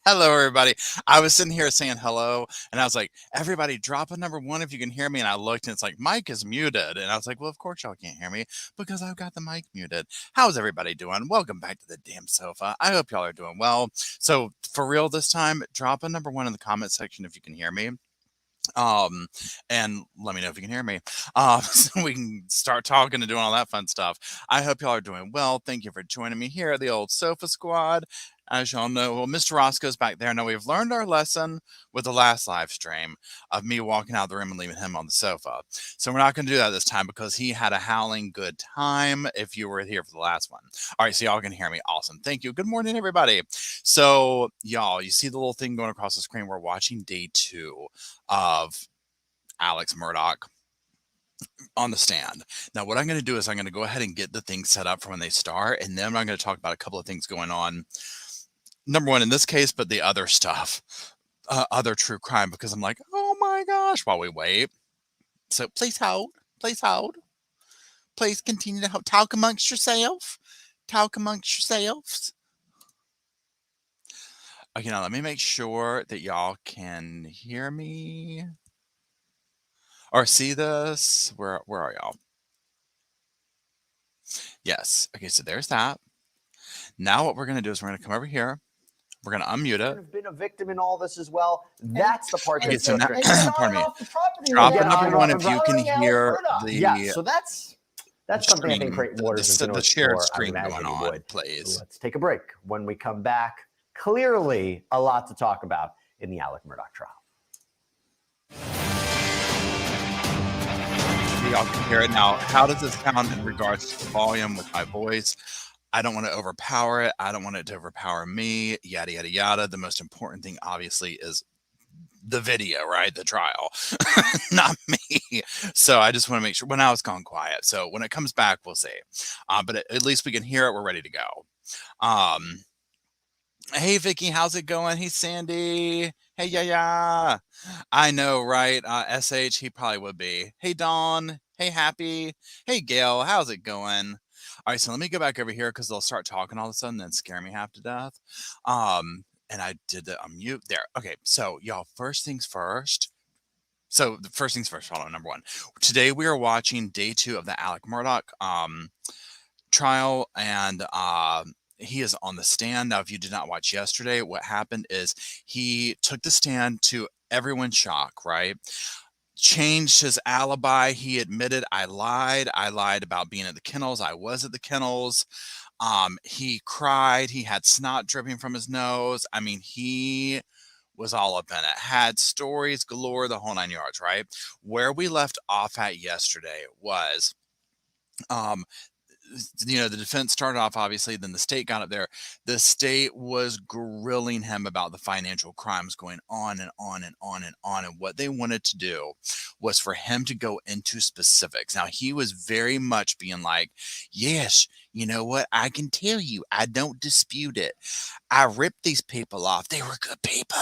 Hello, everybody. I was sitting here saying hello, and I was like, everybody drop a number one if you can hear me. And I looked, and it's like, Mike is muted. And I was like, well, of course y'all can't hear me because I've got the mic muted. How's everybody doing? Welcome back to the damn sofa. I hope y'all are doing well. So, for real this time, drop a number one in the comment section if you can hear me. Um, and let me know if you can hear me. So we can start talking and doing all that fun stuff. I hope y'all are doing well. Thank you for joining me here at the old Sofa Squad. As y'all know, well, Mr. Roscoe's back there. Now we've learned our lesson with the last live stream of me walking out of the room and leaving him on the sofa. So we're not going to do that this time because he had a howling good time if you were here for the last one. All right, so y'all can hear me. Awesome. Thank you. Good morning, everybody. So, y'all, you see the little thing going across the screen? We're watching day 2 of Alex Murdaugh on the stand. Now, what I'm going to do is I'm going to go ahead and get the things set up for when they start, and then I'm going to talk about a couple of things going on. Number one in this case, but the other stuff, other true crime, because I'm like, oh my gosh, while we wait. So please hold, please continue to talk amongst yourself, talk amongst yourselves. Okay, now let me make sure that y'all can hear me or see this. Where are y'all? Yes. Okay, so there's that. Now what we're going to do is we're going to come over here. We're going to unmute it. Have been a victim in all this as well. That's the part Okay, that's so now, pardon me. Off the property Drop line. a number one if you can Following Alex hear Murdaugh. the yeah. So that's something I think stream, Creighton Waters is going to the shared explore. I screen would going imagine he on, would. please. So let's take a break. When we come back, clearly a lot to talk about in the Alex Murdaugh trial. Y'all can hear it now. How does it sound in regards to the volume with my voice? I don't want to overpower it. I don't want it to overpower me, yada, yada, yada. The most important thing, obviously, is the video, right? The trial, not me. So I just want to make sure. Well, now it's gone quiet. So when it comes back, we'll see. But at least we can hear it. We're ready to go. Hey, Vicky, how's it going? Hey, Sandy. Hey, yeah. I know, right? SH, he probably would be. Hey, Dawn. Hey, Happy. Hey, Gail, how's it going? All right, so let me go back over here because they'll start talking all of a sudden, then scare me half to death. And I did the unmute there. Okay, so y'all, first things first. So the first things first, follow number one. Today we are watching day 2 of the Alex Murdaugh trial, and he is on the stand. Now, if you did not watch yesterday, what happened is he took the stand to everyone's shock, right? Changed his alibi. He admitted, I lied about being at the kennels. I was at the kennels. He cried. He had snot dripping from his nose. I mean, he was all up in it, had stories galore, the whole 9 yards, right? Where we left off at yesterday was, the defense started off, obviously, then the state got up there. The state was grilling him about the financial crimes going on and on and on and on. And what they wanted to do was for him to go into specifics. Now, he was very much being like, yes, you know what? I can tell you, I don't dispute it. I ripped these people off. They were good people.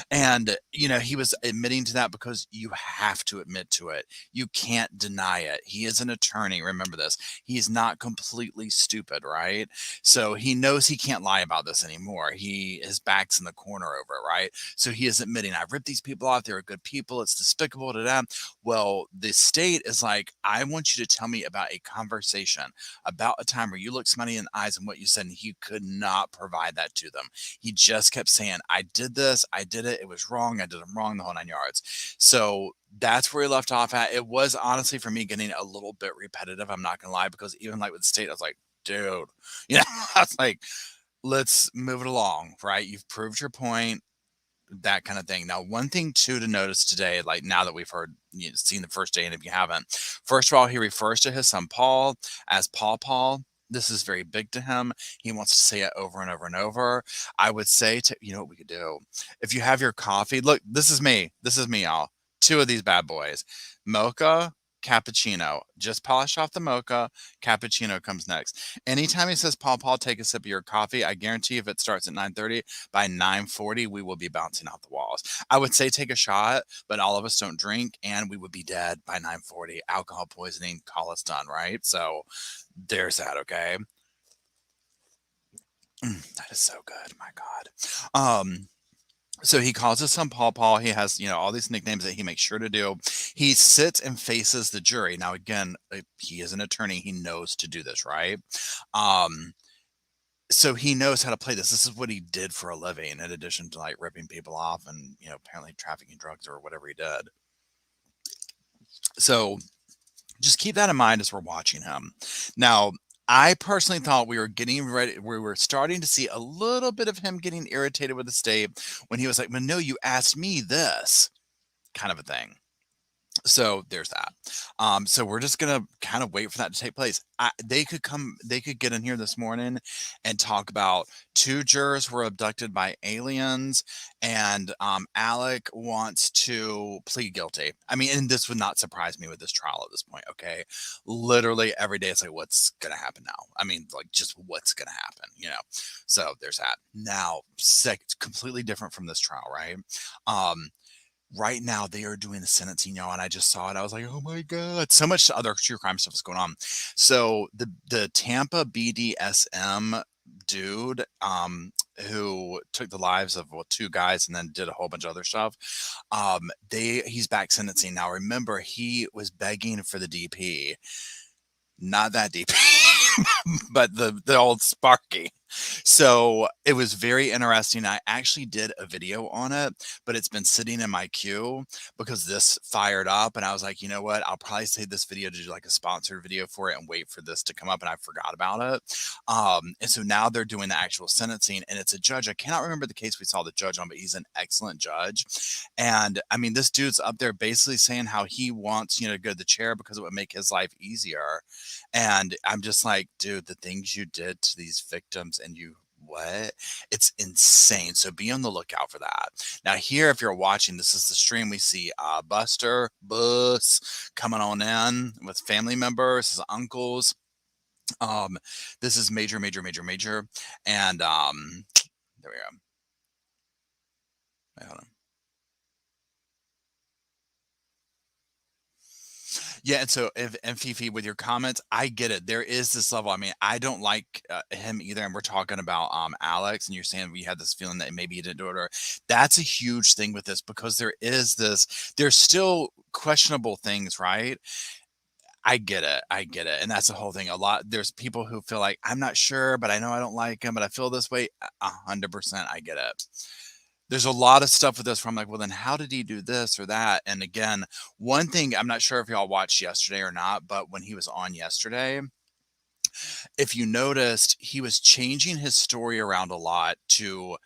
And, he was admitting to that because you have to admit to it. You can't deny it. He is an attorney. Remember this. He's not completely stupid, right? So he knows he can't lie about this anymore. His back's in the corner over it, right? So he is admitting, I ripped these people off. They were good people. It's despicable to them. Well, the state is like, I want you to tell me about a conversation, about a time where you looked somebody in the eyes and what you said, and he could not provide that to them. He just kept saying, I did this, I did it, it was wrong, I did them wrong, the whole 9 yards. So that's where he left off at. It was honestly for me getting a little bit repetitive, I'm not gonna lie, because even like with the state, I was like, dude, I was like, let's move it along, right? You've proved your point, that kind of thing. Now, one thing too to notice today, like now that we've seen the first day, and if you haven't, first of all, he refers to his son Paul as Paul. This is very big to him. He wants to say it over and over and over. I would say what we could do? If you have your coffee, look, this is me, y'all. 2 of these bad boys, mocha, cappuccino. Just polish off the mocha. Cappuccino comes next. Anytime he says, Paul, take a sip of your coffee, I guarantee if it starts at 9:30, by 9:40, we will be bouncing out the walls. I would say take a shot, but all of us don't drink, and we would be dead by 9:40. Alcohol poisoning, call us done, right? So there's that, okay? That is so good. My God. So he calls his son Paw Paw. He has, all these nicknames that he makes sure to do. He sits and faces the jury. Now, again, he is an attorney. He knows to do this, right? Um, so he knows how to play this. This is what he did for a living, in addition to like ripping people off and, apparently trafficking drugs or whatever he did. So just keep that in mind as we're watching him. Now, I personally thought we were getting ready. We were starting to see a little bit of him getting irritated with the state when he was like, "Well, no, you asked me this," kind of a thing. So there's that. So we're just gonna kind of wait for that to take place. They could get in here this morning and talk about two jurors were abducted by aliens, and Alec wants to plead guilty. I mean, and this would not surprise me with this trial at this point. Okay, literally every day it's like, what's gonna happen now? I mean, like just what's gonna happen? So there's that. Now, completely different from this trial, right? Um, right now they are doing the sentencing, and I just saw it. I was like, oh my God, so much other true crime stuff is going on. So the Tampa BDSM dude, who took the lives of two guys and then did a whole bunch of other stuff, he's back sentencing now. Remember, he was begging for the DP, not that DP, but the old Sparky. So it was very interesting. I actually did a video on it, but it's been sitting in my queue because this fired up. And I was like, you know what? I'll probably save this video to do like a sponsored video for it and wait for this to come up. And I forgot about it. And so now they're doing the actual sentencing, and it's a judge. I cannot remember the case we saw the judge on, but he's an excellent judge. And I mean, this dude's up there basically saying how he wants, to go to the chair because it would make his life easier. And I'm just like, dude, the things you did to these victims, and what? It's insane. So be on the lookout for that. Now, here, if you're watching, this is the stream. We see Buster Bus coming on in with family members, his uncles. This is major, major, major, major. And there we go. Wait, hold on. Yeah, and so and Fifi, with your comments, I get it. There is this level. I mean, I don't like him either, and we're talking about Alex, and you're saying we had this feeling that maybe he didn't do it, or that's a huge thing with this because there's still questionable things, right? I get it. I get it. And that's the whole thing. There's people who feel like, I'm not sure, but I know I don't like him, but I feel this way. 100%. I get it. There's a lot of stuff with this where I'm like, well, then how did he do this or that? And again, one thing, I'm not sure if y'all watched yesterday or not, but when he was on yesterday, if you noticed, he was changing his story around a lot to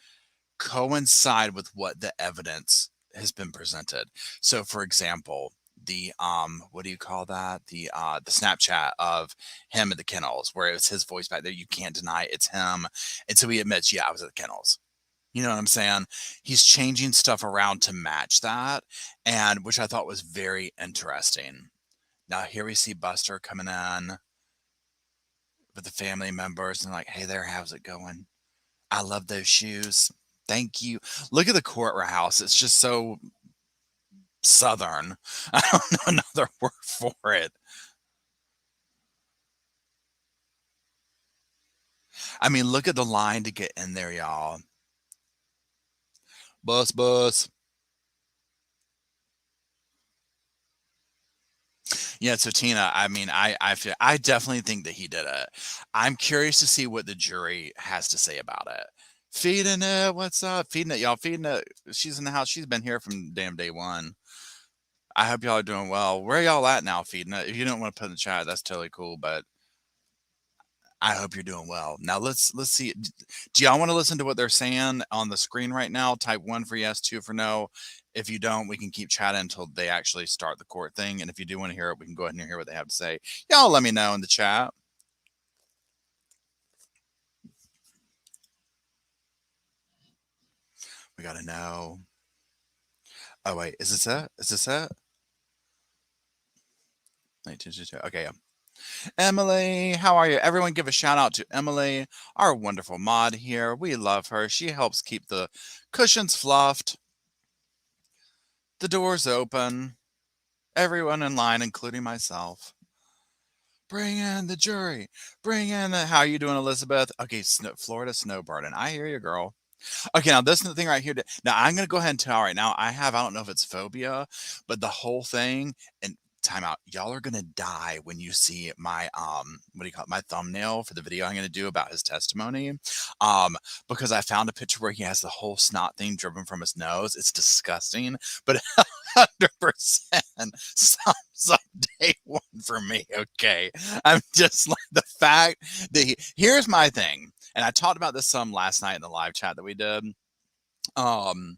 coincide with what the evidence has been presented. So for example, the what do you call that? The Snapchat of him at the kennels where it's his voice back there. You can't deny it's him. And so he admits, yeah, I was at the kennels. You know what I'm saying? He's changing stuff around to match that, and which I thought was very interesting. Now here we see Buster coming in with the family members and like, hey there, how's it going? I love those shoes. Thank you. Look at the courthouse. It's just so southern. I don't know another word for it. I mean, look at the line to get in there, y'all. Bus, bus. Yeah, so Tina, I mean, I definitely think that he did it. I'm curious to see what the jury has to say about it. Feeding it, what's up? Feeding it, y'all. Feeding it. She's in the house. She's been here from damn day one. I hope y'all are doing well. Where y'all at now, feeding it? If you don't want to put in the chat, that's totally cool. But I hope you're doing well. Now let's see. Do y'all want to listen to what they're saying on the screen right now? Type 1 for yes, 2 for no. If you don't, we can keep chatting until they actually start the court thing. And if you do want to hear it, we can go ahead and hear what they have to say. Y'all let me know in the chat. We gotta know. Oh wait, is this it? Is this it? Okay, yeah. Emily, how are you? Everyone give a shout out to Emily, our wonderful mod here. We love her. She helps keep the cushions fluffed, the doors open, everyone in line, including myself. Bring in the jury. Bring in the. How are you doing, Elizabeth? Okay, Florida snowboarding. I hear you, girl. Okay, now this is the thing right here. Now I'm gonna go ahead and tell right now. I don't know if it's phobia, but the whole thing and time out. Y'all are gonna die when you see my what do you call it? My thumbnail for the video I'm gonna do about his testimony. Um, because I found a picture where he has the whole snot thing dripping from his nose. It's disgusting, but 100% some day one for me. Okay, I'm just like the fact that here's my thing, and I talked about this some last night in the live chat that we did. Um,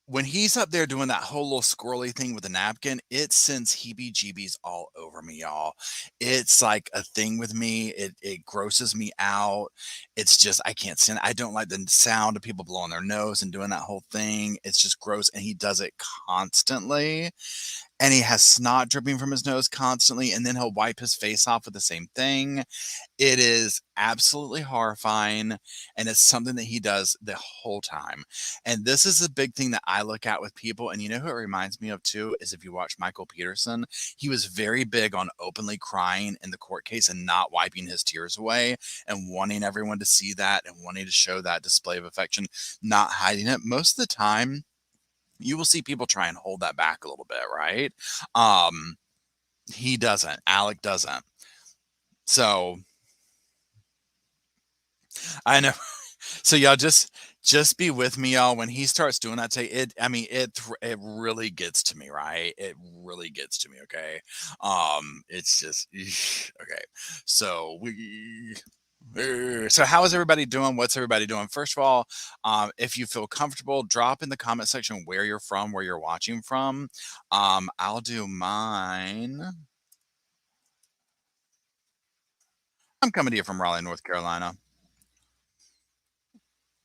when he's up there doing that whole little squirrely thing with the napkin, it sends heebie-jeebies all over me, y'all. It's like a thing with me. It grosses me out. It's just I can't stand it. I don't like the sound of people blowing their nose and doing that whole thing. It's just gross, and he does it constantly. And he has snot dripping from his nose constantly, and then he'll wipe his face off with the same thing. It is absolutely horrifying, and it's something that he does the whole time. And this is the big thing that I look at with people. And you know who it reminds me of too is if you watch Michael Peterson, he was very big on openly crying in the court case and not wiping his tears away and wanting everyone to see that and wanting to show that display of affection, not hiding it. Most of the time, you will see people try and hold that back a little bit, right? Um, he doesn't. Alec doesn't. So I know. So y'all just be with me, y'all. When he starts doing that, it really gets to me, right? It really gets to me. Okay, it's just okay. So so how is everybody doing? What's everybody doing? First of all, if you feel comfortable, drop in the comment section where you're from, where you're watching from. I'll do mine. I'm coming to you from Raleigh, North Carolina.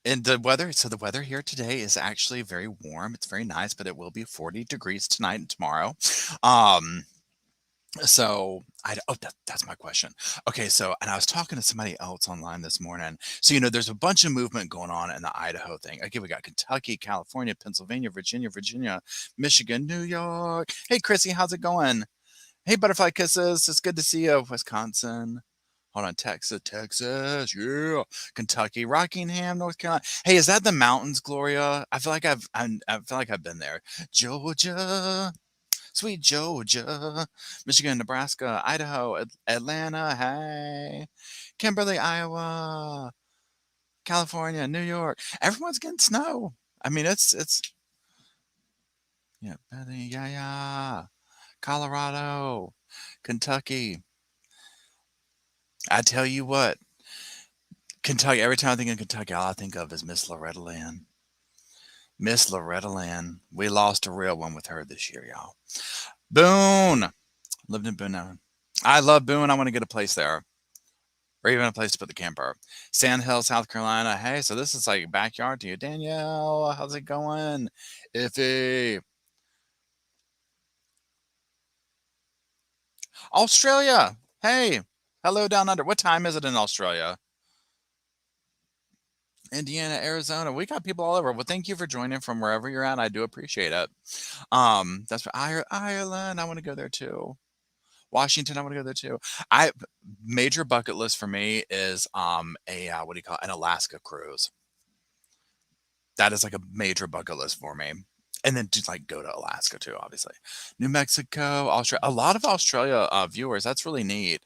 And the weather here today is actually very warm. It's very nice, but it will be 40 degrees tonight and tomorrow. Um, so that's my question. Okay, so and I was talking to somebody else online this morning. So there's a bunch of movement going on in the Idaho thing. Okay, we got Kentucky, California, Pennsylvania, Virginia, Michigan, New York. Hey, Chrissy, how's it going? Hey, butterfly kisses. It's good to see you. Wisconsin. Hold on, Texas, yeah, Kentucky, Rockingham, North Carolina. Hey, is that the mountains, Gloria? I feel like I've been there. Georgia, sweet Georgia, Michigan, Nebraska, Idaho, Atlanta. Hey, Kimberly, Iowa, California, New York. Everyone's getting snow. I mean, it's yeah, Colorado, Kentucky. I tell you what, Kentucky, every time I think of Kentucky, all I think of is Miss Loretta Lynn. Miss Loretta Lynn. We lost a real one with her this year, y'all. Boone. Lived in Boone. I love Boone. I want to get a place there. Or even a place to put the camper. Sand Hill, South Carolina. Hey, so this is like backyard to you. Danielle, how's it going? Iffy. Australia. Hey. Hello down under. What time is it in Australia? Indiana, Arizona. We got people all over. Well, thank you for joining from wherever you're at. I do appreciate it. That's for Ireland. I want to go there too. Washington, I want to go there too. I Major bucket list for me is a what do you call it? An Alaska cruise. That is like a major bucket list for me. And then to like go to Alaska too, obviously. New Mexico, Australia. A lot of Australia viewers. That's really neat.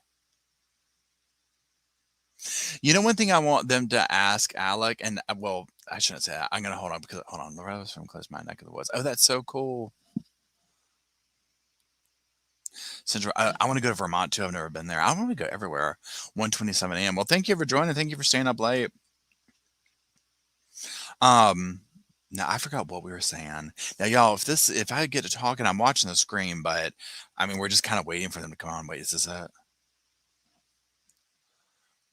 One thing I want them to ask Alec, and well, I shouldn't say that. I'm gonna hold on because hold on, Loretta's from close to my neck of the woods. Oh, that's so cool. Central. I want to go to Vermont too. I've never been there. I want to go everywhere. 1:27 a.m. Well, thank you for joining. Thank you for staying up late. Um, Now I forgot what we were saying. Now, y'all, if I get to talking, I'm watching the screen, but I mean, we're just kind of waiting for them to come on. Wait, is this it?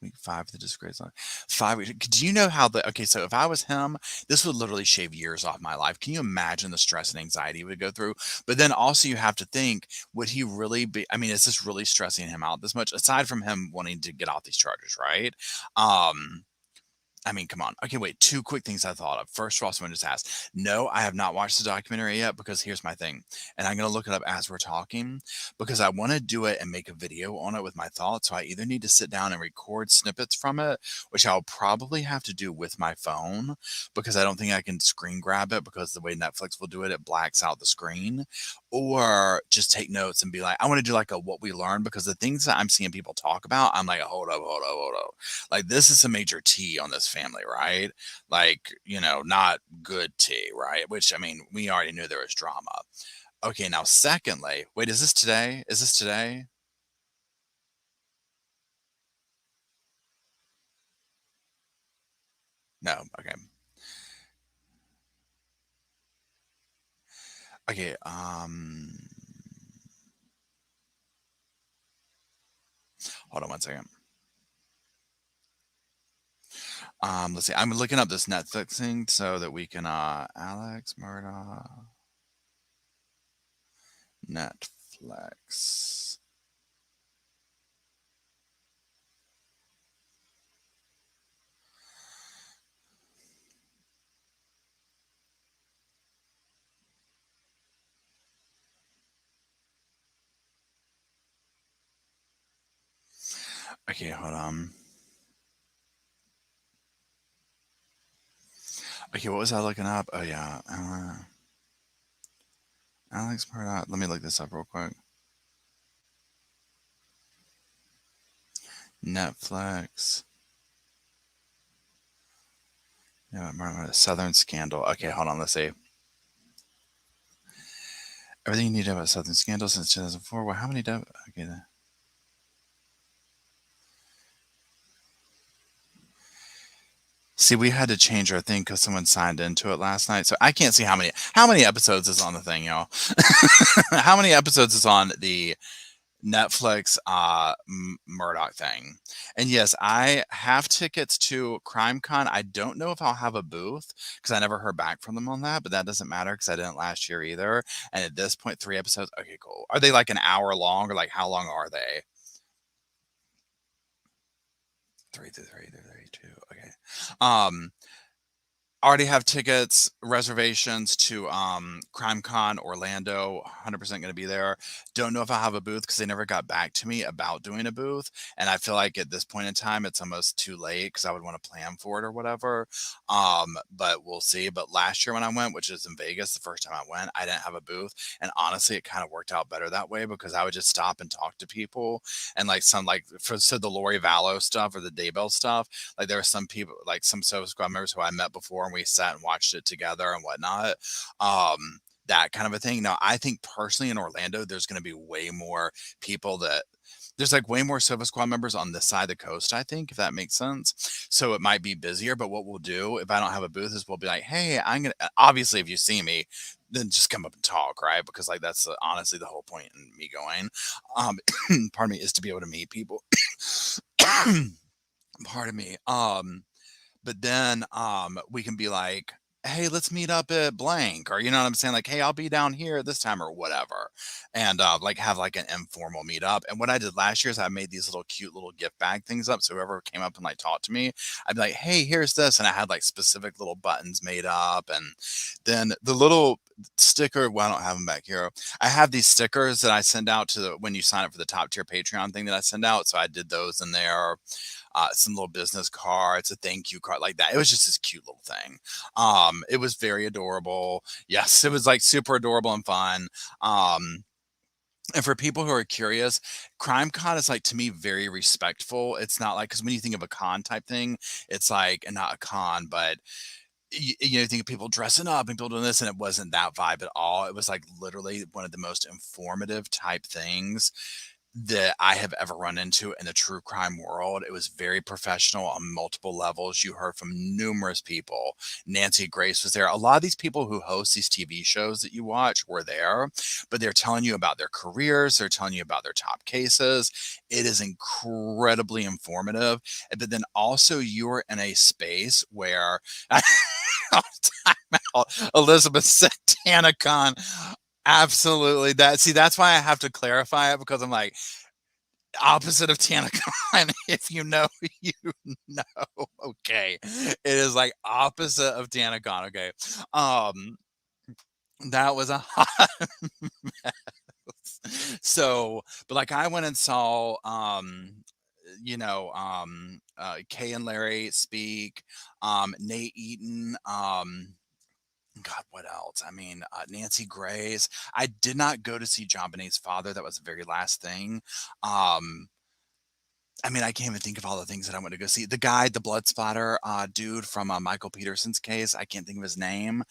Week 5 of the disgrace line. 5 weeks. Do you know how okay, so if I was him, this would literally shave years off my life. Can you imagine the stress and anxiety he would go through? But then also you have to think, would he really be, I mean, is this really stressing him out this much? Aside from him wanting to get off these charges, right? Um, I mean, come on. Okay, wait. Two quick things I thought of. First of all, someone just asked. No, I have not watched the documentary yet because here's my thing. And I'm going to look it up as we're talking because I want to do it and make a video on it with my thoughts. So I either need to sit down and record snippets from it, which I'll probably have to do with my phone because I don't think I can screen grab it because the way Netflix will do it, it blacks out the screen. Or just take notes and be like, I want to do like a what we learned because the things that I'm seeing people talk about, I'm like, hold up, hold up, hold up. Like this is a major T on this family, right? Like, not good tea, right? Which I mean, we already knew there was drama. Okay, now secondly, wait, is this today? Is this today? No, okay. Okay, hold on one second. Let's see. I'm looking up this Netflix thing so that we can Alex Murdaugh Netflix. Okay, hold on. Okay, what was I looking up? Oh yeah, Alex Murdaugh. Let me look this up real quick. Netflix. Yeah, Southern Scandal. Okay, hold on. Let's see. Everything you need to know about Southern Scandal since 2004. Well, how many? Okay, see, we had to change our thing because someone signed into it last night, so I can't see how many episodes is on the thing, y'all. How many episodes is on the Netflix Murdoch thing? And yes, I have tickets to CrimeCon. I don't know if I'll have a booth because I never heard back from them on that, but that doesn't matter because I didn't last year either. And at this point, 3 episodes. Okay, cool. Are they like an hour long or like how long are they? Three, three, three, three, three, two. Okay. Um, already have tickets, reservations to CrimeCon Orlando. 100% going to be there. Don't know if I have a booth because they never got back to me about doing a booth. And I feel like at this point in time, it's almost too late because I would want to plan for it or whatever. But we'll see. But last year when I went, which is in Vegas, the first time I went, I didn't have a booth. And honestly, it kind of worked out better that way because I would just stop and talk to people. And like so the Lori Vallow stuff or the Daybell stuff, like there were some people, like some Sofa Squad members who I met before, and we sat and watched it together and whatnot. That kind of a thing. Now, I think personally in Orlando, there's going to be way more people that there's like way more Sofa Squad members on this side of the coast, I think, if that makes sense. So it might be busier, but what we'll do if I don't have a booth is we'll be like, hey, I'm going to, obviously, if you see me, then just come up and talk, right? Because like that's honestly the whole point in me going, pardon me, is to be able to meet people. Pardon me. But then we can be like, hey, let's meet up at blank, or you know what I'm saying? Like, hey, I'll be down here this time or whatever. And like have like an informal meetup. And what I did last year is I made these little cute little gift bag things up. So whoever came up and like talked to me, I'd be like, hey, here's this. And I had like specific little buttons made up. And then the little sticker, well, I don't have them back here. I have these stickers that I send out when you sign up for the top tier Patreon thing that I send out. So I did those in there. Some little business cards, a thank you card, like that. It was just this cute little thing. It was very adorable. Yes, it was like super adorable and fun. And for people who are curious, CrimeCon is like to me very respectful. It's not like because when you think of a con type thing, it's like and not a con, but you think of people dressing up and people doing this, and it wasn't that vibe at all. It was like literally one of the most informative type things that I have ever run into in the true crime world. It was very professional on multiple levels. You heard from numerous people. Nancy Grace was there. A lot of these people who host these TV shows that you watch were there, but they're telling you about their careers. They're telling you about their top cases. It is incredibly informative. But then also you're in a space where time out. Elizabeth said TanaCon. Absolutely. That's why I have to clarify it because I'm like, opposite of Tanagon. If you know, you know. Okay, it is like opposite of Tanagon. Okay, that was a hot mess. So, but like I went and saw, Kay and Larry speak, Nate Eaton, God, what else? I mean, Nancy Grace. I did not go to see John Bonet's father. That was the very last thing. I mean, I can't even think of all the things that I went to go see. The guy, the blood splatter dude from Michael Peterson's case, I can't think of his name.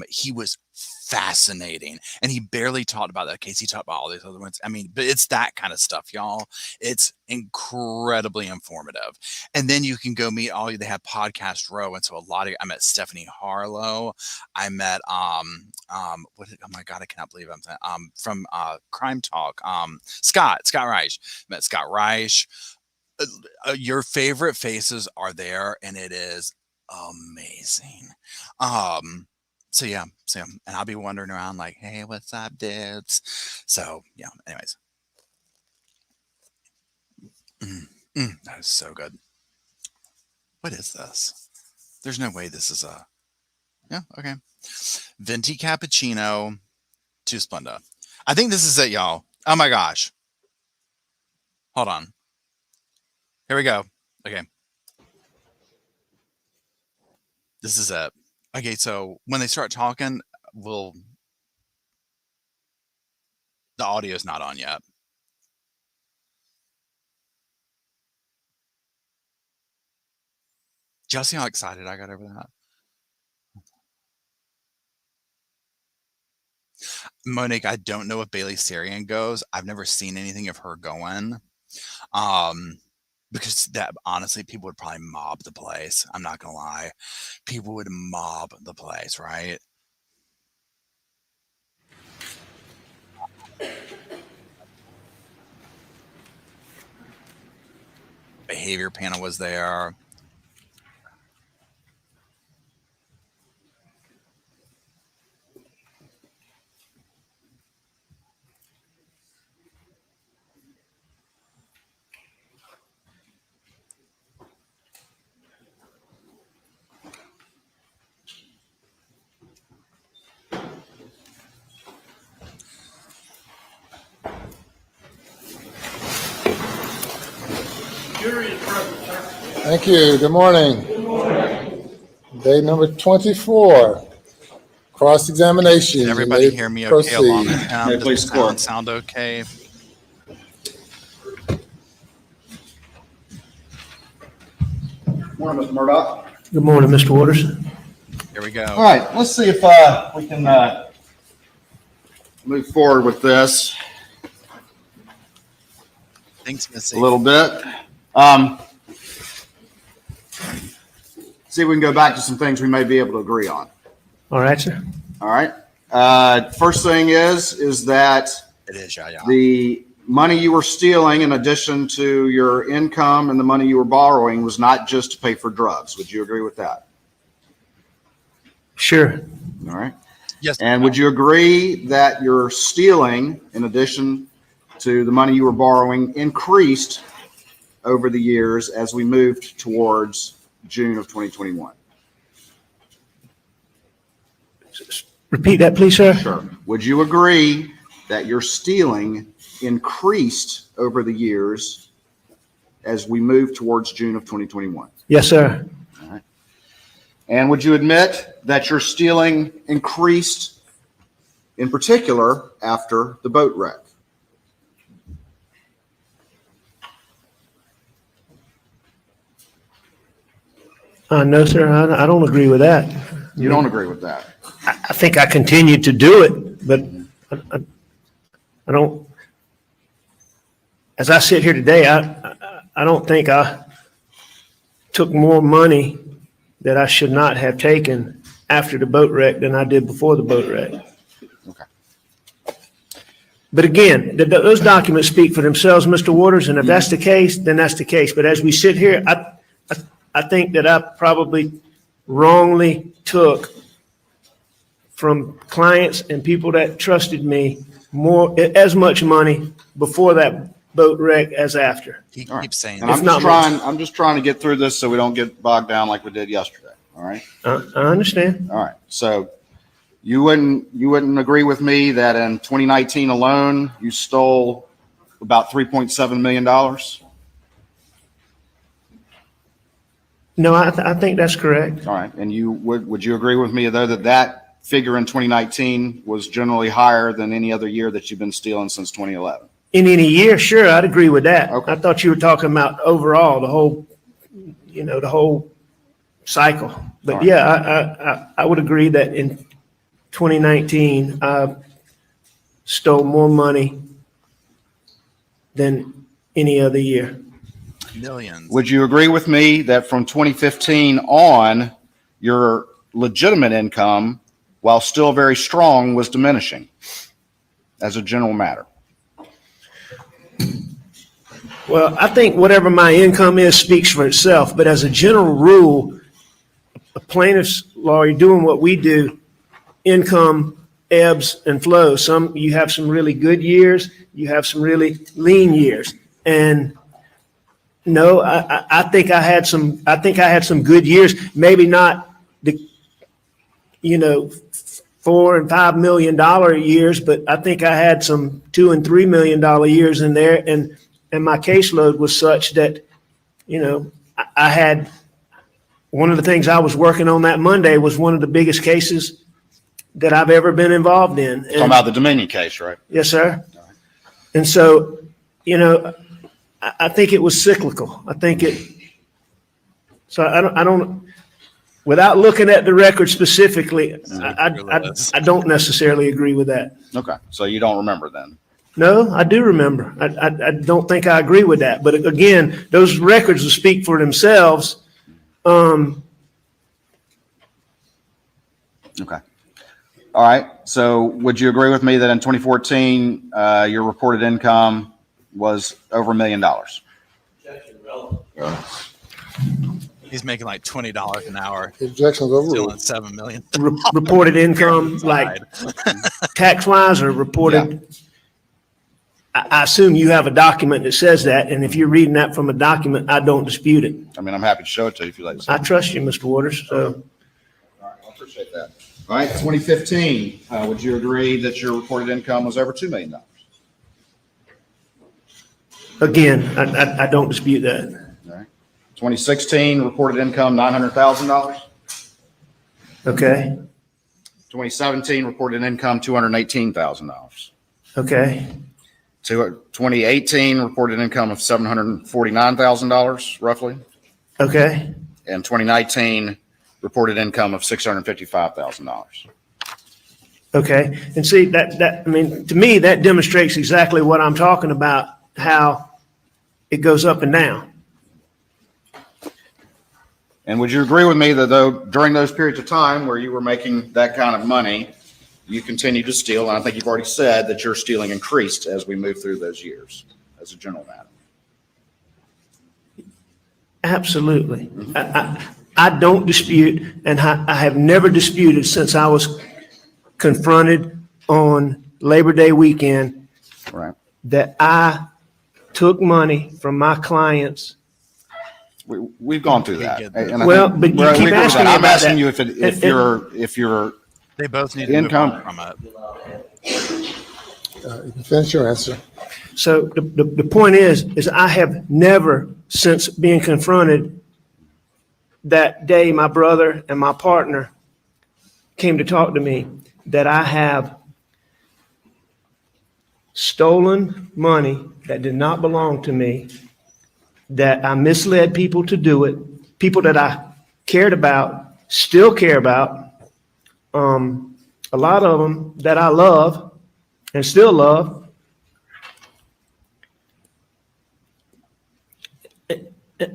He was fascinating, and he barely talked about that case. He talked about all these other ones. I mean, but it's that kind of stuff, y'all. It's incredibly informative. And then you can go meet all. They have Podcast Row, and so I met Stephanie Harlow. I met oh my God, I cannot believe I'm saying from Crime Talk. Scott Reich. Met Scott Reich. Your favorite faces are there, and it is amazing. So yeah, and I'll be wandering around like, hey, what's up, dudes? So yeah, anyways. That is so good. What is this? There's no way this is a, yeah, okay. Venti Cappuccino to Splenda. I think this is it, y'all. Oh my gosh. Hold on. Here we go. Okay. This is it. Okay, so when they start talking, the audio's not on yet. Do y'all see how excited I got over that? Monique, I don't know if Bailey Sarian goes. I've never seen anything of her going. Because that honestly, people would probably mob the place. I'm not gonna lie. People would mob the place, right? Behavior panel was there. Thank you. Good morning. Good morning. Day number 24. Cross-examination. Can everybody hear me okay along with him? Does the sound okay? Good morning, Mr. Murdaugh. Good morning, Mr. Waters. Here we go. All right, let's see if we can move forward with this Thanks, Missy. a little bit. See if we can go back to some things we may be able to agree on. All right, sir. All right. First thing is that It is, yeah. the money you were stealing, in addition to your income and the money you were borrowing, was not just to pay for drugs. Would you agree with that? Sure. All right. Yes. And would you agree that your stealing, in addition to the money you were borrowing, increased over the years as we moved towards June of 2021? Repeat that, please, sir. Sure. Would you agree that your stealing increased over the years as we moved towards June of 2021? Yes, sir. All right. And would you admit that your stealing increased in particular after the boat wreck? No, sir. I don't agree with that. You don't agree with that? I think I continued to do it, but I don't. As I sit here today, I don't think I took more money that I should not have taken after the boat wreck than I did before the boat wreck. Okay. But again, those documents speak for themselves, Mr. Waters, and if that's the case, then that's the case. But as we sit here, I think that I probably wrongly took from clients and people that trusted me as much money before that boat wreck as after. He All right. keeps saying And that. I'm just trying to get through this so we don't get bogged down like we did yesterday. All right. I understand. All right. So you wouldn't agree with me that in 2019 alone, you stole about $3.7 million? No, I think that's correct. All right. And would you agree with me though that figure in 2019 was generally higher than any other year that you've been stealing since 2011? In any year, sure, I'd agree with that. Okay. I thought you were talking about overall, the whole cycle. But All right. yeah, I would agree that in 2019, I stole more money than any other year. Millions. Would you agree with me that from 2015 on, your legitimate income, while still very strong, was diminishing as a general matter? Well, I think whatever my income is speaks for itself, but as a general rule, a plaintiff's lawyer doing what we do, income ebbs and flows. You have some really good years, you have some really lean years. And no, I think I had some good years, maybe not the $4 and $5 million years, but I think I had some $2 and $3 million years in there, and my caseload was such that, I had one of the things I was working on that Monday was one of the biggest cases that I've ever been involved in. Talking about the Dominion case, right? Yes, sir. And so, I think it was cyclical. I don't, without looking at the record specifically, I don't necessarily agree with that. Okay. So you don't remember then? No, I do remember. I don't think I agree with that. But again, those records will speak for themselves. Okay. All right. So would you agree with me that in 2014, your reported income was over $1 million? He's making like $20 an hour. Objections overruled. Stealing $7 million. Reported income, like tax-wise, or reported? Yeah. I assume you have a document that says that, and if you're reading that from a document, I don't dispute it. I mean, I'm happy to show it to you if you'd like to see I it. trust you, Mr. Waters. So All right. I appreciate that. All right. 2015, would you agree that your reported income was over $2 million? again, I don't dispute that. All right. 2016, reported income, $900,000. Okay, 2017, reported income, $218,000. okay, 2018, reported income of $749,000, roughly. okay, And 2019, reported income of $655,000. okay. And see, that, I mean, to me, that demonstrates exactly what I'm talking about, how it goes up and down. And would you agree with me that though during those periods of time where you were making that kind of money, you continued to steal? And I think you've already said that your stealing increased as we move through those years as a general matter. Absolutely. I don't dispute, and I have never disputed since I was confronted on Labor Day weekend Right. that I took money from my clients. We've gone through that. And I Well, think but you we're- keep we agree with asking that. me I'm about asking that. you if you're They both need to Income. move on from it. You can finish your answer. So the point is I have never, since being confronted that day, my brother and my partner came to talk to me, that I have stolen money that did not belong to me, that I misled people to do it, people that I cared about, still care about, a lot of them that I love and still love.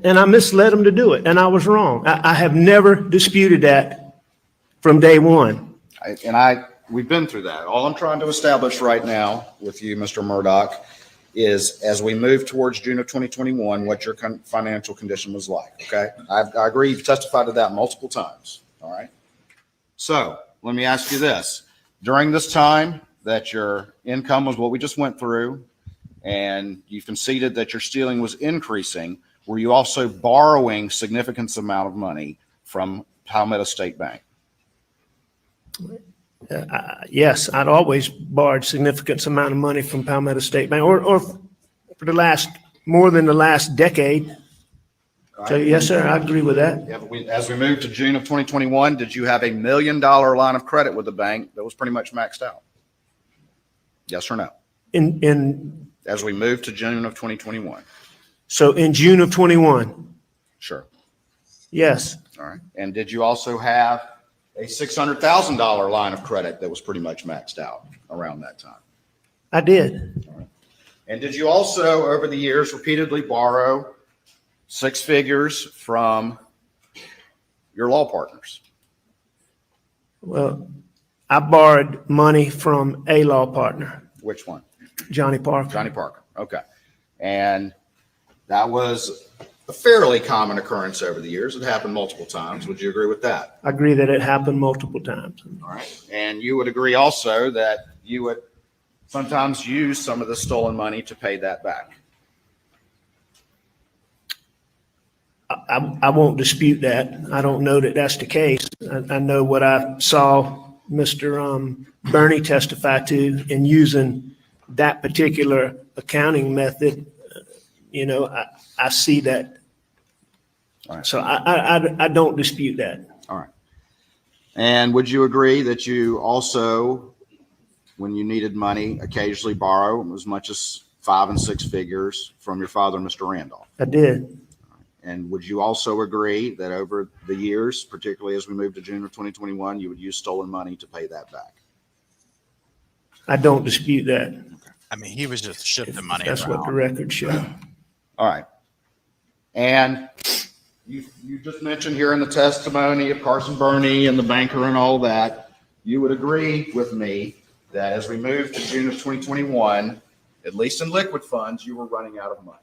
And I misled them to do it, and I was wrong. I have never disputed that from day one. We've been through that. All I'm trying to establish right now with you, Mr. Murdaugh, is as we move towards June of 2021, what your financial condition was like, okay? I agree, you've testified to that multiple times, all right? So let me ask you this. During this time that your income was what we just went through, and you conceded that your stealing was increasing, were you also borrowing significant amount of money from Palmetto State Bank? Yes, I'd always borrowed significant amount of money from Palmetto State Bank, or for more than the last decade. So yes, sir, I agree with that. Yeah, but as we moved to June of 2021, did you have $1 million line of credit with the bank that was pretty much maxed out? Yes or no? As we moved to June of 2021. So in June of 21, Sure. yes, All right. And did you also have a $600,000 line of credit that was pretty much maxed out around that time? I did. All right. And did you also, over the years, repeatedly borrow six figures from your law partners? Well, I borrowed money from a law partner, Which one? Johnny Parker. Johnny Parker. Okay. And that was a fairly common occurrence over the years. It happened multiple times. Would you agree with that? I agree that it happened multiple times. All right. And you would agree also that you would sometimes use some of the stolen money to pay that back? I won't dispute that. I don't know that that's the case. I know what I saw Mr. Bernie testify to in using that particular accounting method. You know, I see that. All right. So I don't dispute that. All right. And would you agree that you also, when you needed money, occasionally borrow as much as 5 and 6 figures from your father, Mr. Randolph? I did. And would you also agree that over the years, particularly as we moved to June of 2021, you would use stolen money to pay that back? I don't dispute that. I mean, he was just shifting money That's what the around. record showed. All right. And you just mentioned here in the testimony of Carson Burney and the banker and all that, you would agree with me that as we moved to June of 2021, at least in liquid funds, you were running out of money.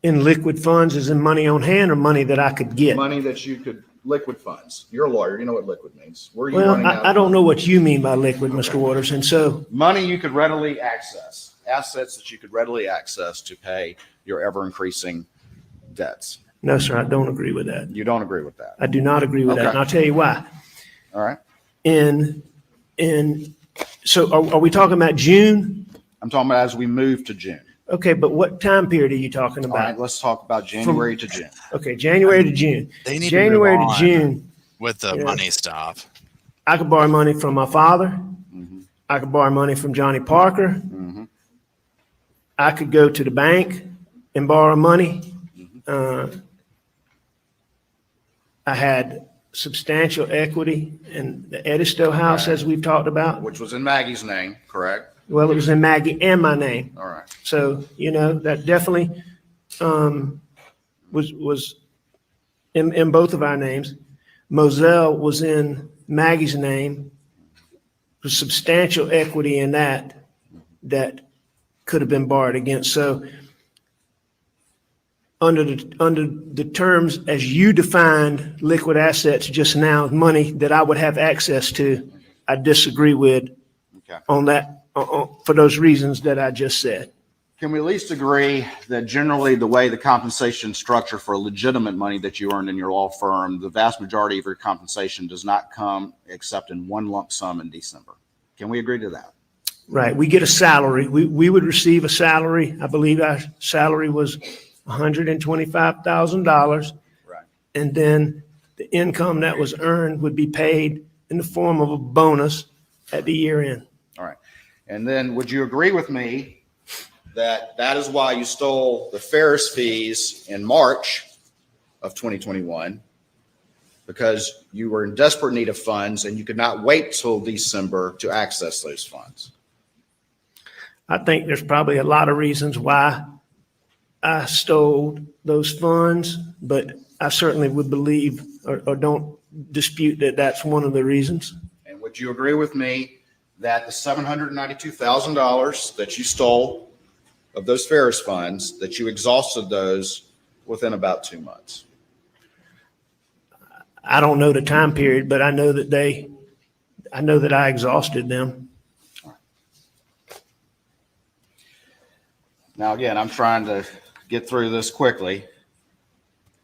In liquid funds, is in money on hand or money that I could get? Money that you could, liquid funds. You're a lawyer, you know what liquid means. Where are you Well, running out I of don't know what you mean by liquid, Mr. Waters, and so money you could readily access, assets that you could readily access to pay your ever increasing debts. no, sir, I don't agree with that. You don't agree with that. I do not agree with that, Okay. and I'll tell you why. All right. So are we talking about June? I'm talking about as we move to June. Okay, but what time period are you talking All right, about? let's talk about January to June. Okay, January to June. They need January to to move on June, with the Yeah. money stuff. I could borrow money from my father. Mhm. I could borrow money from Johnny Parker. Mhm. I could go to the bank and borrow money. I had substantial equity in the Edisto house, as we've talked about. Which was in Maggie's name, correct? Well, it was in Maggie and my name. All right. So, you know, that definitely was in both of our names. Moselle was in Maggie's name. There's substantial equity in that could have been borrowed against. So under the terms as you defined liquid assets just now, money that I would have access to, I disagree with Okay. on that for those reasons that I just said. Can we at least agree that generally the way the compensation structure for legitimate money that you earned in your law firm, the vast majority of your compensation does not come except in one lump sum in December? Can we agree to that? Right. We get a salary. We would receive a salary. I believe our salary was $125,000. Right. And then the income that was earned would be paid in the form of a bonus at the year end. All right. And then would you agree with me that that is why you stole the Ferris fees in March of 2021? Because you were in desperate need of funds and you could not wait till December to access those funds. I think there's probably a lot of reasons why I stole those funds, but I certainly would believe or don't dispute that that's one of the reasons. And would you agree with me that the $792,000 that you stole of those Ferris funds, that you exhausted those within about 2 months? I don't know the time period, but I know that I exhausted them. Now, again, I'm trying to get through this quickly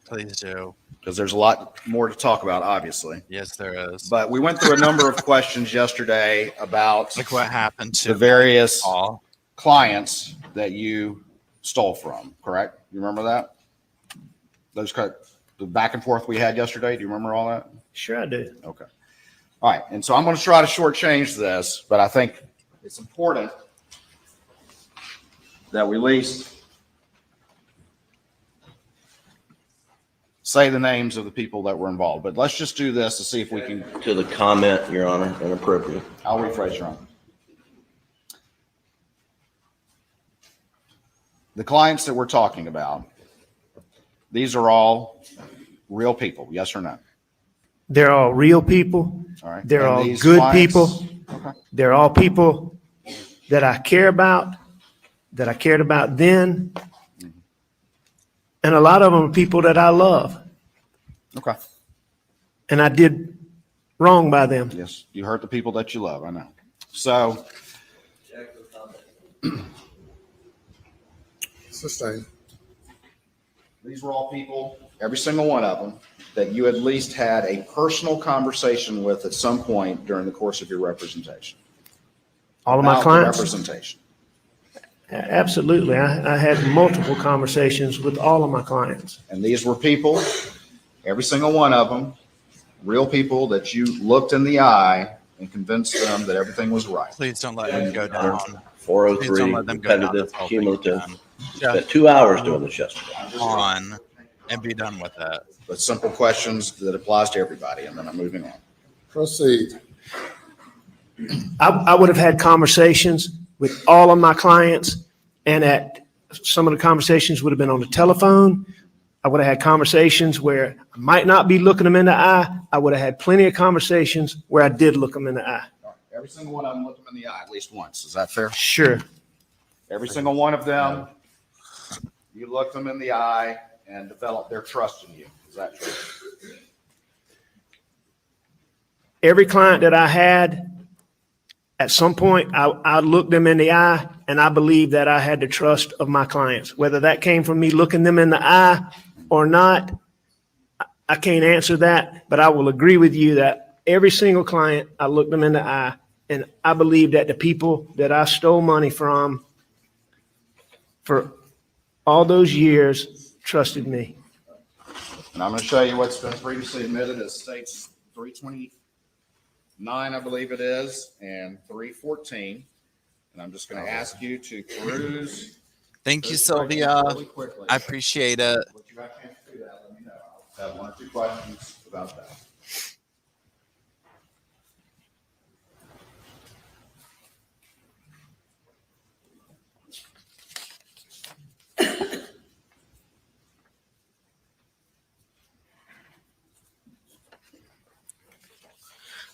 Please do. because there's a lot more to talk about, obviously. Yes, there is. But we went through a number of questions yesterday about Like what happened to the various Paul? clients that you stole from, correct? You remember that? The back and forth we had yesterday, do you remember all that? Sure I do. Okay. All right. And so I'm going to try to shortchange this, but I think it's important that we at least say the names of the people that were involved. But let's just do this to see if we can. To the comment, Your Honor, inappropriate. I'll rephrase, Your Honor. The clients that we're talking about, these are all real people, yes or no? They're all real people. All right. They're And all these good clients- people. Okay. They're all people that I care about, that I cared about then. And a lot of them are people that I love. Okay. And I did wrong by them. Yes, you hurt the people that you love, I know. So Sustained. these were all people, every single one of them, that you at least had a personal conversation with at some point during the course of your representation. All of my About the clients. representation. Absolutely. I had multiple conversations with all of my clients. And these were people, every single one of them, real people that you looked in the eye and convinced them that everything was right. Please don't let him go down. Please 403, don't let them go down. repetitive, That's all. cumulative. Yeah, Spent 2 hours doing this yesterday. on and be done with that. But simple questions that applies to everybody, and then I'm moving on. Proceed. I would have had conversations with all of my clients, and some of the conversations would have been on the telephone. I would have had conversations where I might not be looking them in the eye. I would have had plenty of conversations where I did look them in the eye. Every single one of them looked them in the eye at least once. Is that fair? Sure. Every single one of them, you looked them in the eye and developed their trust in you. Is that true? Every client that I had, at some point, I looked them in the eye, and I believe that I had the trust of my clients. Whether that came from me looking them in the eye or not, I can't answer that, but I will agree with you that every single client, I looked them in the eye, and I believe that the people that I stole money from for all those years trusted me. And I'm going to show you what's been previously admitted as states 329, I believe it is, and 314. And I'm just going to ask you to peruse. Thank you, those Sylvia. questions really quickly. I appreciate it. What you got a chance to do that, let me know. I'll have one or two questions about that.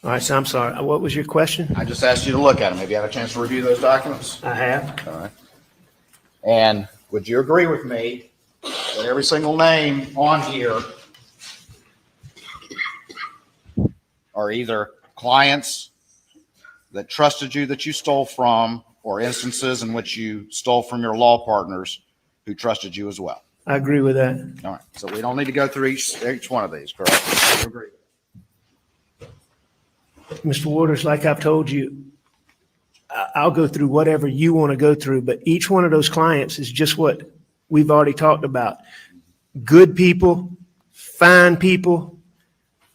All right, so I'm sorry. What was your question? I just asked you to look at them. Have you had a chance to review those documents? I have. All right. And would you agree with me that every single name on here are either clients that trusted you that you stole from, or instances in which you stole from your law partners who trusted you as well? I agree with that. All right. So we don't need to go through each one of these, correct? You agree? Mr. Waters, like I've told you, I'll go through whatever you want to go through, but each one of those clients is just what we've already talked about. Good people, fine people,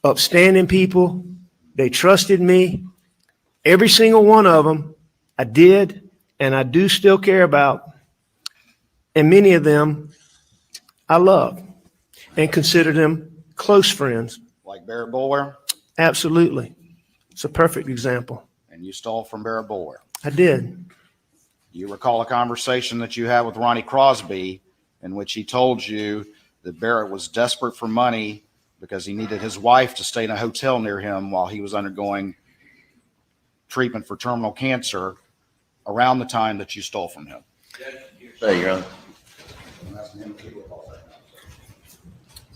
upstanding people. They trusted me. Every single one of them I did, and I do still care about. And many of them I love and consider them close friends. Like Barrett Boulware? Absolutely. It's a perfect example. And you stole from Barrett Boulware. I did. You recall a conversation that you had with Ronnie Crosby in which he told you that Barrett was desperate for money because he needed his wife to stay in a hotel near him while he was undergoing treatment for terminal cancer around the time that you stole from him. Say, Your Honor.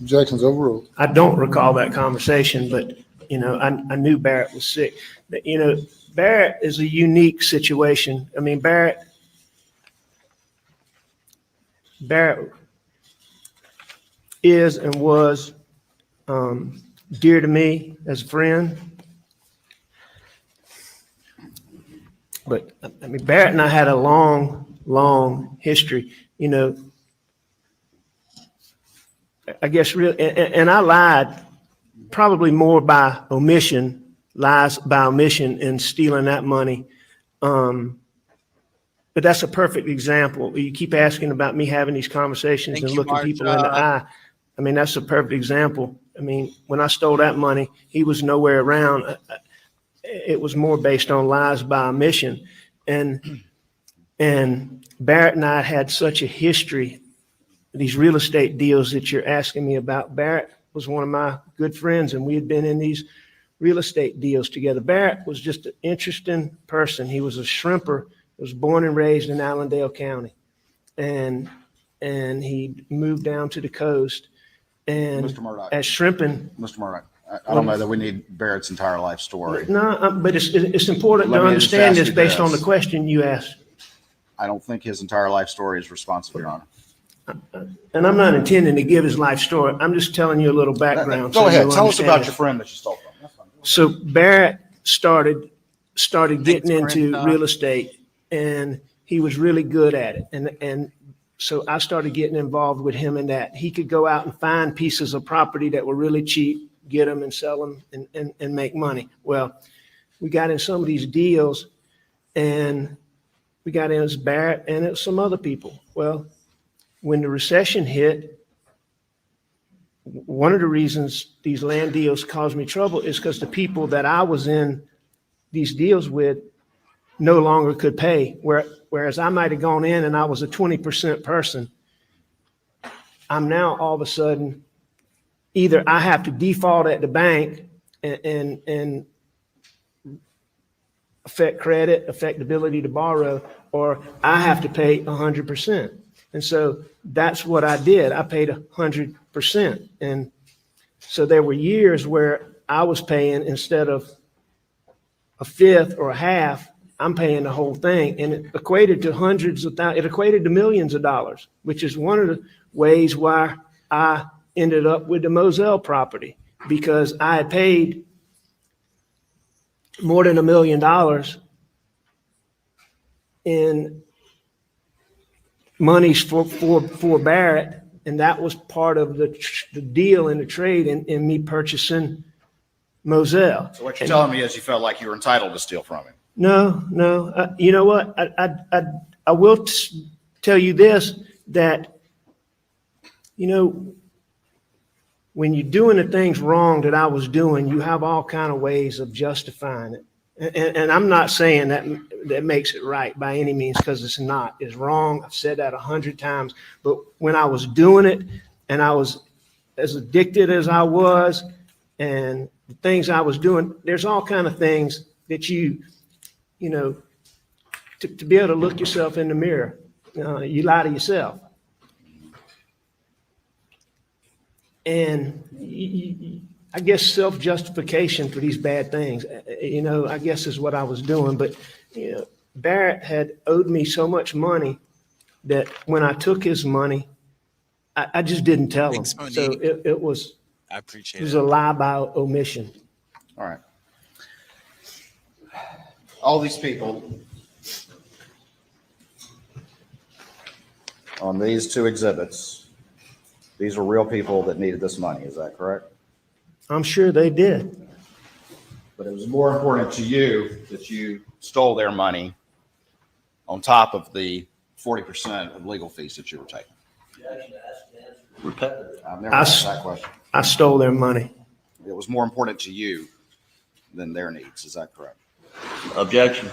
Objections overruled. I don't recall that conversation, but, I knew Barrett was sick. But, Barrett is a unique situation. I mean, Barrett, Barrett is and was dear to me as a friend. But I mean, Barrett and I had a long history, you know. I guess and I lied probably more by omission, lies by omission in stealing that money. But that's a perfect example. You keep asking about me having these conversations Thank and you, looking people in the Marsha. eye. I mean, that's a perfect example. I mean, when I stole that money, he was nowhere around. It was more based on lies by omission. And Barrett and I had such a history, these real estate deals that you're asking me about. Barrett was one of my good friends, and we had been in these real estate deals together. Barrett was just an interesting person. He was a shrimper, was born and raised in Allendale County. And he moved down to the coast. And Mr. Murdaugh. as shrimping. Mr. Murdaugh, I don't know that we need Barrett's entire life story. No, but it's important to Let me just understand ask this you based on the this. question you asked. I don't think his entire life story is responsive, Your Honor. And I'm not intending to give his life story. I'm just telling you a little background. Go so ahead. you'll Tell us understand about it. your friend that you stole from. That's fine. So Barrett started getting Thanks, into Brenda. real estate, and he was really good at it. And so I started getting involved with him in that. He could go out and find pieces of property that were really cheap, get them and sell them and make money. Well, we got in some of these deals, and we got in as Barrett and it was some other people. Well, when the recession hit, one of the reasons these land deals caused me trouble is because the people that I was in these deals with no longer could pay. Whereas I might have gone in and I was a 20% person. I'm now all of a sudden, either I have to default at the bank and affect credit, affect the ability to borrow, or I have to pay 100%. And so that's what I did. I paid 100%. And so there were years where I was paying, instead of a fifth or a half, I'm paying the whole thing. And it equated to hundreds of thousands, it equated to millions of dollars, which is one of the ways why I ended up with the Moselle property, because I had paid more than $1 million in monies for Barrett, and that was part of the deal in the trade in me purchasing Moselle. So what you're telling me is you felt like you were entitled to steal from him. No. You know what? I will tell you this, that, you know, when you're doing the things wrong that I was doing, you have all kind of ways of justifying it. And I'm not saying that makes it right by any means, because it's not. It's wrong. I've said that 100 times. But when I was doing it, and I was as addicted as I was, and the things I was doing, there's all kind of things that you know, to be able to look yourself in the mirror, you lie to yourself. And I guess self-justification for these bad things, you know, I guess is what I was doing. But, you know, Barrett had owed me so much money that when I took his money, I just didn't tell him. Thanks, Monique. So it was I appreciate a it. lie by omission. All right. All these people on these two exhibits, these are real people that needed this money. Is that correct? I'm sure they did. But it was more important to you that you stole their money on top of the 40% of legal fees that you were taking. I've never asked that question. I stole their money. It was more important to you than their needs. Is that correct? Objection.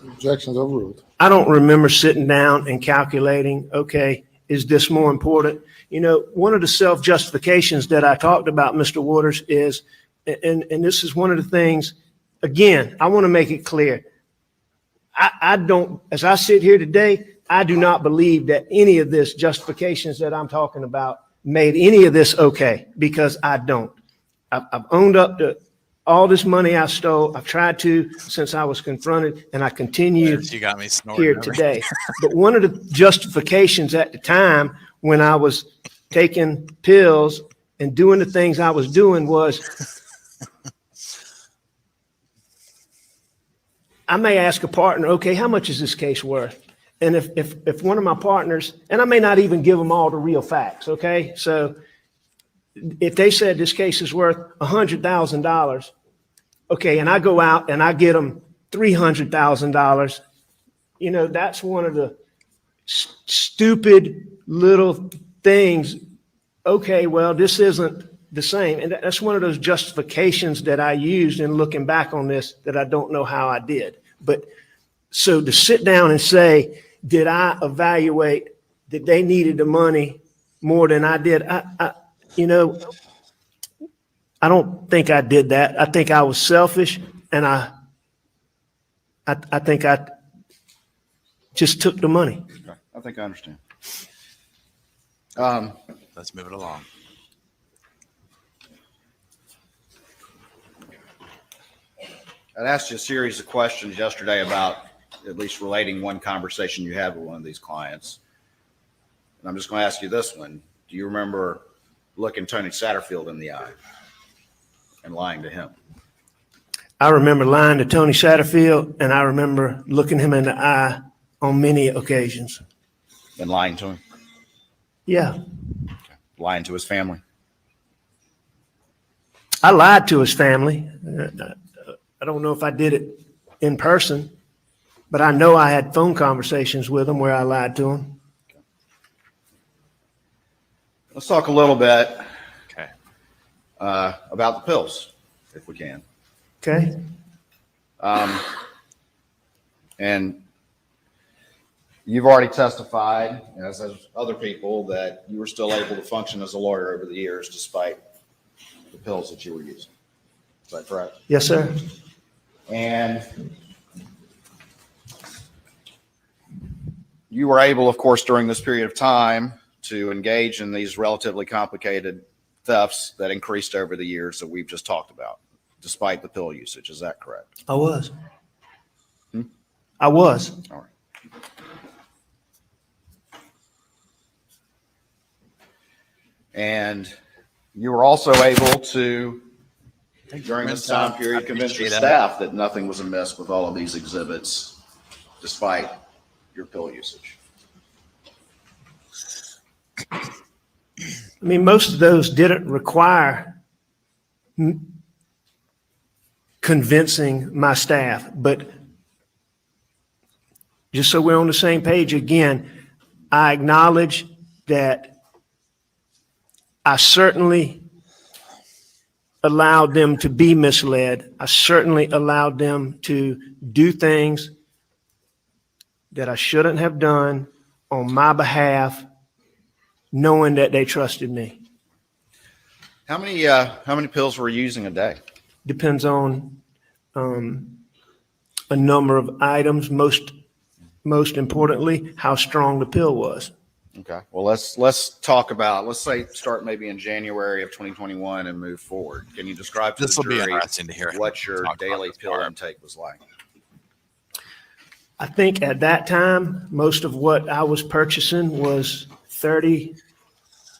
Objections overruled. I don't remember sitting down and calculating, okay, is this more important? You know, one of the self-justifications that I talked about, Mr. Waters, is, and this is one of the things, again, I want to make it clear. I don't, as I sit here today, I do not believe that any of this justifications that I'm talking about made any of this okay, because I don't. I've owned up to all this money I stole, I've tried to since I was confronted, and I continue You got me snorting here over today. But one of the justifications at the time when I was taking pills and doing the things I was doing was I may ask a partner, okay, how much is this case worth? And if one of my partners, and I may not even give them all the real facts, okay? So if they said this case is worth $100,000, okay, and I go out and I get them $300,000, you know, that's one of the stupid little things. Okay, well, this isn't the same. And that's one of those justifications that I used in looking back on this that I don't know how I did. But so to sit down and say, did I evaluate that they needed the money more than I did? You know, I don't think I did that. I think I was selfish, and I think I just took the money. Okay, I think I understand. Let's move it along. I'd asked you a series of questions yesterday about at least relating one conversation you had with one of these clients. And I'm just going to ask you this one. Do you remember looking Tony Satterfield in the eye and lying to him? I remember lying to Tony Satterfield, and I remember looking him in the eye on many occasions. And lying to him? Yeah. Lying to his family? I lied to his family. I don't know if I did it in person, but I know I had phone conversations with him where I lied to him. Let's talk a little bit Okay. about the pills, if we can. Okay. And you've already testified, as has other people, that you were still able to function as a lawyer over the years despite the pills that you were using. Is that correct? Yes, sir. And you were able, of course, during this period of time to engage in these relatively complicated thefts that increased over the years that we've just talked about, despite the pill usage. Is that correct? I was. I was. All right. And you were also able to, during this time period, convince your staff that nothing was amiss with all of these exhibits, despite your pill usage. I mean, most of those didn't require convincing my staff, but just so we're on the same page again, I acknowledge that I certainly allowed them to be misled. I certainly allowed them to do things that I shouldn't have done on my behalf, knowing that they trusted me. How many pills were you using a day? Depends on a number of items. Most importantly, how strong the pill was. Okay. Well, let's talk about, let's say, start maybe in January of 2021 and move forward. Can you describe to This the will be jury interesting to hear what your talk about daily this pill part. intake was like? I think at that time, most of what I was purchasing was 30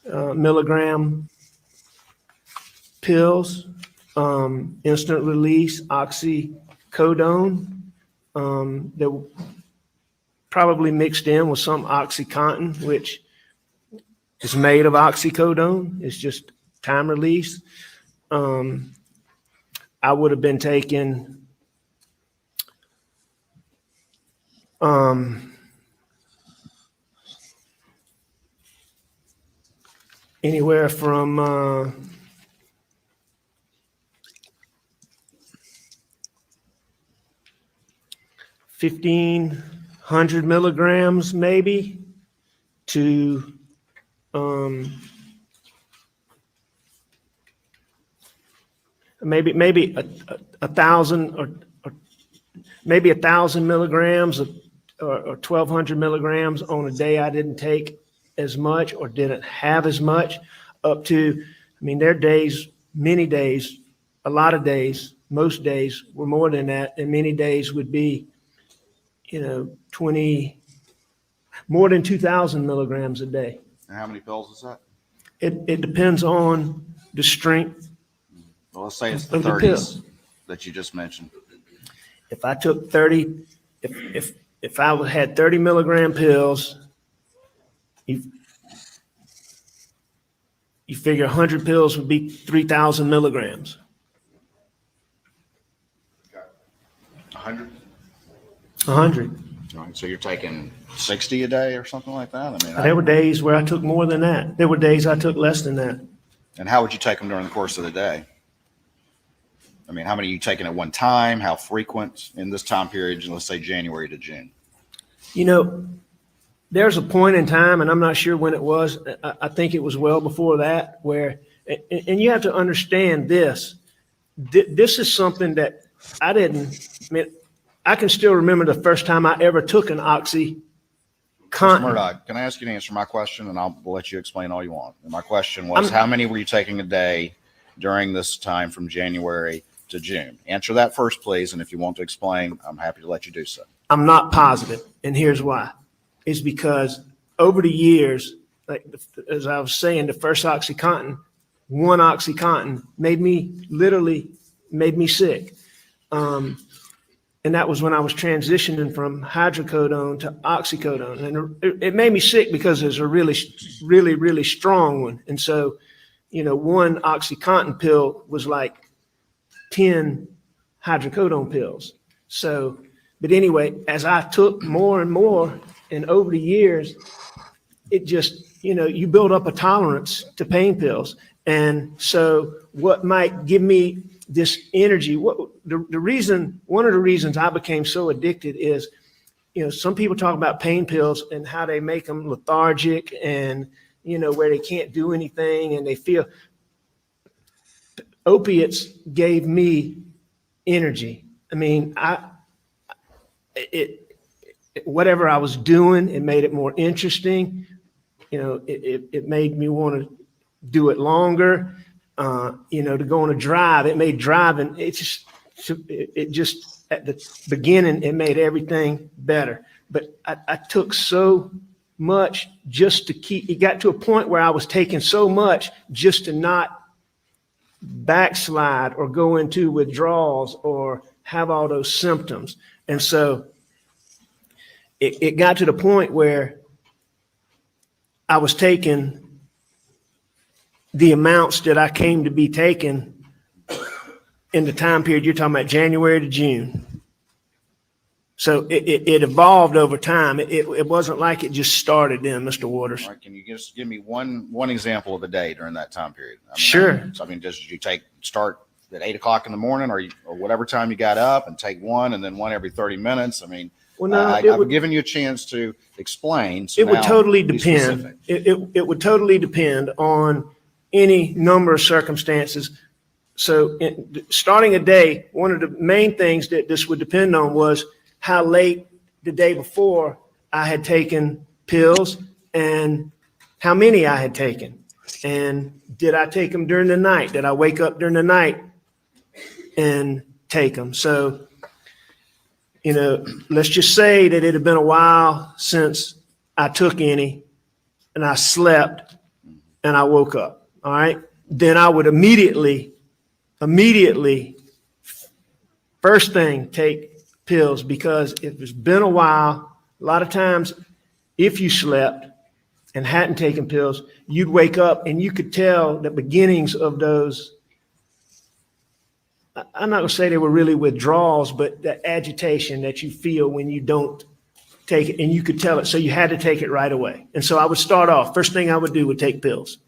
milligram pills, instant release, oxycodone, that probably mixed in with some OxyContin, which is made of oxycodone. It's just time release. I would have been taking anywhere from 1,500 milligrams maybe to maybe 1,000 or maybe 1,000 milligrams or 1,200 milligrams on a day I didn't take as much or didn't have as much, up to, I mean, there are days, many days, a lot of days Most days were more than that, and many days would be, more than 2,000 milligrams a day. And how many pills is that? It depends on the strength. Well, let's say it's the Of the 30s that you just mentioned. If I took 30, if I had 30 milligram pills, you figure 100 pills would be 3,000 milligrams. 100? 100. All right, so you're taking 60 a day or something like that? I mean, There were days where I took more than that. There were days I took less than that. and how would you take them during the course of the day? I mean, how many are you taking at one time? How frequent in this time period, let's say January to June? There's a point in time, and I'm not sure when it was, I think it was well before that, where, and you have to understand this. This is something that I can still remember the first time I ever took an OxyContin. Murdaugh, can I ask you to answer my question, and we'll let you explain all you want. And my question was, how many were you taking a day during this time from January to June? Answer that first, please, and if you want to explain, I'm happy to let you do so. I'm not positive, and here's why. It's because over the years, like as I was saying, the first OxyContin, one OxyContin made me sick. And that was when I was transitioning from hydrocodone to oxycodone. And it made me sick because it's a really, really, really strong one. And so, one OxyContin pill was like 10 hydrocodone pills. So, but anyway, as I took more and more, and over the years, it just, you build up a tolerance to pain pills. And so what might give me this energy, one of the reasons I became so addicted is, some people talk about pain pills and how they make them lethargic and, where they can't do anything and they feel. Opiates gave me energy. I mean, whatever I was doing, it made it more interesting. It made me want to do it longer. To go on a drive, it made driving. It just at the beginning, it made everything better. But I took so much just to keep. It got to a point where I was taking so much just to not backslide or go into withdrawals or have all those symptoms. And so it got to the point where I was taking the amounts that I came to be taking in the time period you're talking about, January to June. So it evolved over time. It wasn't like it just started then, Mr. Waters. All right, can you just give me one example of a day during that time period? Sure. Did you start at 8 o'clock in the morning or whatever time you got up and take one and then one every 30 minutes? I mean, Well, no, I've given you a chance to explain. So it would now totally be depend. specific. It would totally depend on any number of circumstances. So starting a day, one of the main things that this would depend on was how late the day before I had taken pills and how many I had taken. And did I take them during the night? Did I wake up during the night and take them? So, let's just say that it had been a while since I took any and I slept and I woke up. All right. Then I would immediately, first thing, take pills, because if it's been a while, a lot of times if you slept and hadn't taken pills, you'd wake up and you could tell the beginnings of those. I'm not going to say they were really withdrawals, but the agitation that you feel when you don't take it, and you could tell it. So you had to take it right away. And so I would start off, first thing I would do would take pills.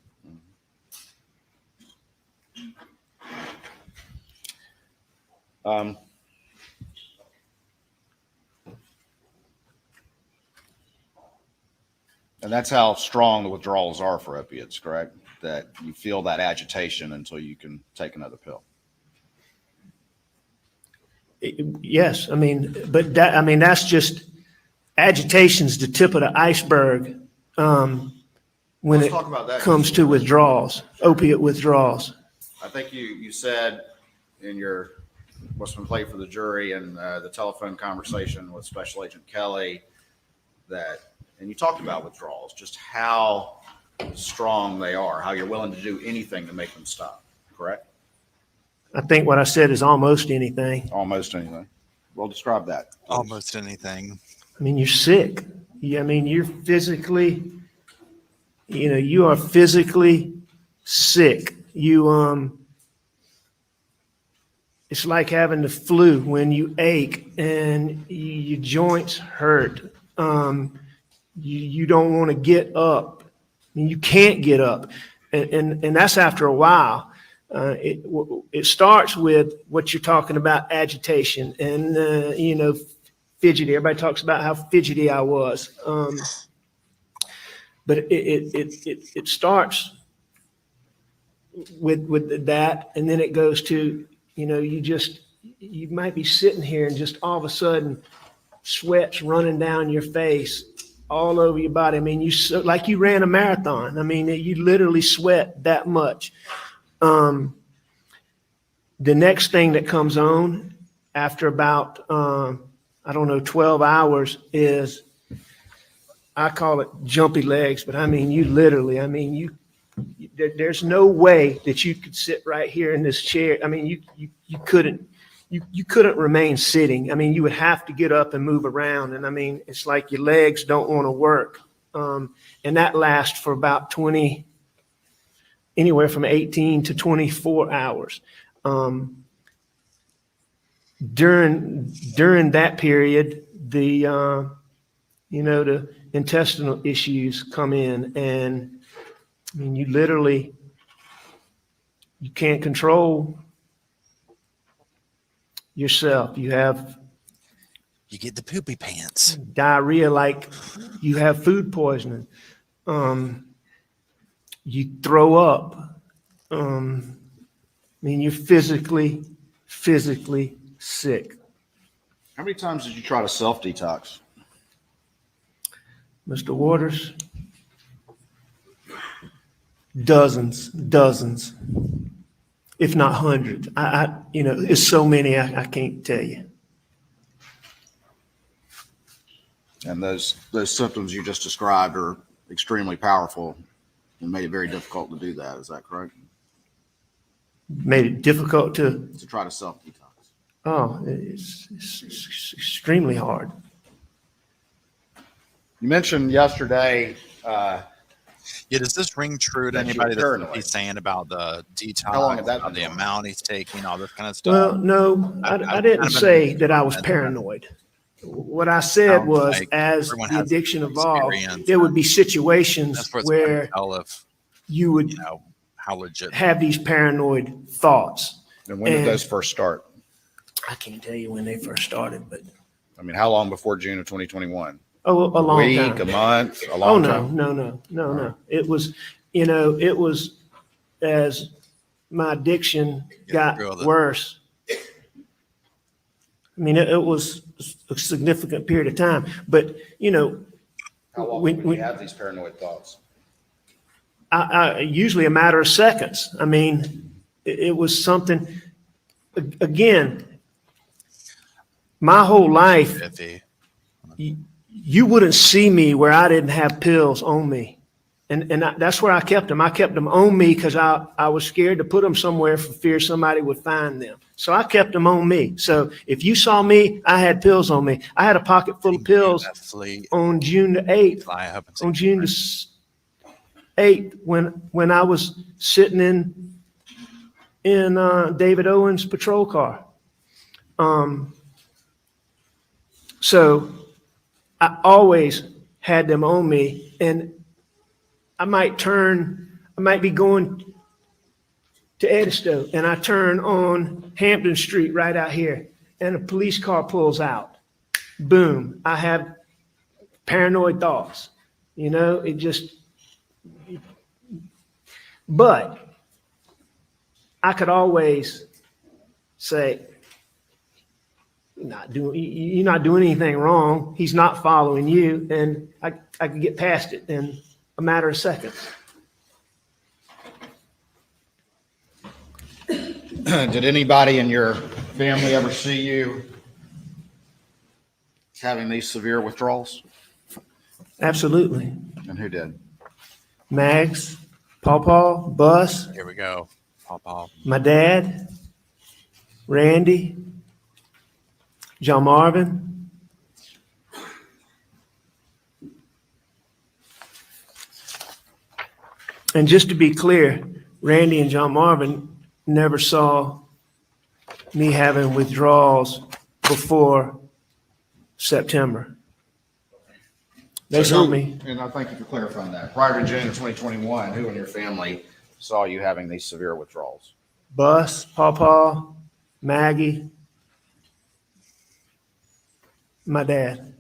And that's how strong the withdrawals are for opiates, correct? That you feel that agitation until you can take another pill. Yes, that's just agitation's the tip of the iceberg when Let's it talk about that. comes to withdrawals, opiate withdrawals. I think you said in your what's been played for the jury and the telephone conversation with Special Agent Kelly and you talked about withdrawals, just how strong they are, how you're willing to do anything to make them stop, correct? I think what I said is almost anything. Almost anything. Well, describe that. Almost anything. I mean, you're sick. I mean, you're physically, you are physically sick. It's like having the flu when you ache and your joints hurt. You don't want to get up. I mean, you can't get up. And that's after a while. It starts with what you're talking about, agitation and, fidgety. Everybody talks about how fidgety I was. But it starts with that, and then it goes to, you might be sitting here and just all of a sudden sweat's running down your face, all over your body. I mean, like you ran a marathon. I mean, you literally sweat that much. The next thing that comes on after about, 12 hours is, I call it jumpy legs, but I mean, there's no way that you could sit right here in this chair. I mean, you couldn't remain sitting. I mean, you would have to get up and move around. And I mean, it's like your legs don't want to work. And that lasts for about anywhere from 18 to 24 hours. During that period, the intestinal issues come in, and I mean, you can't control yourself. You get the poopy pants. Diarrhea, like you have food poisoning. You throw up. I mean, you're physically sick. How many times did you try to self-detox? Mr. Waters, dozens, if not hundreds. It's so many I can't tell you. And those symptoms you just described are extremely powerful and made it very difficult to do that. Is that correct? Made it difficult to try to self-detox. Oh, it's extremely hard. You mentioned yesterday. Does this ring true to That anybody you're that he's saying about the detox, How long had that about the been going amount he's taking, all this kind of stuff? Well, no, I didn't say that I was paranoid. What I said was, like as everyone the has addiction different evolved, experience. there would be situations That's what's hard where to tell if, you would how legit. have these paranoid thoughts. And when did those first start? I can't tell you when they first started, but I mean, how long before June of 2021? a long Week, time. a month, a long time? No. It was as my addiction got worse. I mean, it was a significant period of time, but How long when would you have these paranoid thoughts? I usually a matter of seconds. I mean, it was something, again, my whole life, you wouldn't see me where I didn't have pills on me. And that's where I kept them. I kept them on me because I was scared to put them somewhere for fear somebody would find them. So I kept them on me. So if you saw me, I had pills on me. I had a pocket full of pills on June the 8th. On June the 8th, when I was sitting in David Owen's patrol car. So I always had them on me, and I might be going to Edisto, and I turn on Hampton Street right out here, and a police car pulls out. Boom. I have paranoid thoughts. But I could always say, you're not doing anything wrong. He's not following you. And I could get past it in a matter of seconds. Did anybody in your family ever see you having these severe withdrawals? Absolutely. And who did? Mags, Paw, Bus, Here we go. Paw. my dad, Randy, John Marvin. And just to be clear, Randy and John Marvin never saw me having withdrawals before September. They So saw who- me. And I thank you for clarifying that. Prior to June of 2021, who in your family saw you having these severe withdrawals? Bus, Paw, Maggie, my dad.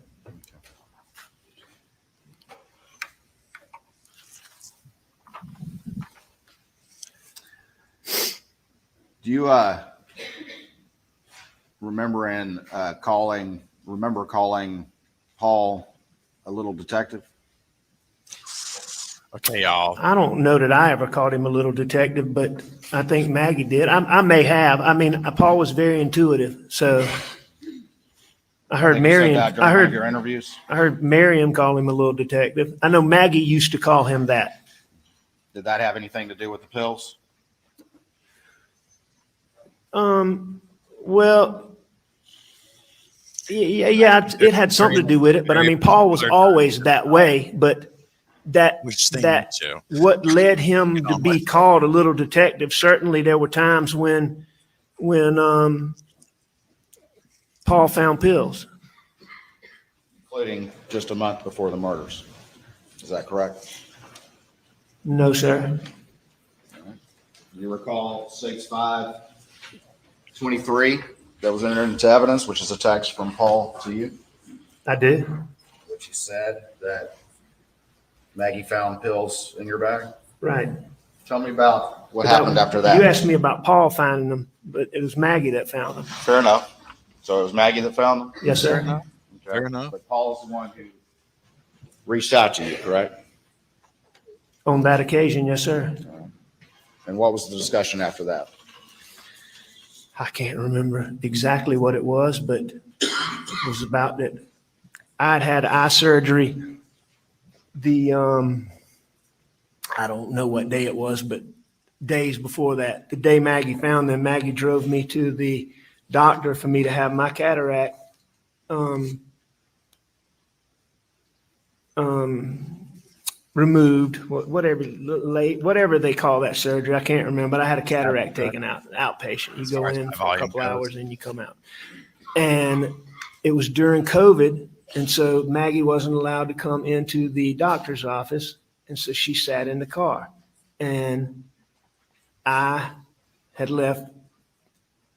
Do you remember calling Paul a little detective? Okay, y'all. I don't know that I ever called him a little detective, but I think Maggie did. I may have. I mean, Paul was very intuitive, so I heard think you said Miriam. that during one of your interviews. I heard Miriam call him a little detective. I know Maggie used to call him that. Did that have anything to do with the pills? Well, yeah, it had something to do with it, but I mean, Paul was always that way, but Which thing that too? what led him to be called a little detective. Certainly there were times when Paul found pills. Including just a month before the murders. Is that correct? No, sir. You recall 6/5/23 that was entered into evidence, which is a text from Paul to you, I did. which he said that Maggie found pills in your bag. Right. Tell me about what happened after that. You asked me about Paul finding them, but it was Maggie that found them. Fair enough. So it was Maggie that found them? Yes, sir. Okay. Fair enough. But Paul's the one who reached out to you, correct? On that occasion, yes, sir. And what was the discussion after that? I can't remember exactly what it was, but it was about that I'd had eye surgery. I don't know what day it was, but days before that, the day Maggie found them, Maggie drove me to the doctor for me to have my cataract removed, whatever they call that surgery. I can't remember, but I had a cataract taken out, outpatient. You go in for a couple hours and you come out. And it was during COVID. And so Maggie wasn't allowed to come into the doctor's office. And so she sat in the car. And I had left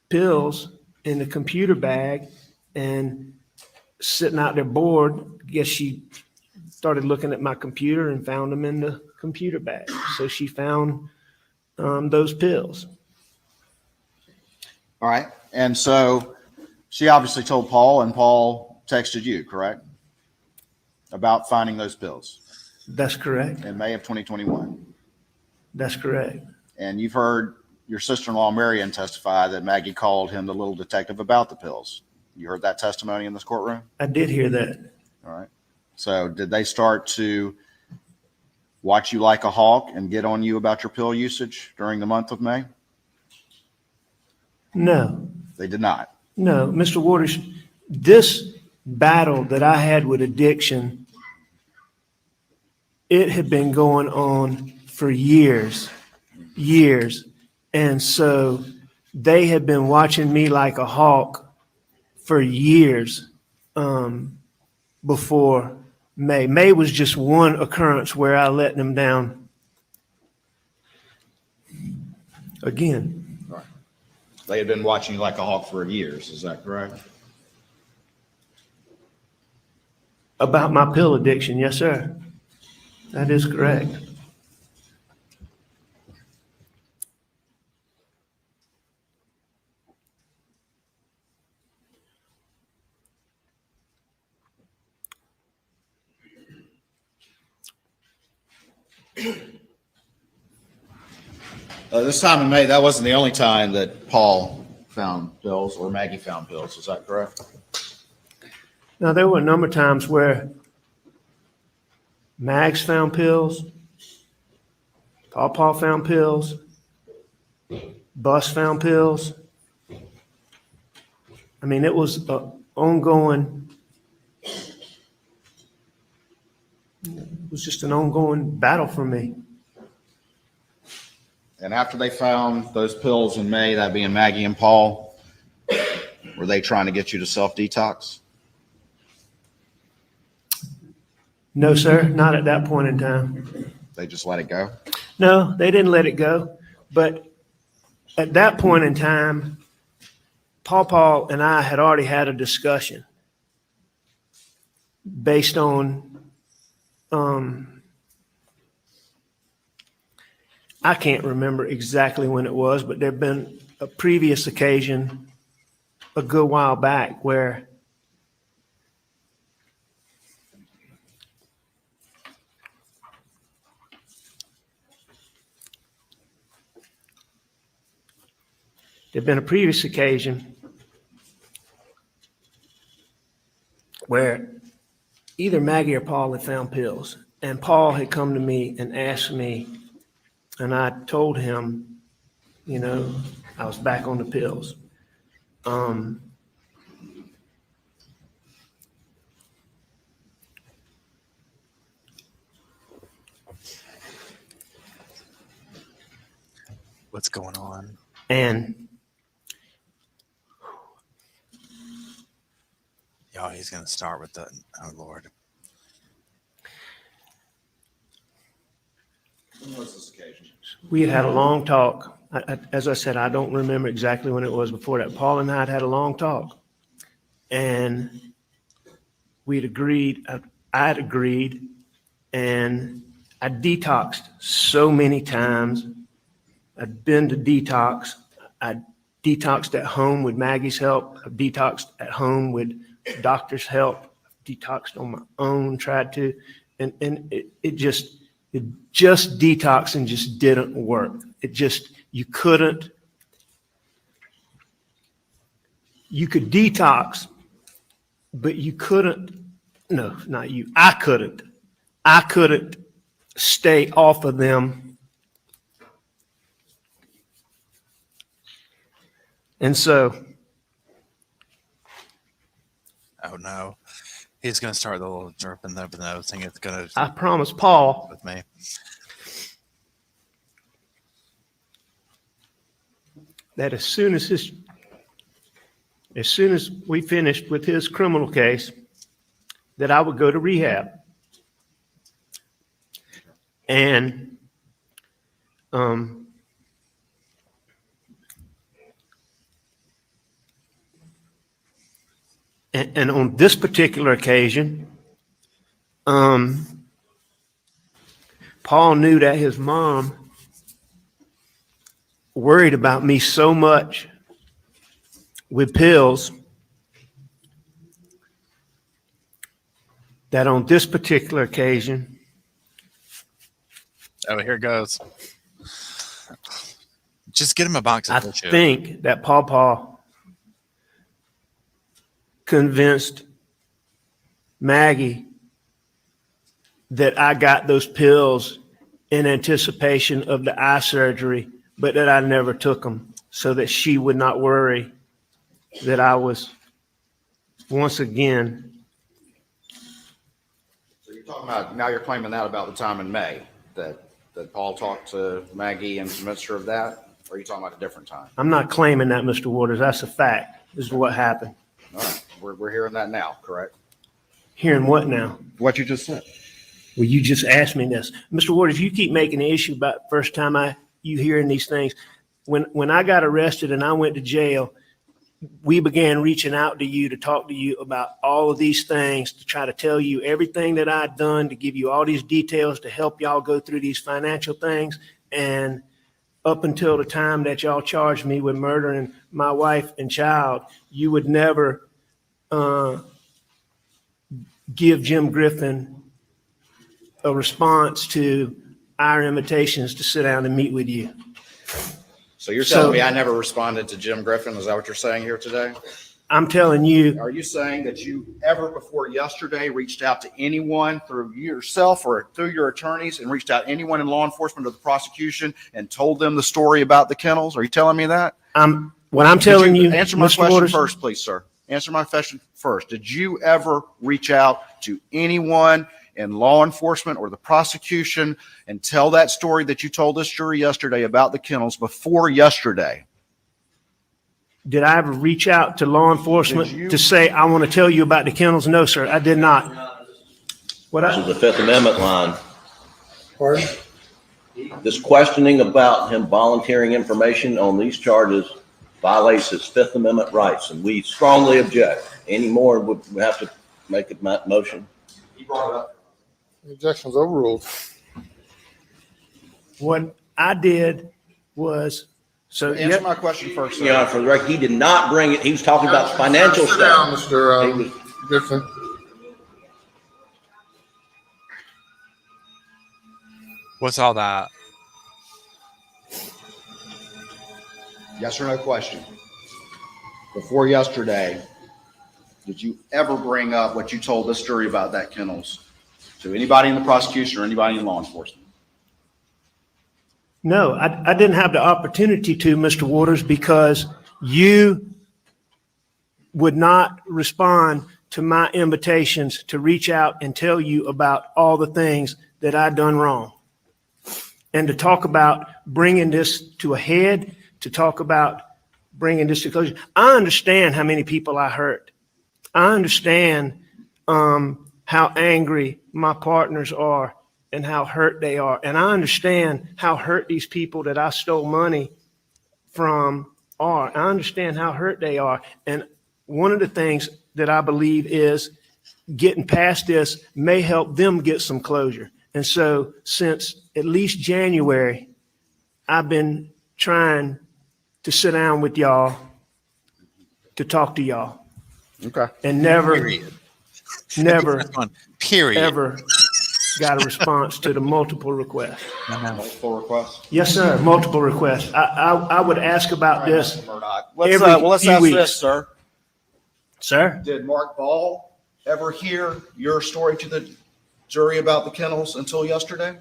pills in the computer bag and sitting out there bored. I guess she started looking at my computer and found them in the computer bag. So she found those pills. All right. And so she obviously told Paul, and Paul texted you, correct? About finding those pills That's correct. in May of 2021. That's correct. And you've heard your sister-in-law, Marion, testify that Maggie called him the little detective about the pills. You heard that testimony in this courtroom? I did hear that. All right. So did they start to watch you like a hawk and get on you about your pill usage during the month of May? No, They did not. no, Mr. Waters, this battle that I had with addiction, it had been going on for years. And so they had been watching me like a hawk for years before May. May was just one occurrence where I let them down again. They had been watching you like a hawk for years. Is that correct? About my pill addiction, yes, sir. That is correct. This time in May, that wasn't the only time that Paul found pills or Maggie found pills. Is that correct? Now, there were a number of times where Mags found pills, Paw found pills, Bus found pills. I mean, it was an ongoing, it was just an ongoing battle for me. And after they found those pills in May, that being Maggie and Paul, were they trying to get you to self-detox? No, sir, not at that point in time. They just let it go? No, they didn't let it go. But at that point in time, Paul and I had already had a discussion based on, I can't remember exactly when it was, but there'd been a previous occasion a good while back where there'd been a previous occasion where either Maggie or Paul had found pills, and Paul had come to me and asked me, and I told him, you know, I was back on the pills. What's going on? And Y'all, he's going to start with the, oh Lord. When was this occasion? we had had a long talk. As I said, I don't remember exactly when it was before that. Paul and I had had a long talk. And we'd agreed, I had agreed, and I detoxed so many times. I'd been to detox. I detoxed at home with Maggie's help. I detoxed at home with doctor's help. I detoxed on my own, tried to, and it just detoxing just didn't work. It just, you could detox, but you couldn't, no, not you, I couldn't stay off of them. And so, Oh no. He's going to start the little dripping over the nose thing. It's going I to promised Paul with me. that as soon as we finished with his criminal case, that I would go to rehab. And and on this particular occasion, Paul knew that his mom worried about me so much with pills that on this particular occasion, Oh, here goes. Just get him a box I of tissue. think that Paul convinced Maggie that I got those pills in anticipation of the eye surgery, but that I never took them, so that she would not worry that I was once again. So you're talking about, now you're claiming that about the time in May, that Paul talked to Maggie and convinced her of that? Or are you talking about a different time? I'm not claiming that, Mr. Waters. That's a fact. This is what happened. All right, we're hearing that now, correct? Hearing what now? What you just said. Well, you just asked me this. Mr. Waters, you keep making an issue about first time you hearing these things. When I got arrested and I went to jail, we began reaching out to you to talk to you about all of these things, to try to tell you everything that I'd done, to give you all these details to help y'all go through these financial things. And up until the time that y'all charged me with murdering my wife and child, you would never give Jim Griffin a response to our invitations to sit down and meet with you. So you're So- telling me I never responded to Jim Griffin? Is that what you're saying here today? I'm telling you, Are you saying that you ever before yesterday reached out to anyone through yourself or through your attorneys and reached out to anyone in law enforcement or the prosecution and told them the story about the kennels? Are you telling me that? what I'm telling you, Answer my Mr. question Waters, first, please, sir. Answer my question first. Did you ever reach out to anyone in law enforcement or the prosecution and tell that story that you told this jury yesterday about the kennels before yesterday? did I ever reach out to law Did enforcement you- to say, I want to tell you about the kennels? No, sir, I did not. What This is I, the Fifth Amendment line. Pardon? This questioning about him volunteering information on these charges violates his Fifth Amendment rights, and we strongly object. Any more, we have to make a motion. He brought it up. The objection's overruled. what I did was, so, Answer yeah, my question first, Your Honor, sir. for the record, he did not bring it. He was talking about financial Sit down, stuff. Mr. Griffin. What's all that? Yes or no question. Before yesterday, did you ever bring up what you told this jury about that kennels to anybody in the prosecution or anybody in law enforcement? no, I didn't have the opportunity to, Mr. Waters, because you would not respond to my invitations to reach out and tell you about all the things that I'd done wrong. And to talk about bringing this to a head, to talk about bringing this to closure. I understand how many people I hurt. I understand how angry my partners are and how hurt they are. And I understand how hurt these people that I stole money from are. I understand how hurt they are. And one of the things that I believe is getting past this may help them get some closure. And so since at least January, I've been trying to sit down with y'all to talk to y'all Okay. and never, Period. never, One. Period. ever got a response to the multiple requests. Multiple requests. Yes, sir, multiple requests. I would ask about this, Murdaugh. every few ask weeks. this, sir. sir. Did Mark Ball ever hear your story to the jury about the kennels until yesterday?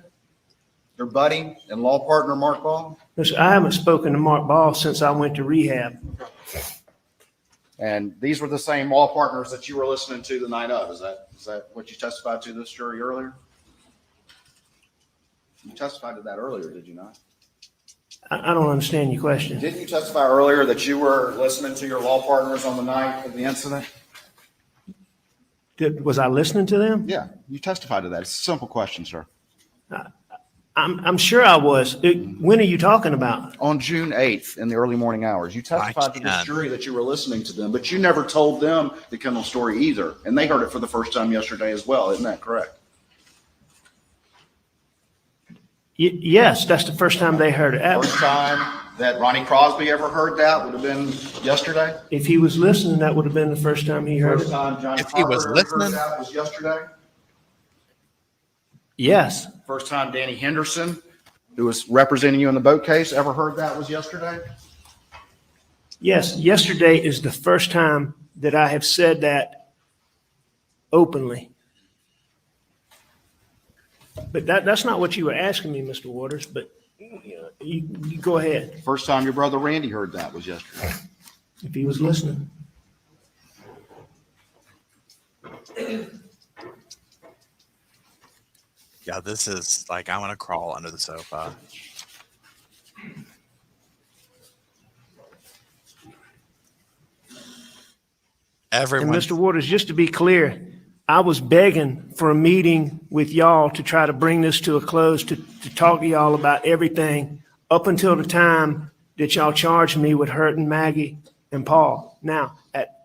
Your buddy and law partner, Mark Ball? Listen, I haven't spoken to Mark Ball since I went to rehab. And these were the same law partners that you were listening to the night of. Is that what you testified to this jury earlier? You testified to that earlier, did you not? I don't understand your question. Didn't you testify earlier that you were listening to your law partners on the night of the incident? Was I listening to them? Yeah, you testified to that. It's a simple question, sir. I'm sure I was. When are you talking about? On June 8th in the early morning hours, you testified to this can't. jury that you were listening to them, but you never told them the kennel story either. And they heard it for the first time yesterday as well. Isn't that correct? Yes, that's the first time they heard it. First time that Ronnie Crosby ever heard that would have been yesterday. If he was listening, that would have been the first time he heard First it. time Johnny If he was Carter ever heard listening? that was yesterday. Yes, First time Danny Henderson, who was representing you in the boat case, ever heard that was yesterday. yes. Yesterday is the first time that I have said that openly. But that's not what you were asking me, Mr. Waters, but you go ahead First time your brother Randy heard that was yesterday. if he was listening. Yeah, this is like I want to crawl under the sofa. And Everyone, Mr. Waters, just to be clear, I was begging for a meeting with y'all to try to bring this to a close, to talk to y'all about everything up until the time that y'all charged me with hurting Maggie and Paul. Now,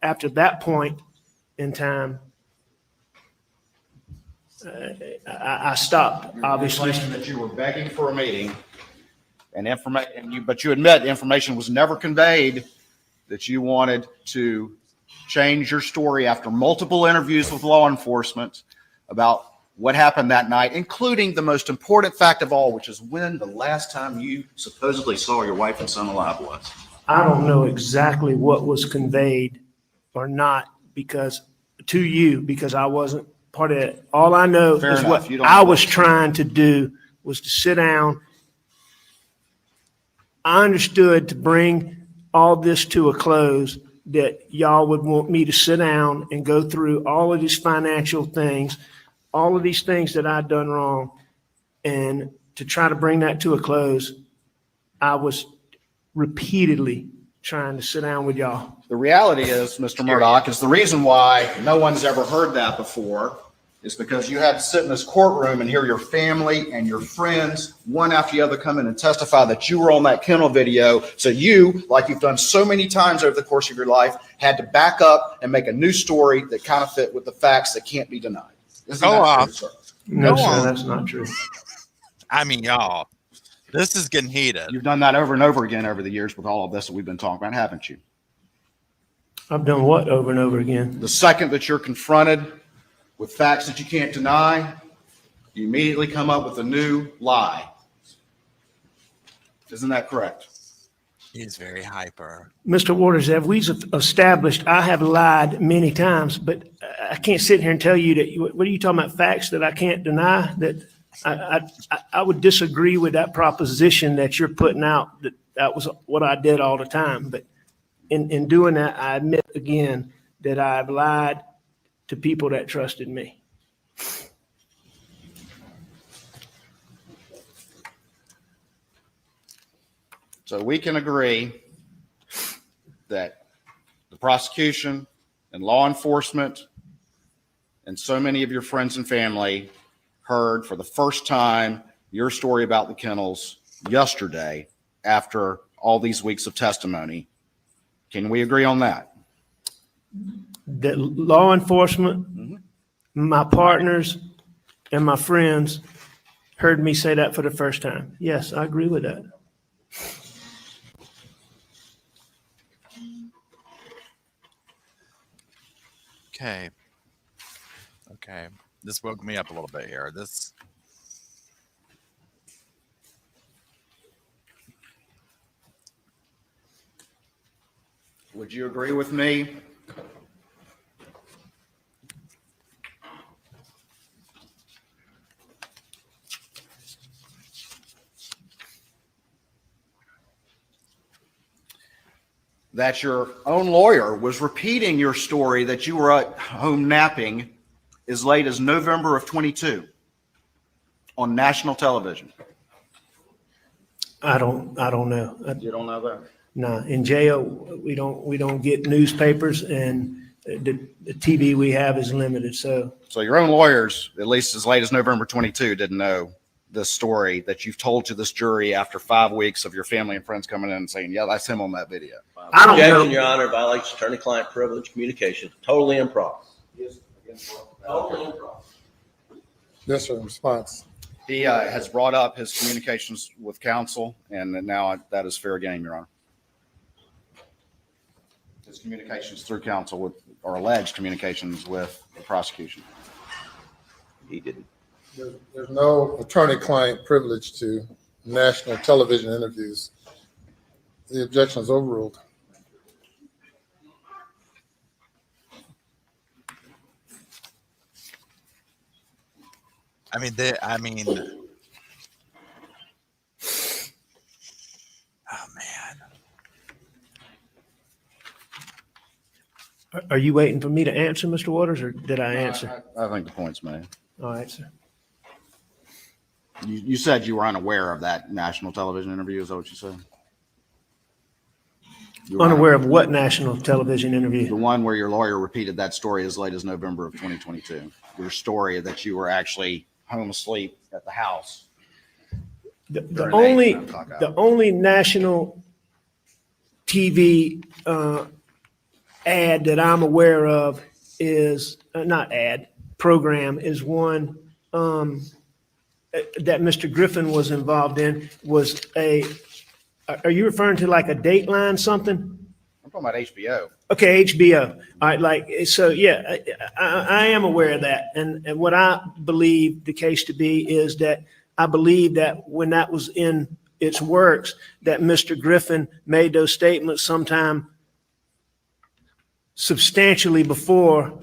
after that point in time, I stopped, obviously. Claiming that you were begging for a meeting and information, but you admit information was never conveyed that you wanted to change your story after multiple interviews with law enforcement about what happened that night, including the most important fact of all, which is when the last time you supposedly saw your wife and son alive was. I don't know exactly what was conveyed or not because I wasn't part of it. All I know Fair is enough. what You don't I know. was trying to do was to sit down. I understood to bring all this to a close that y'all would want me to sit down and go through all of these financial things, all of these things that I'd done wrong. And to try to bring that to a close, I was repeatedly trying to sit down with y'all. The reality is, Mr. Murdaugh, is the reason why no one's ever heard that before is because you had to sit in this courtroom and hear your family and your friends, one after the other, come in and testify that you were on that kennel video. So you, like you've done so many times over the course of your life, had to back up and make a new story that kind of fit with the facts that can't be denied. Isn't that true, sir? No, Go sir, on. that's not true. I mean, y'all, this is getting heated. You've done that over and over again over the years with all of this that we've been talking about, haven't you? I've done what over and over again? The second that you're confronted with facts that you can't deny, you immediately come up with a new lie. Isn't that correct? He's very hyper. Mr. Waters, as we've established, I have lied many times, but I can't sit here and tell you that, what are you talking about, facts that I can't deny? That I would disagree with that proposition that you're putting out, that was what I did all the time. But in doing that, I admit again that I've lied to people that trusted me. So we can agree that the prosecution and law enforcement and so many of your friends and family heard for the first time your story about the kennels yesterday after all these weeks of testimony. Can we agree on that? That law enforcement, my partners, and my friends heard me say that for the first time. Yes, I agree with that. Okay. Okay. This woke me up a little bit here. Would you agree with me that your own lawyer was repeating your story that you were at home napping as late as November of 22 on national television? I don't know. You don't know that? No, in jail, we don't get newspapers, and the TV we have is limited. So your own lawyers, at least as late as November 22, didn't know this story that you've told to this jury after 5 weeks of your family and friends coming in and saying, yeah, that's him on that video. I don't know. Objection, Your Honor, violates attorney-client privilege communication. Totally improper. Totally improper. Yes, sir. In response. He has brought up his communications with counsel, and now that is fair game, Your Honor. His communications through counsel with, or alleged communications with the prosecution. He didn't. There's no attorney-client privilege to national television interviews. The objection is overruled. I mean, oh man. Are you waiting for me to answer, Mr. Waters, or did I answer? I think the point's made. All right, sir. You said you were unaware of that national television interview. Is that what you said? You were Unaware of what national television The interview? one where your lawyer repeated that story as late as November of 2022. Your story that you were actually home asleep at the house. The During the 8 o'clock hour. only national TV ad that I'm aware of is not ad program is one that Mr. Griffin was involved in. Was a. Are you referring to like a Dateline something? I'm talking about HBO. Okay, HBO. All right, like, so yeah, I am aware of that. And what I believe the case to be is that I believe that when that was in its works, that Mr. Griffin made those statements sometime substantially before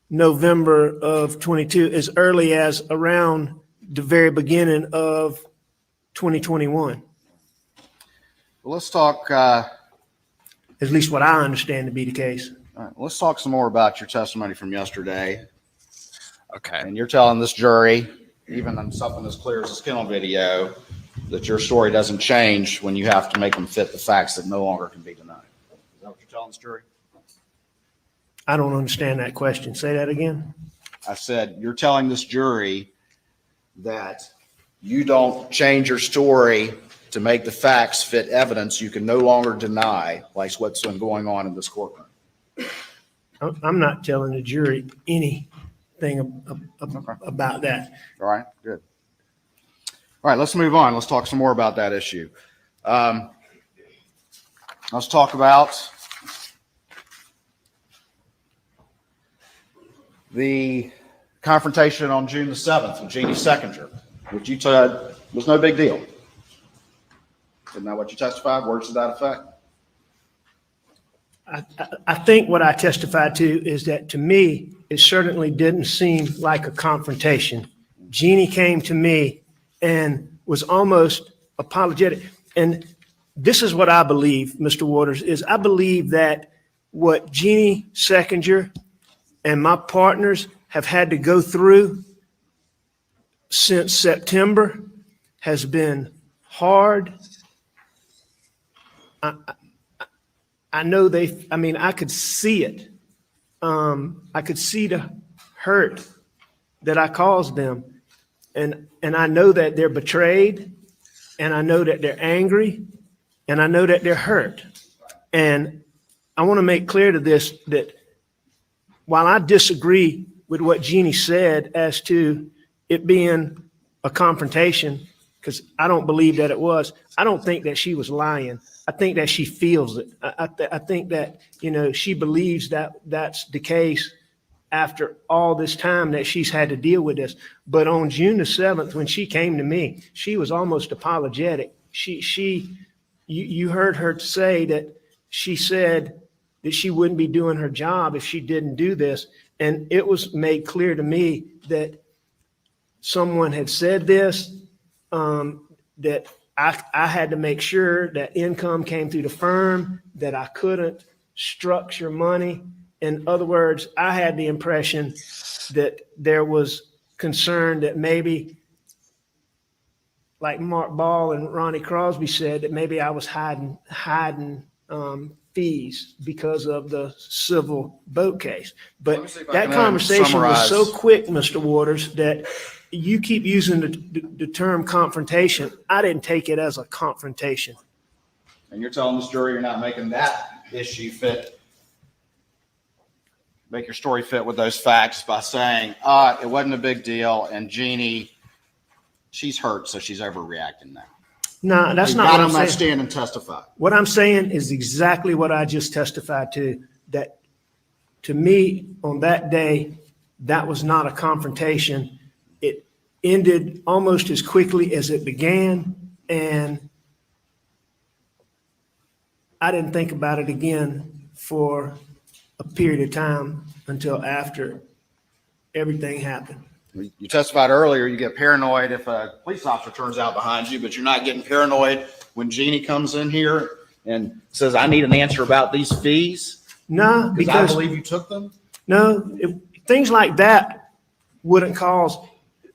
November of 22, as early as around the very beginning of 2021. Well, let's talk, At least what I understand to be the case. all right, let's talk some more about your testimony from yesterday. Okay. And you're telling this jury, even on something as clear as a skin on video, that your story doesn't change when you have to make them fit the facts that no longer can be denied. Is that what you're telling this jury? I don't understand that question. Say that again. I said, you're telling this jury that you don't change your story to make the facts fit evidence you can no longer deny, like what's been going on in this courtroom. I'm not telling the jury anything about that. All right, good. All right, let's move on. Let's talk some more about that issue. Let's talk about the confrontation on June the 7th with Jeannie Seconder, which you said was no big deal. Isn't that what you testified? Words to that effect? I think what I testified to is that, to me, it certainly didn't seem like a confrontation. Jeannie came to me and was almost apologetic. And this is what I believe, Mr. Waters, is I believe that what Jeannie Seconder and my partners have had to go through since September has been hard. I know I could see it. I could see the hurt that I caused them. And I know that they're betrayed, and I know that they're angry, and I know that they're hurt. And I want to make clear to this that while I disagree with what Jeannie said as to it being a confrontation, because I don't believe that it was, I don't think that she was lying. I think that she feels it. I think that, she believes that that's the case after all this time that she's had to deal with this. But on June the 7th, when she came to me, she was almost apologetic. You heard her say that she said that she wouldn't be doing her job if she didn't do this. And it was made clear to me that someone had said this, that I had to make sure that income came through the firm, that I couldn't structure money. In other words, I had the impression that there was concern that maybe, like Mark Ball and Ronnie Crosby said, that maybe I was hiding fees because of the civil boat case. But that conversation was so quick, Mr. Waters, that you keep using the term confrontation. I didn't take it as a confrontation. And you're telling this jury you're not making that issue fit, make your story fit with those facts by saying, it wasn't a big deal, and Jeannie, she's hurt, so she's overreacting now. No, that's not what I'm saying. Stand and testify. What I'm saying is exactly what I just testified to, that to me, on that day, that was not a confrontation. It ended almost as quickly as it began, and I didn't think about it again for a period of time until after everything happened. You testified earlier, you get paranoid if a police officer turns out behind you, but you're not getting paranoid when Jeannie comes in here and says, I need an answer about these fees? No, because I believe you took them? No, things like that wouldn't cause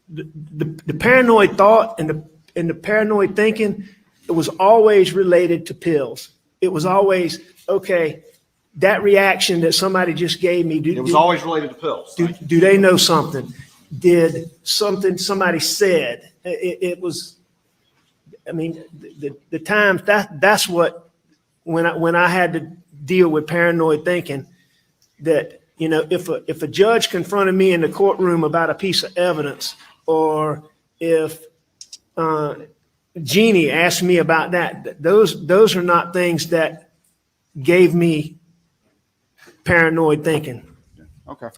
the paranoid thought and the paranoid thinking. It was always related to pills. It was always, okay, that reaction that somebody just gave me. It was always related to pills. Do they know something? Did something somebody said? It was, I mean, the times that's what, when I had to deal with paranoid thinking, that, if a judge confronted me in the courtroom about a piece of evidence, or if Jeannie asked me about that, those are not things that gave me paranoid thinking. Okay.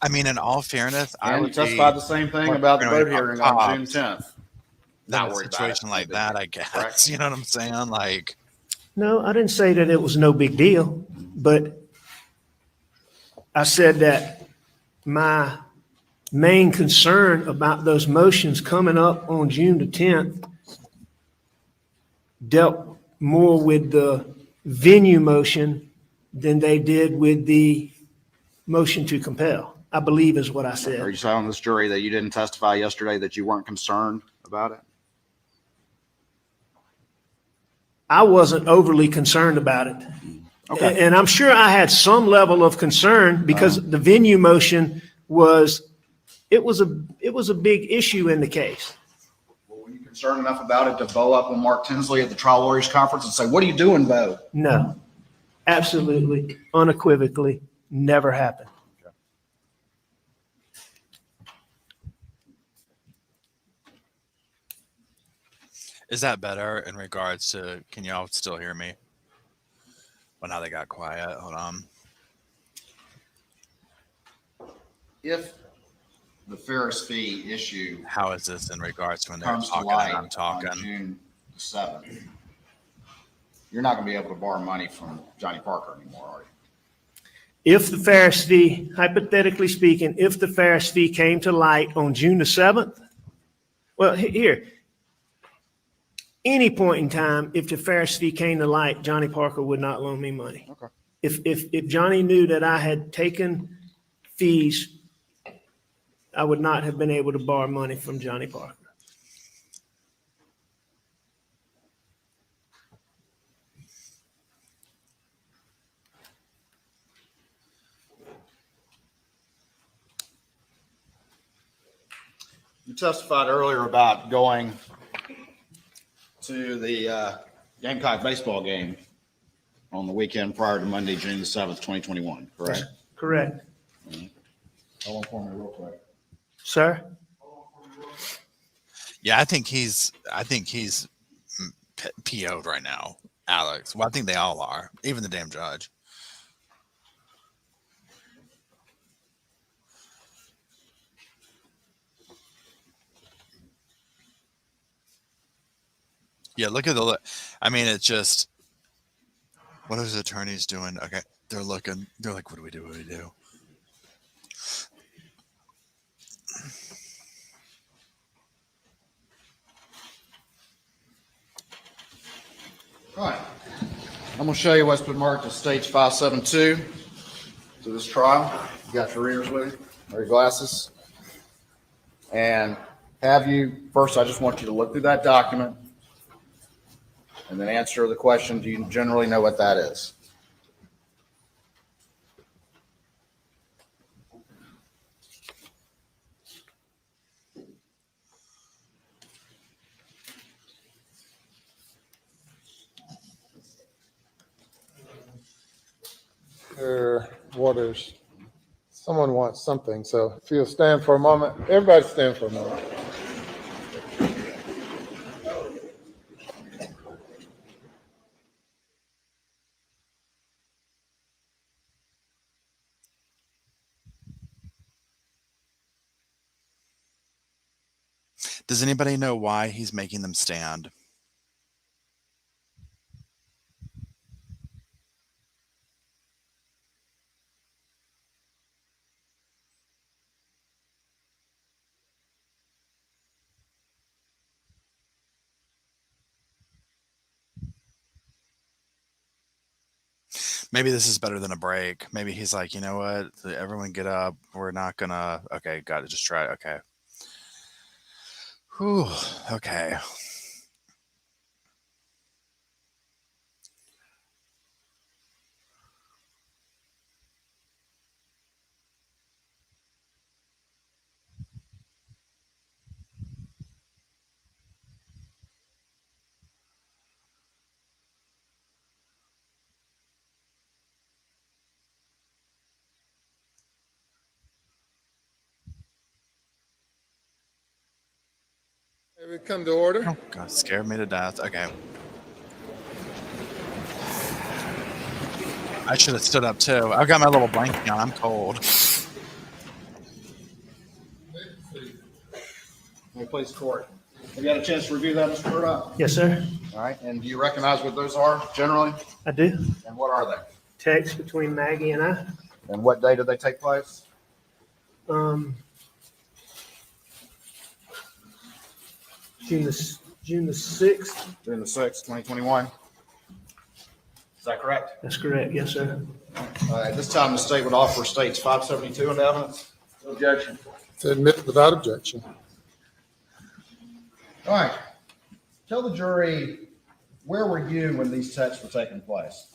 I mean, in all fairness, I And you would testified be the same thing more about the paranoid vote about hearing on June cops 10th. than Not a worried about it. situation No like big that, deal. I guess. Correct. You know what I'm saying? Like, No, I didn't say that it was no big deal, but I said that my main concern about those motions coming up on June the 10th dealt more with the venue motion than they did with the motion to compel, I believe is what I Are said. you telling this jury that you didn't testify yesterday that you weren't concerned about it? I wasn't overly concerned about it. Okay. And I'm sure I had some level of concern because the venue motion was a big issue in the case. Well, were you concerned enough about it to bow up on Mark Tinsley at the trial lawyers conference and say, "What are you doing, Bo?" No, absolutely, unequivocally, never happened. is that better in regards to, can y'all still hear me? Well, now they got quiet. Hold on. If the Ferris fee issue How is this in regards to when they're comes to talking light and I'm on talking? June the 7th, you're not going to be able to borrow money from Johnny Parker anymore, are you? If the Ferris fee, hypothetically speaking, if the Ferris fee came to light on June the 7th, well, here, any point in time, if the Ferris fee came to light, Johnny Parker would not loan me money. Okay. If Johnny knew that I had taken fees, I would not have been able to borrow money from Johnny Parker. You testified earlier about going to the Gamecock baseball game on the weekend prior to Monday, June the 7th, 2021, correct? Correct. Hold on for me real quick. Sir? Yeah, I think he's PO'd right now, Alex. Well, I think they all are, even the damn judge. Yeah, look at the look. I mean, it's just, what are his attorneys doing? Okay, they're looking. They're like, what do we do? What do we do? All right. I'm going to show you what's been marked as stage 572 to this trial. You got your readers with you, or your glasses. And first, I just want you to look through that document and then answer the question, do you generally know what that is? Waters. Someone wants something, so if you'll stand for a moment, everybody stand for a moment. Does anybody know why he's making them stand? Maybe this is better than a break. Maybe he's like, you know what? Everyone get up. We're not gonna. Okay, got to just try it. Okay. Whew. Okay. We come to order. Oh, God, scared me to death. Okay. I should have stood up too. I've got my little blanket on. I'm cold. May it please the court. Have you had a chance to review that, Mr. Murdaugh? Yes, sir. All right, and do you recognize what those are generally? I do. And what are they? Text between Maggie and I. And what day did they take place? June the 6th. June the 6th, 2021. Is that correct? That's correct. Yes, sir. At this time, the state would offer states 572 into evidence. No objection. To admit without objection. All right. Tell the jury, where were you when these texts were taking place?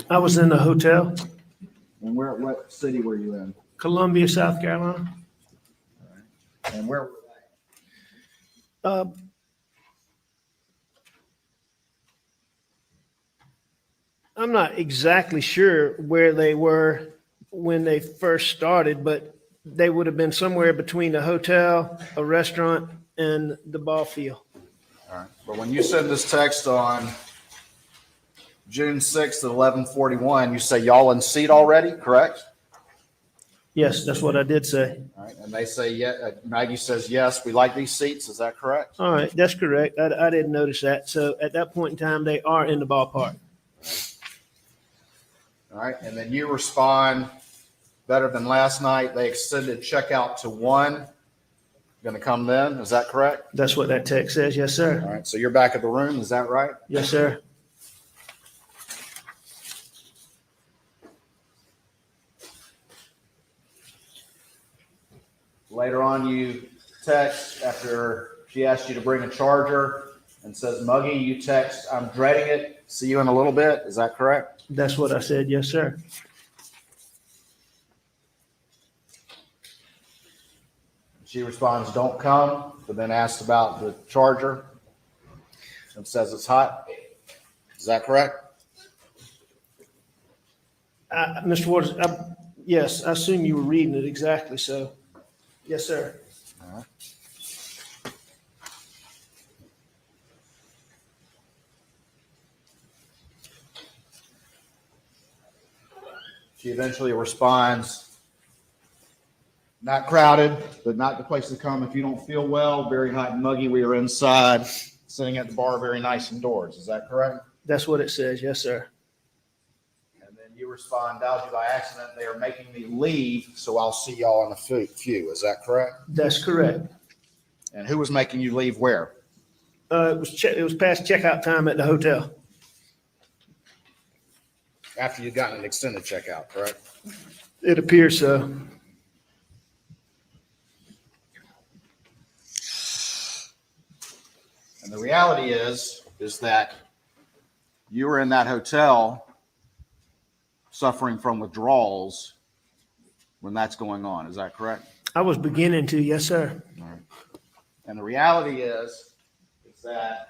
I was in the hotel, And what city were you in? Columbia, South Carolina. And where were Uh, I'm not exactly sure where they were when they first started, but they would have been somewhere between the hotel, a restaurant, and the ball field. All right. But when you sent this text on June 6th at 11:41, you say y'all in seat already, correct? Yes, that's what I did say. All right. And they say, yeah, Maggie says, yes, we like these seats. Is that correct? All right, that's correct. I didn't notice that. So at that point in time, they are in the ballpark. All right. And then you respond, better than last night. They extended checkout to 1. Going to come then. Is that correct? That's what that text says. Yes, sir. All right. So you're back at the room. Is that right? Yes, sir. Later on, you text after she asked you to bring a charger and says, Muggy, you text, I'm dreading it. See you in a little bit. Is that correct? That's what I said. Yes, sir. She responds, don't come, but then asks about the charger and says it's hot. Is that correct? Mr. Waters, yes, I assume you were reading it exactly. So, yes, sir. All right. She eventually responds, not crowded, but not the place to come if you don't feel well. Very hot and muggy. We are inside, sitting at the bar, very nice indoors. Is that correct? That's what it says. Yes, sir. And then you respond, Dodgy, by accident, they are making me leave, so I'll see y'all in a few. Is that correct? That's correct. And who was making you leave where? It was past checkout time at the hotel. After you'd gotten an extended checkout, correct? It appears so. And the reality is that you were in that hotel suffering from withdrawals when that's going on. Is that correct? I was beginning to. Yes, sir. All right. And the reality is that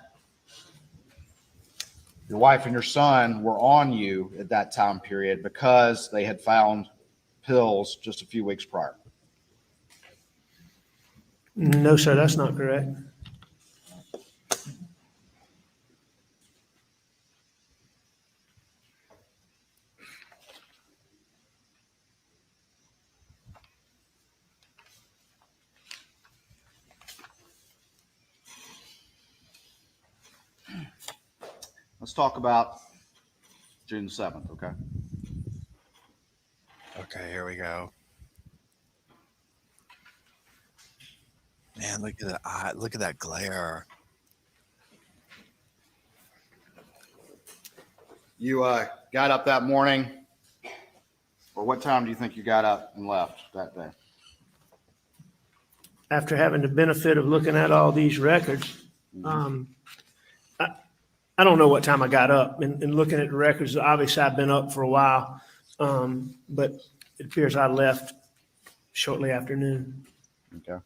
your wife and your son were on you at that time period because they had found pills just a few weeks prior. No, sir, that's not correct. Let's talk about June 7th, okay? Okay, here we go. Man, look at that eye. Look at that glare. You got up that morning, or what time do you think you got up and left that day? After having the benefit of looking at all these records, I don't know what time I got up and looking at the records. Obviously, I've been up for a while, but it appears I left shortly after noon. Okay.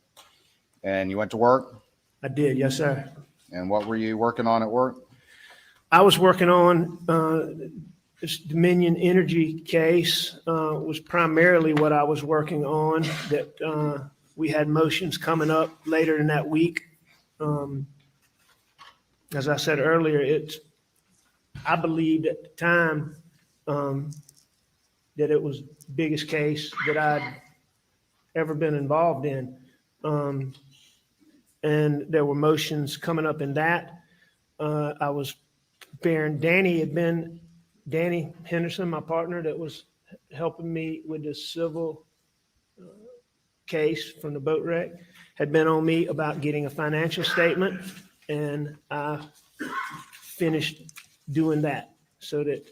And you went to work? I did. Yes, sir. And what were you working on at work? I was working on this Dominion Energy case, was primarily what I was working on, that we had motions coming up later in that week. As I said earlier, I believed at the time that it was the biggest case that I'd ever been involved in. And there were motions coming up in that. I was bearing, Danny Henderson, my partner that was helping me with the civil case from the boat wreck, had been on me about getting a financial statement, and I finished doing that so that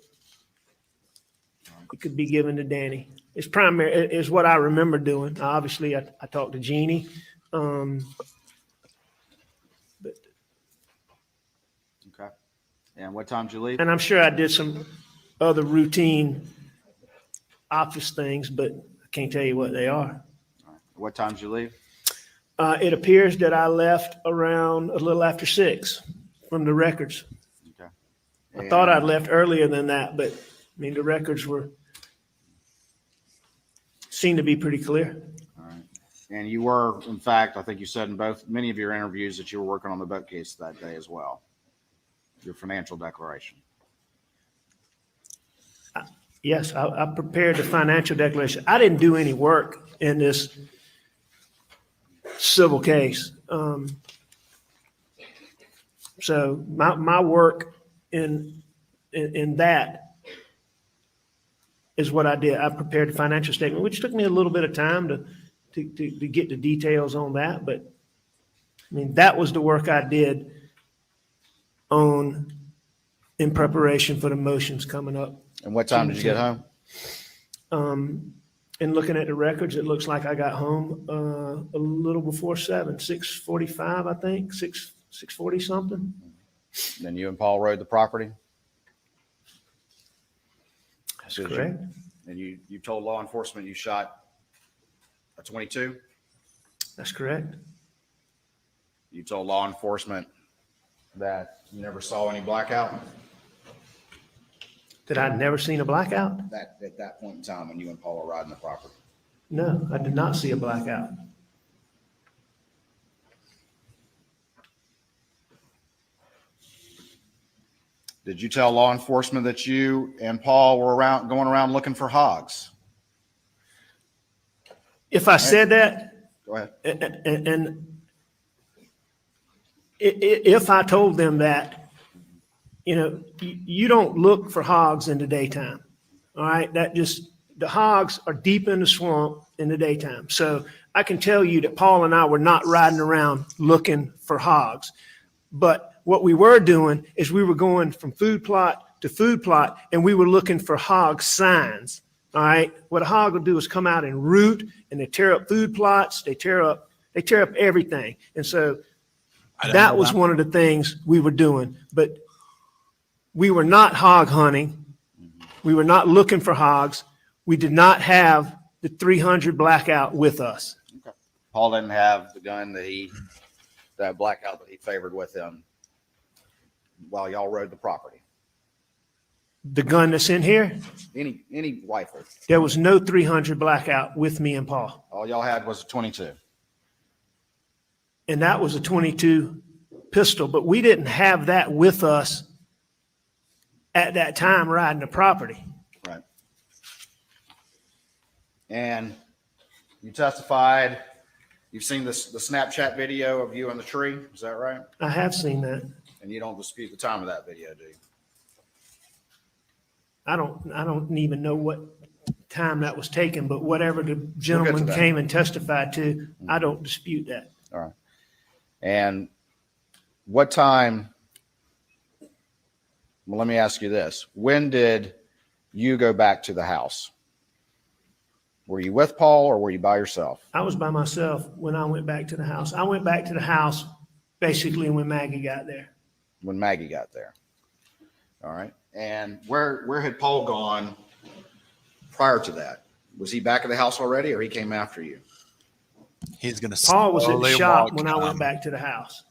it could be given to Danny. It's primary, is what I remember doing. Obviously, I talked to Jeannie. But Okay. And what time did you leave? and I'm sure I did some other routine office things, but I can't tell you what they are. What time did you leave? It appears that I left around a little after 6 from the records. Okay. I thought And- I'd left earlier than that, but I mean, the records seemed to be pretty clear. All right. And you were, in fact, I think you said in many of your interviews that you were working on the boat case that day as well. Your financial declaration. Yes, I prepared the financial declaration. I didn't do any work in this civil case. So my work in that is what I did. I prepared the financial statement, which took me a little bit of time to get the details on that. But I mean, that was the work I did in preparation for the motions coming up. And what time did you get home? And looking at the records, it looks like I got home a little before 7, 6:45, I think, 6:40 something. Then you and Paul rode the property? That's correct. And you told law enforcement you shot a 22? That's correct. You told law enforcement that you never saw any blackout? That I'd never seen a blackout? That at that point in time when you and Paul were riding the property? No, I did not see a blackout. Did you tell law enforcement that you and Paul were going around looking for hogs? If I said that, Go ahead. and if I told them that, you don't look for hogs in the daytime. All right. The hogs are deep in the swamp in the daytime. So I can tell you that Paul and I were not riding around looking for hogs. But what we were doing is we were going from food plot to food plot, and we were looking for hog signs. All right. What a hog will do is come out and root, and they tear up food plots. They tear up everything. And so that was one of the things we were doing. But we were not hog hunting. We were not looking for hogs. We did not have the 300 blackout with us. Okay. Paul didn't have the gun that blackout that he favored with him while y'all rode the property. The gun that's in here, Any rifle. there was no 300 blackout with me and Paul. All y'all had was a 22. And that was a 22 pistol, but we didn't have that with us at that time riding the property. Right. And you testified, you've seen the Snapchat video of you on the tree, is that right? I have seen that. And you don't dispute the time of that video, do you? I don't even know what time that was taken, but whatever the gentleman that. came and testified to, I don't dispute that. All right. And what time, well, let me ask you this. When did you go back to the house? Were you with Paul or were you by yourself? I was by myself when I went back to the house. I went back to the house basically when Maggie got there. When Maggie got there. All right. And where had Paul gone prior to that? Was he back at the house already or he came after you? He's going to Paul was at the slowly shop walk when I went back to the house.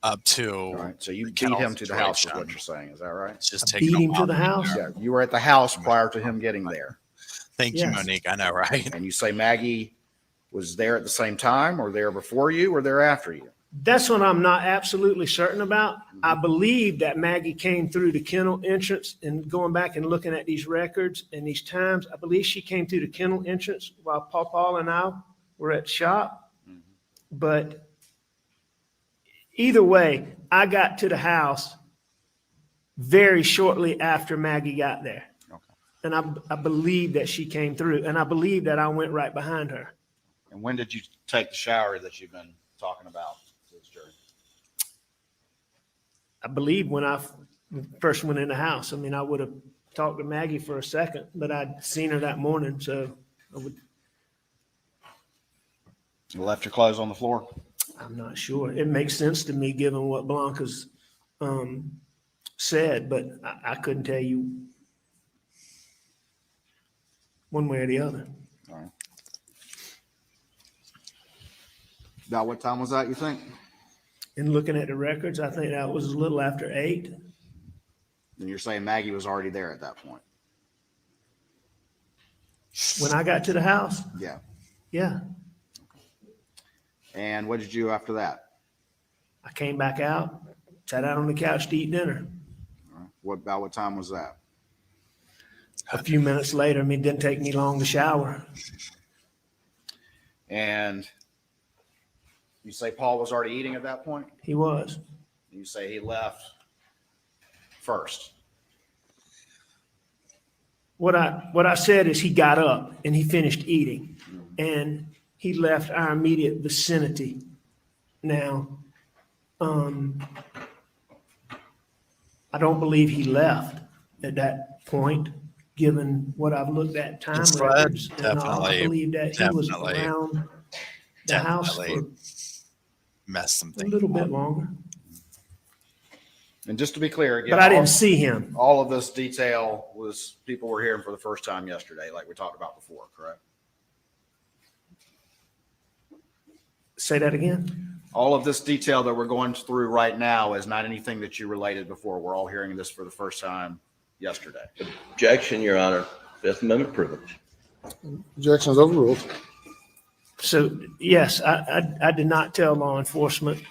up to. All right. So you the beat him kennel to the house is situation. what you're saying. Is that right? It's just I taking beat a him to while the get house? there. Yeah. You were at the house prior to him getting there. Thank you, Yes. Monique. I know, right? And you say Maggie was there at the same time or there before you or there after you? That's what I'm not absolutely certain about. I believe that Maggie came through the kennel entrance, and going back and looking at these records and these times, I believe she came through the kennel entrance while Paul and I were at the shop. But either way, I got to the house very shortly after Maggie got there. Okay. And I believe that she came through, and I believe that I went right behind her. And when did you take the shower that you've been talking about to this jury? I believe when I first went in the house. I mean, I would have talked to Maggie for a second, but I'd seen her that morning, so I would. You left your clothes on the floor? I'm not sure. It makes sense to me given what Blanca's said, but I couldn't tell you one way or the other. All right. About what time was that, you think? And looking at the records, I think that was a little after 8. And you're saying Maggie was already there at that point? When I got to the house, Yeah. yeah, And what did you do after that? I came back out, sat out on the couch to eat dinner. All right. About what time was that? A few minutes later, I mean, it didn't take me long to shower. And you say Paul was already eating at that point? He was. You say he left first. What I said is he got up and he finished eating, and he left our immediate vicinity. Now, I don't believe he left at that point, given what I've looked at time records. And all. I believe that he was around the house for messed some a things little bit up. longer. And just to be clear, again, But I didn't see him. all of this detail was people were hearing for the first time yesterday, like we talked about before, correct? Say that again. All of this detail that we're going through right now is not anything that you related before. We're all hearing this for the first time yesterday. Objection, Your Honor. Fifth Amendment privilege. Objection is overruled. So yes, I did not tell law enforcement.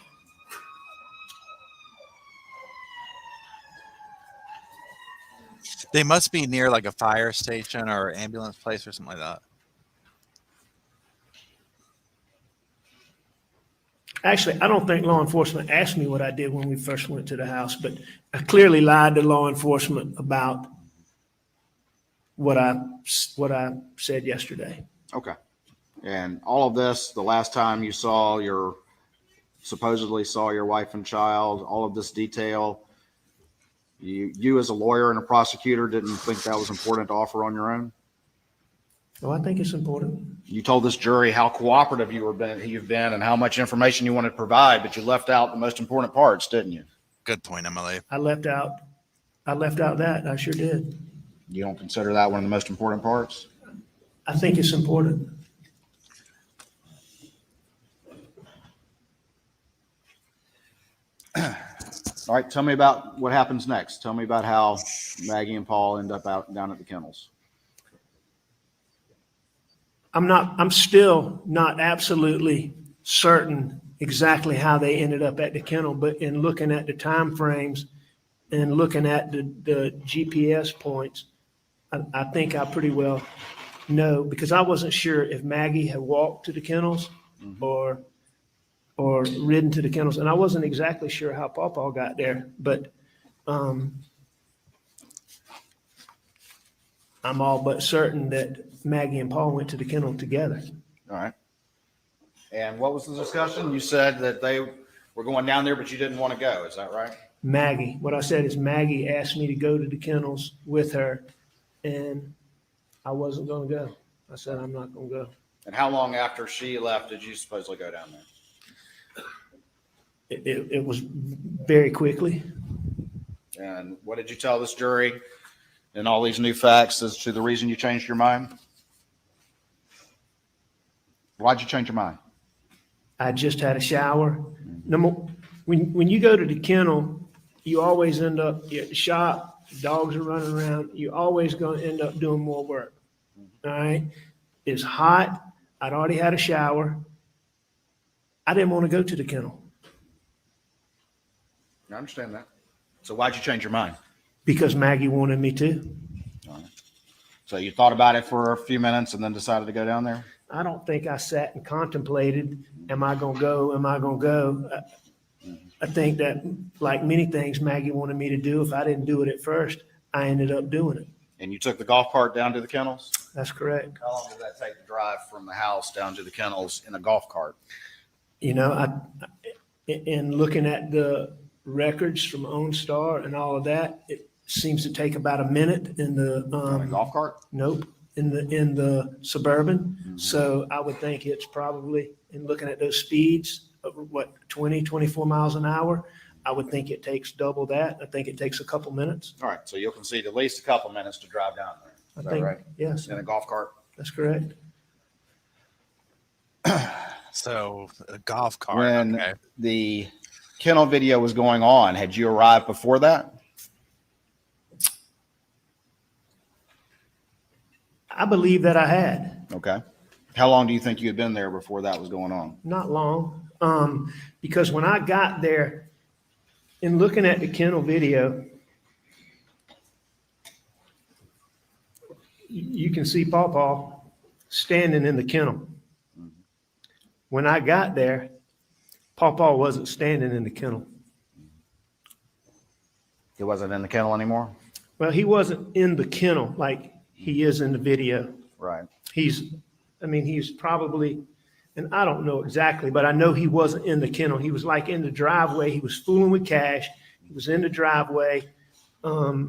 They must be near like a fire station or ambulance place or something like that. Actually, I don't think law enforcement asked me what I did when we first went to the house, but I clearly lied to law enforcement about what I said yesterday. Okay. And all of this, the last time you supposedly saw your wife and child, all of this detail, you as a lawyer and a prosecutor didn't think that was important to offer on your own? Oh, I think it's important. You told this jury how cooperative you've been and how much information you wanted to provide, but you left out the most important parts, didn't you? Good point, Emily. I left out that. I sure did. You don't consider that one of the most important parts? I think it's important. All right, tell me about what happens next. Tell me about how Maggie and Paul end up out down at the kennels. I'm still not absolutely certain exactly how they ended up at the kennel, but in looking at the time frames and looking at the GPS points, I think I pretty well know, because I wasn't sure if Maggie had walked to the kennels or ridden to the kennels, and I wasn't exactly sure how Paw got there, but I'm all but certain that Maggie and Paul went to the kennel together. All right. And what was the discussion? You said that they were going down there, but you didn't want to go. Is that right? Maggie, what I said is Maggie asked me to go to the kennels with her, and I wasn't going to go. I said, I'm not going to go. And how long after she left did you supposedly go down there? It was very quickly. And what did you tell this jury and all these new facts as to the reason you changed your mind? Why'd you change your mind? I just had a shower. When you go to the kennel, you always end up at the shop, dogs are running around, you're always going to end up doing more work. All right? It's hot. I'd already had a shower. I didn't want to go to the kennel. I understand that. So why'd you change your mind? because Maggie wanted me to. So you thought about it for a few minutes and then decided to go down there? I don't think I sat and contemplated, am I going to go? Am I going to go? I think that, like many things Maggie wanted me to do, if I didn't do it at first, I ended up doing it. And you took the golf cart down to the kennels? That's correct. How long did that take to drive from the house down to the kennels in a golf cart? You know, in looking at the records from OnStar and all of that, it seems to take about a minute in the, On a golf cart? nope, in the Suburban. So I would think it's probably, in looking at those speeds of what, 20, 24 miles an hour, I would think it takes double that. I think it takes a couple minutes. All right, so you'll concede at least a couple minutes to drive down there. I Is that think, right? yes, In a golf cart? that's correct. So a golf cart. When Okay. the kennel video was going on, had you arrived before that? I believe that I had. Okay. How long do you think you had been there before that was going on? Not long, because when I got there, in looking at the kennel video, you can see Paw Paw standing in the kennel. When I got there, Paw Paw wasn't standing in the kennel. He wasn't in the kennel anymore? Well, he wasn't in the kennel like he is in the video. Right. He's probably, and I don't know exactly, but I know he wasn't in the kennel. He was like in the driveway. He was fooling with Cash. He was in the driveway, but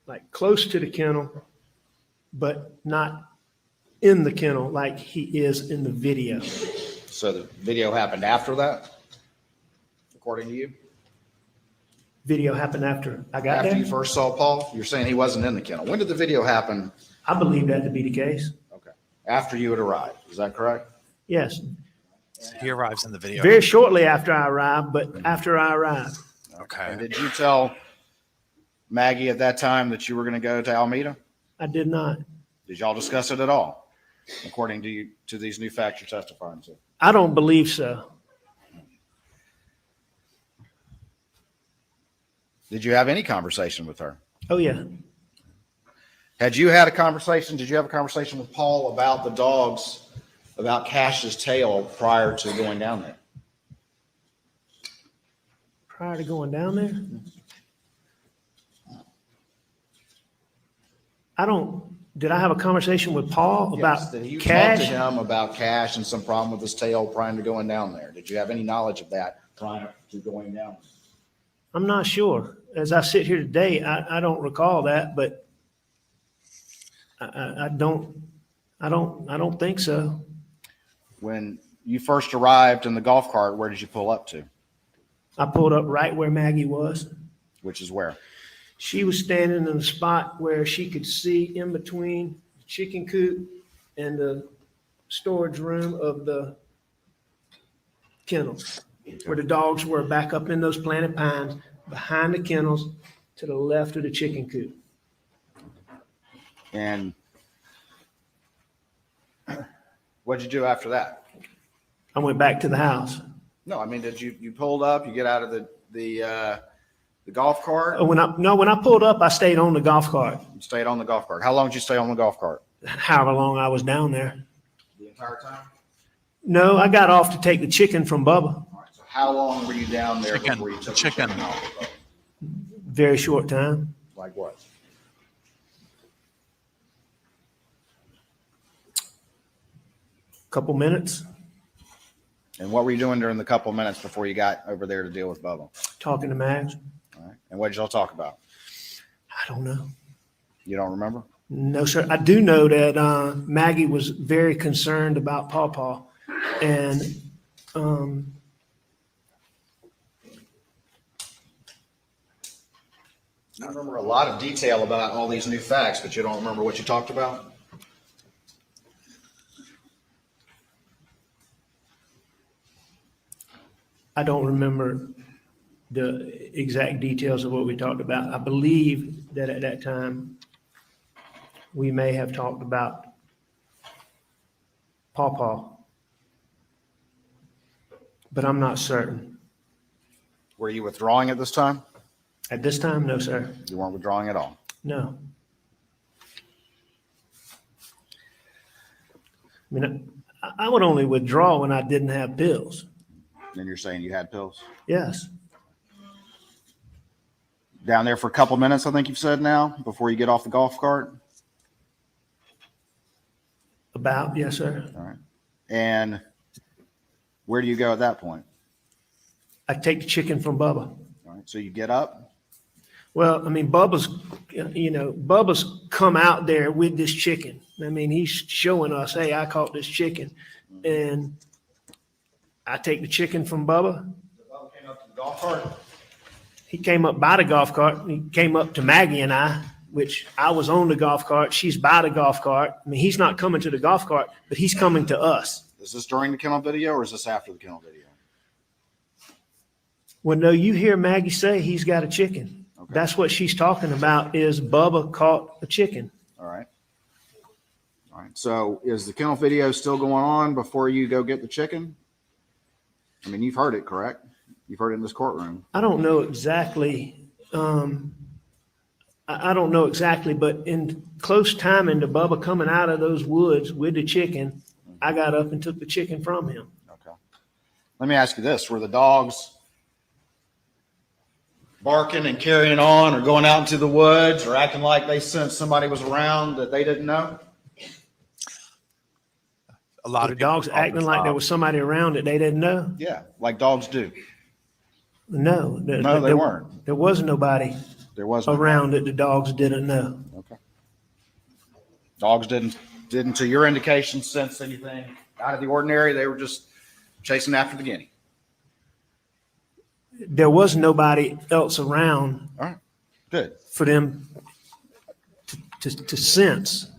like close to the kennel, but not in the kennel like he is in the video. So the video happened after that, according to you? Video happened after I got After you there. first saw Paul? You're saying he wasn't in the kennel. When did the video happen? I believe that to be the case. Okay. After you had arrived, is that correct? Yes, He arrives in the video. very shortly after I arrived, but after I arrived. And Okay. did you tell Maggie at that time that you were going to go to Alameda? I did not. Did y'all discuss it at all, according to you, to these new facts you're testifying to? I don't believe so. Did you have any conversation with her? Oh, yeah. Had you had a conversation, did you have a conversation with Paul about the dogs, about Cash's tail prior to going down there? Prior to going down there? Did I have a conversation with Paul Yes, about did you talk to Cash? him about Cash and some problem with his tail prior to going down there? Did you have any knowledge of that prior to going down there? I'm not sure. As I sit here today, I don't recall that, but I don't think so. When you first arrived in the golf cart, where did you pull up to? I pulled up right where Maggie was. Which is where? She was standing in a spot where she could see in between the chicken coop and the storage room of the kennels, where the dogs were back up in those planted pines behind the kennels to the left of the chicken coop. And what'd you do after that? I went back to the house. No, I mean, did you pulled up, you get out of the golf cart, When I pulled up, I stayed on the golf cart, and stayed on the golf cart? How long did you stay on the golf cart? however long I was down there. The entire time? No, I got off to take the chicken from Bubba. All right, so how long were you down there Chicken, before you took chicken. the chicken off the boat? Very short time. Like what? Couple minutes, And what were you doing during the couple minutes before you got over there to deal with Bubba? talking to Mags. All right. And what did y'all talk about? I don't know. You don't remember? No, sir. I do know that Maggie was very concerned about Paw Paw. And I remember a lot of detail about all these new facts, but you don't remember what you talked about? I don't remember the exact details of what we talked about. I believe that at that time, we may have talked about Paw Paw, but I'm not certain. Were you withdrawing at this time? At this time, no, sir. You weren't withdrawing at all. No. I mean, I would only withdraw when I didn't have pills. And you're saying you had pills? Yes. Down there for a couple minutes, I think you've said now, before you get off the golf cart? About, yes, sir. All right. And where do you go at that point? I take the chicken from Bubba. All right. So you get up. Well, I mean, Bubba's come out there with this chicken. I mean, he's showing us, hey, I caught this chicken. And I take the chicken from Bubba. Bubba came up to the golf cart. He came up by the golf cart. He came up to Maggie and I, which I was on the golf cart. She's by the golf cart. I mean, he's not coming to the golf cart, but he's coming to us. Is this during the kennel video or is this after the kennel video? Well, no, you hear Maggie say he's got a chicken. Okay. That's what she's talking about is Bubba caught a chicken. All right. All right. So is the kennel video still going on before you go get the chicken? I mean, you've heard it, correct? You've heard it in this courtroom. I don't know exactly. I don't know exactly, but in close timing to Bubba coming out of those woods with the chicken, I got up and took the chicken from him. Okay. Let me ask you this. Were the dogs barking and carrying on or going out into the woods or acting like they sensed somebody was around that they didn't know? A lot The of people dogs call acting this like there off. was somebody around that they didn't know? Yeah, like dogs do. No. No, they weren't. There was nobody There was no around that the dogs didn't know. Okay. Dogs didn't, to your indication, sense anything out of the ordinary. They were just chasing after the guinea. There was nobody else around All right. Good. for them to sense.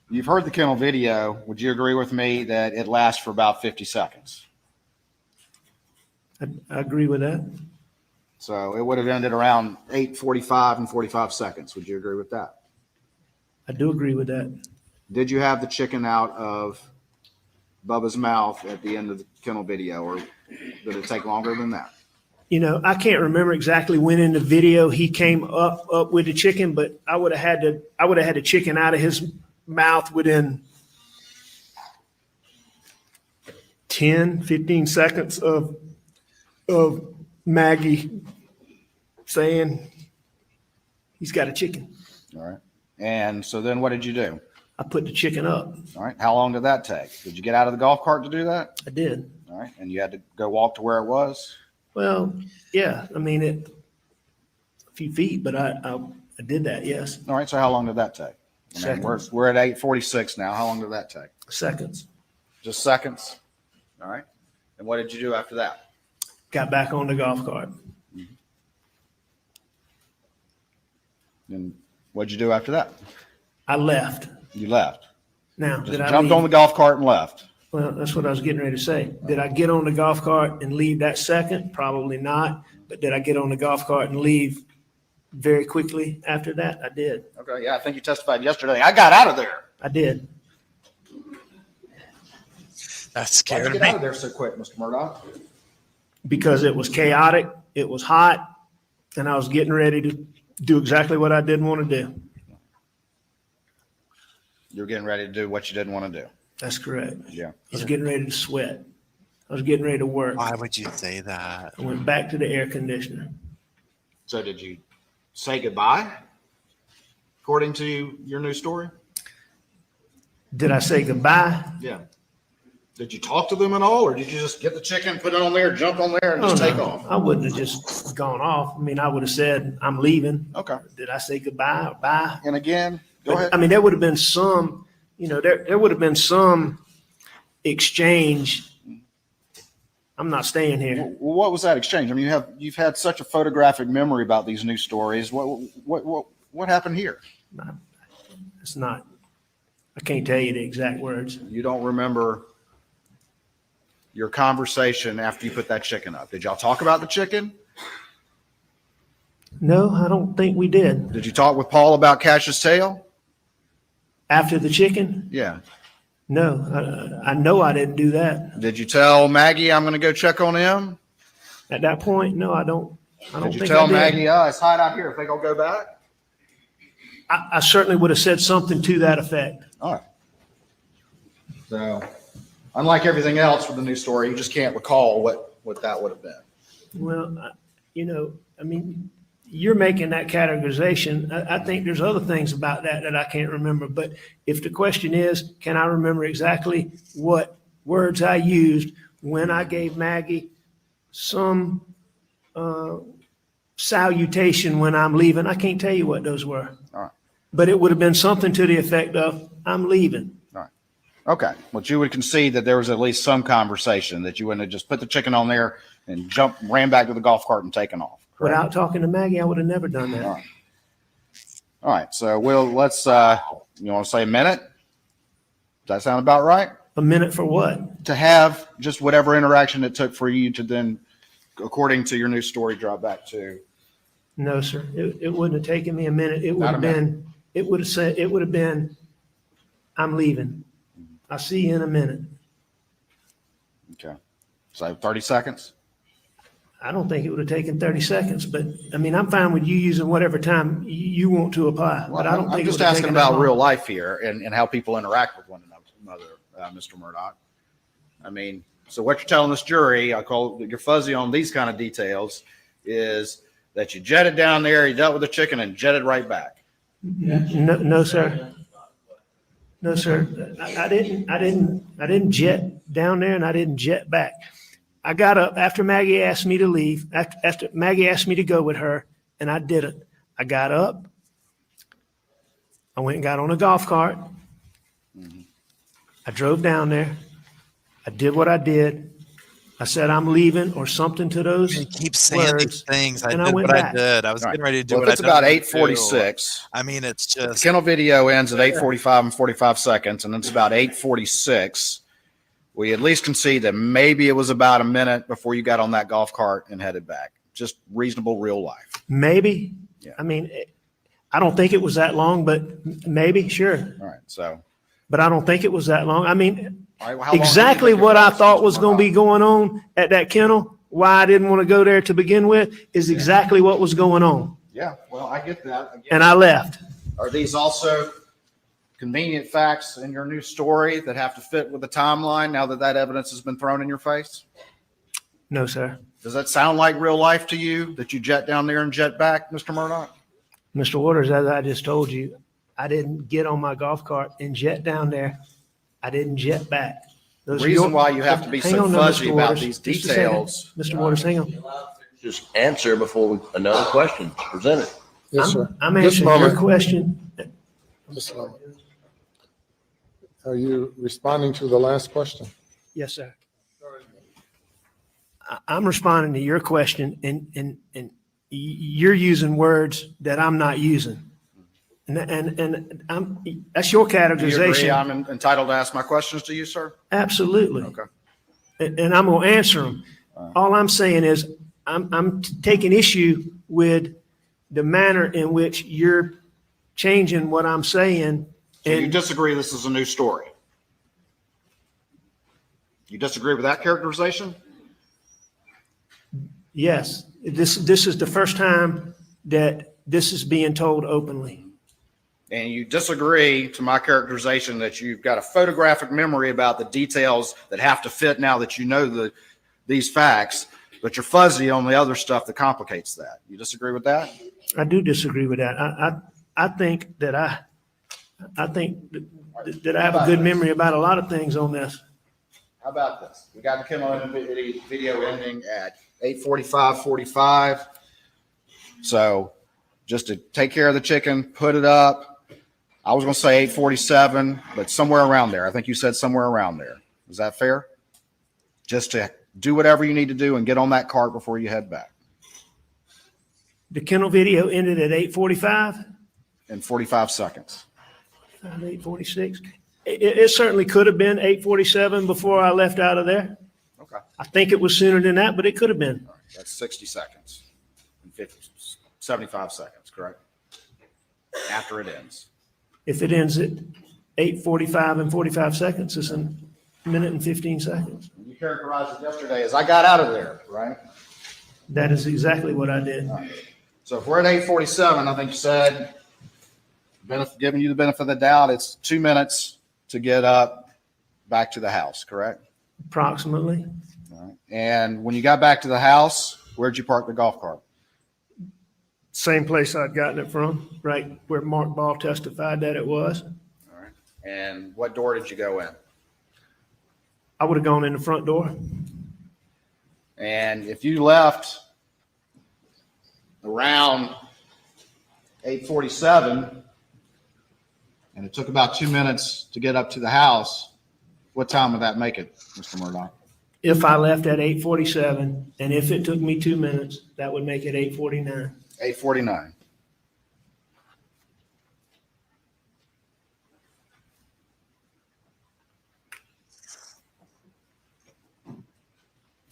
You've heard the kennel video. Would you agree with me that it lasts for about 50 seconds? I agree with that. So it would have ended around 8:45 and 45 seconds. Would you agree with that? I do agree with that. Did you have the chicken out of Bubba's mouth at the end of the kennel video, or did it take longer than that? You know, I can't remember exactly when in the video he came up with the chicken, but I would have had the chicken out of his mouth within 10, 15 seconds of Maggie saying he's got a chicken. All right. And so then what did you do? I put the chicken up. All right. How long did that take? Did you get out of the golf cart to do that? I did. All right. And you had to go walk to where it was? Well, yeah, I mean, a few feet, but I did that, yes. All right. So how long did that take? I mean, Seconds. we're at 8:46 now. How long did that take? Seconds. Just seconds. All right. And what did you do after that? Got back on the golf cart. And what'd you do after that? I left. You left. Now, Just did I jumped leave? on the golf cart and left. Well, that's what I was getting ready to say. Did I get on the golf cart and leave that second? Probably not. But did I get on the golf cart and leave very quickly after that? I did. Okay. Yeah. I think you testified yesterday. I got out of there. I did. That Why'd you scared get me. out of there so quick, Mr. Murdaugh? Because it was chaotic, it was hot, and I was getting ready to do exactly what I didn't want to do. You were getting ready to do what you didn't want to do. That's correct. Yeah. I was getting ready to sweat. I was getting ready to work. Why would you say that? I went back to the air conditioner. So did you say goodbye, according to your new story? Did I say goodbye? Yeah. Did you talk to them at all, or did you just get the chicken, put it on there, jump on there, and just take off? I wouldn't have just gone off. I mean, I would have said, I'm leaving. Okay. Did I say goodbye or bye? And again, go ahead. I mean, there would have been some, there would have been some exchange. I'm not staying here. Well, what was that exchange? I mean, you've had such a photographic memory about these new stories. What happened here? It's not, I can't tell you the exact words. You don't remember your conversation after you put that chicken up. Did y'all talk about the chicken? No, I don't think we did. Did you talk with Paul about Cash's tail? After the chicken? Yeah. No, I know I didn't do that. Did you tell Maggie I'm going to go check on him? At that point, no, I don't Did you think tell I did. Maggie, it's hot out here, think I'll go back? I certainly would have said something to that effect. All right. So, unlike everything else with the new story, you just can't recall what that would have been. Well, I mean, you're making that categorization. I think there's other things about that I can't remember. But if the question is, can I remember exactly what words I used when I gave Maggie some salutation when I'm leaving, I can't tell you what those were. All right. But it would have been something to the effect of, I'm leaving. All right. Okay. Well, you would concede that there was at least some conversation, that you wouldn't have just put the chicken on there and ran back to the golf cart and taken off. Correct? Without talking to Maggie, I would have never done that. All right. All right. So let's, you want to say a minute? Does that sound about right? A minute for what? To have just whatever interaction it took for you to then, according to your new story, drop back to. No, sir. It wouldn't have taken me a minute. It would Not have a been, it would have been, I'm leaving. I'll see you in a minute. Okay. So 30 seconds? I don't think it would have taken 30 seconds, but I mean, I'm fine with you using whatever time you want to apply, but I don't think I'm it just would have asking taken that about long. real life here and how people interact with one another, Mr. Murdaugh. I mean, so what you're telling this jury, I call you're fuzzy on these kind of details, is that you jetted down there, you dealt with the chicken and jetted right back. No, sir. No, sir. I didn't jet down there and I didn't jet back. I got up after Maggie asked me to leave, after Maggie asked me to go with her, and I didn't. I got up. I went and got on a golf cart. I drove down there. I did what I did. I said, I'm leaving or something to those You keep saying words, these things. I and I did went what I back. did. I was All right. getting ready to do Well, what if I it's did. about to do. 8:46. I mean, it's The just kennel video ends at 8:45 and 45 seconds, and it's about 8:46. We at least concede that maybe it was about a minute before you got on that golf cart and headed back. Just reasonable real life. Maybe. Yeah. I mean, I don't think it was that long, but maybe, sure. All right. So, But I don't think it was that long. I mean, all right, well, how long do you exactly think it what I was, thought Mr. was going to be Murdaugh? going on at that kennel, why I didn't want to go there to begin with, is exactly what was going on. Yeah, well, I get that. Again, And I left. are these also convenient facts in your new story that have to fit with the timeline now that evidence has been thrown in your face? No, sir. Does that sound like real life to you, that you jet down there and jet back, Mr. Murdaugh? Mr. Waters, as I just told you, I didn't get on my golf cart and jet down there. I didn't jet back. The Those are reason your- why you have to be Hang so on now, fuzzy Mr. about Waters. these Just a second. details. Mr. Waters, hang on. Just answer before another question is presented. Yes, sir. I'm Just a answering your moment. question. Just a moment. Are you responding to the last question? Yes, sir. I'm responding to your question and you're using words that I'm not using. And that's your Do you agree categorization. I'm entitled to ask my questions to you, sir? Absolutely. Okay. And I'm going to answer them. All I'm saying is I'm taking issue with the manner in which you're changing what I'm saying. So you And disagree this is a new story? You disagree with that characterization? yes, this is the first time that this is being told openly. And you disagree to my characterization that you've got a photographic memory about the details that have to fit now that you know these facts, but you're fuzzy on the other stuff that complicates that. You disagree with that? I do disagree with that. I think that I have a good memory about a lot of things on this. How about this? We got the kennel video ending at 8:45:45. So just to take care of the chicken, put it up. I was going to say 8:47, but somewhere around there. I think you said somewhere around there. Is that fair? Just to do whatever you need to do and get on that cart before you head back. The kennel video ended at 8:45, In 45 seconds. 8:46. It certainly could have been 8:47 before I left out of there. Okay. I think it was sooner than that, but it could have been. All right. That's 60 seconds. And 75 seconds, correct? After it ends. If it ends at 8:45 and 45 seconds, it's a minute and 15 seconds. You characterized it yesterday as I got out of there, right? That is exactly what I did. So if we're at 8:47, I think you said, giving you the benefit of the doubt, it's 2 minutes to get up back to the house, correct? Approximately. All right. And when you got back to the house, where'd you park the golf cart? Same place I'd gotten it from, right where Mark Ball testified that it was. All right. And what door did you go in? I would have gone in the front door. And if you left around 8:47, and it took about 2 minutes to get up to the house, what time would that make it, Mr. Murdaugh? If I left at 8:47, and if it took me 2 minutes, that would make it 8:49. 8:49.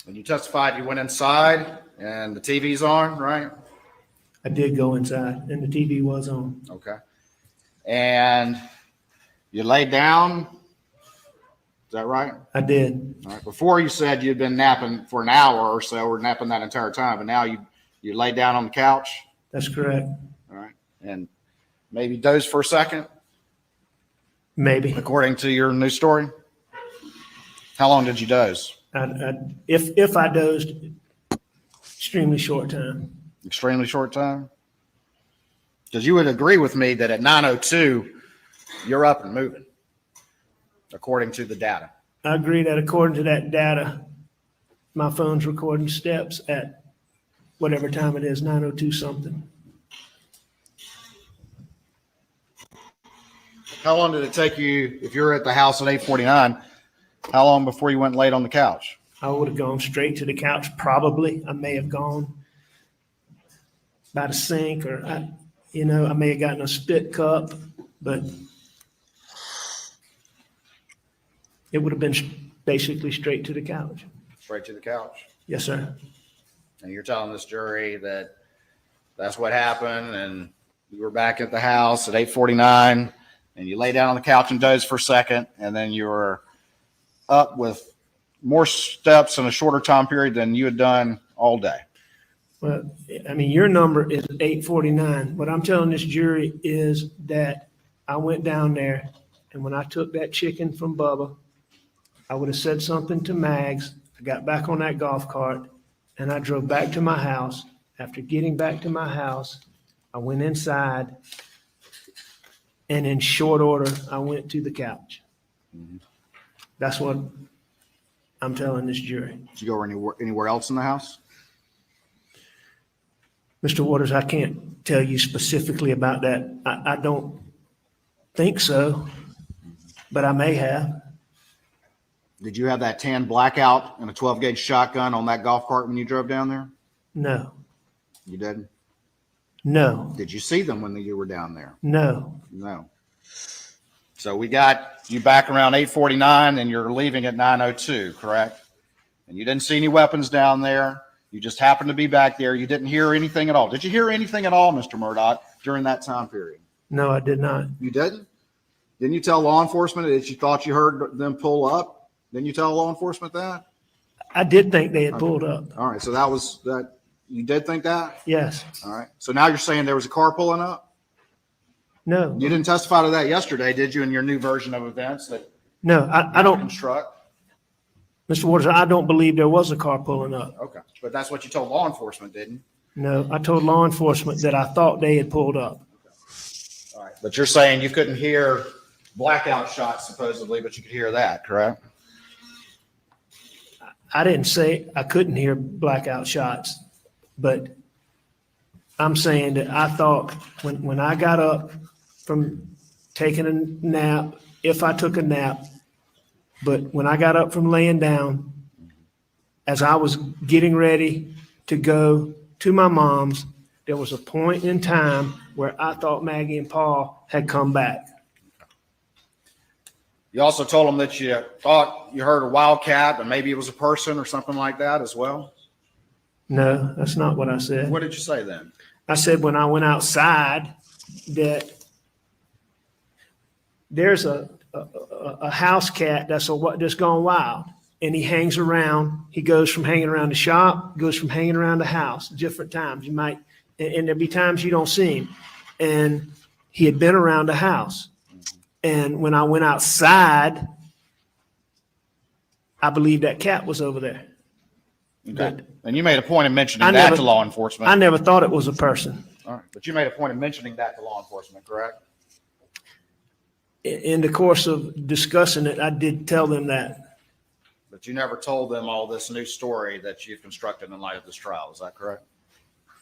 And you testified you went inside and the TV's on, right? I did go inside, and the TV was on. Okay. And you laid down. Is that right? I did. All right. Before you said you'd been napping for an hour or so, or napping that entire time, but now you laid down on the couch. That's correct. All right. And maybe dozed for a second, Maybe. according to your new story. How long did you doze? If I dozed, extremely short time. Extremely short time? Because you would agree with me that at 9:02, you're up and moving, according to the data. I agree that according to that data, my phone's recording steps at whatever time it is, 9:02 something. How long did it take you, if you're at the house at 8:49, how long before you went and laid on the couch? I would have gone straight to the couch, probably. I may have gone by the sink, or I may have gotten a spit cup, but it would have been basically straight to the couch. Straight to the couch. Yes, sir. And you're telling this jury that that's what happened, and you were back at the house at 8:49, and you lay down on the couch and dozed for a second, and then you were up with more steps in a shorter time period than you had done all day. Well, I mean, your number is 8:49. What I'm telling this jury is that I went down there, and when I took that chicken from Bubba, I would have said something to Mags. I got back on that golf cart, and I drove back to my house. After getting back to my house, I went inside, and in short order, I went to the couch. That's what I'm telling this jury. Did you go anywhere else in the house? Mr. Waters, I can't tell you specifically about that. I don't think so, but I may have. Did you have that tan blackout and a 12-gauge shotgun on that golf cart when you drove down there? No, You didn't? no, Did you see them when you were down there? no. No. So we got you back around 8:49 and you're leaving at 9:02, correct? And you didn't see any weapons down there. You just happened to be back there. You didn't hear anything at all. Did you hear anything at all, Mr. Murdaugh, during that time period? No, I did not. You didn't? Didn't you tell law enforcement that you thought you heard them pull up? Didn't you tell law enforcement that? I did think they had pulled up. All right. So that was that. You did think that? Yes. All right. So now you're saying there was a car pulling up? No, You didn't testify to that yesterday, did you, in your new version of events that no, I don't, construct? Mr. Waters, I don't believe there was a car pulling up. Okay. But that's what you told law enforcement, didn't you? No, I told law enforcement that I thought they had pulled up. All right. But you're saying you couldn't hear blackout shots supposedly, but you could hear that, correct? I didn't say I couldn't hear blackout shots, but I'm saying that I thought when I got up from taking a nap, if I took a nap, but when I got up from laying down, as I was getting ready to go to my mom's, there was a point in time where I thought Maggie and Paul had come back. You also told them that you thought you heard a wildcat, but maybe it was a person or something like that as well. No, that's not what I said. What did you say then? I said when I went outside that there's a house cat that's gone wild. and he hangs around. He goes from hanging around the shop, goes from hanging around the house, different times. You might, and there'll be times you don't see him. And he had been around the house. And when I went outside, I believe that cat was over there. Okay. And you made a point of mentioning I that never- to law enforcement. I never thought it was a person. All right. But you made a point of mentioning that to law enforcement, correct? In the course of discussing it, I did tell them that. But you never told them all this new story that you've constructed in light of this trial. Is that correct?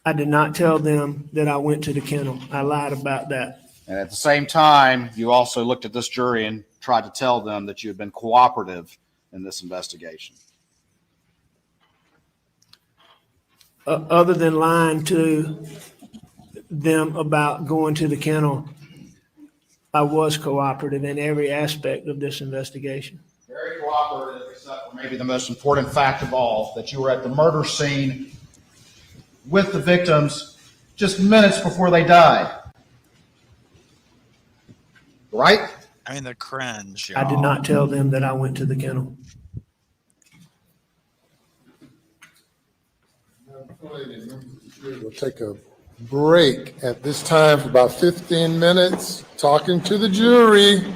I did not tell them that I went to the kennel. I lied about that. And at the same time, you also looked at this jury and tried to tell them that you had been cooperative in this investigation. Other than lying to them about going to the kennel, I was cooperative in every aspect of this investigation. Very cooperative, except for maybe the most important fact of all, that you were at the murder scene with the victims just minutes before they died. Right? I mean, the cringe. I did y'all. not tell them that I went to the kennel. We'll take a break at this time for about 15 minutes, talking to the jury.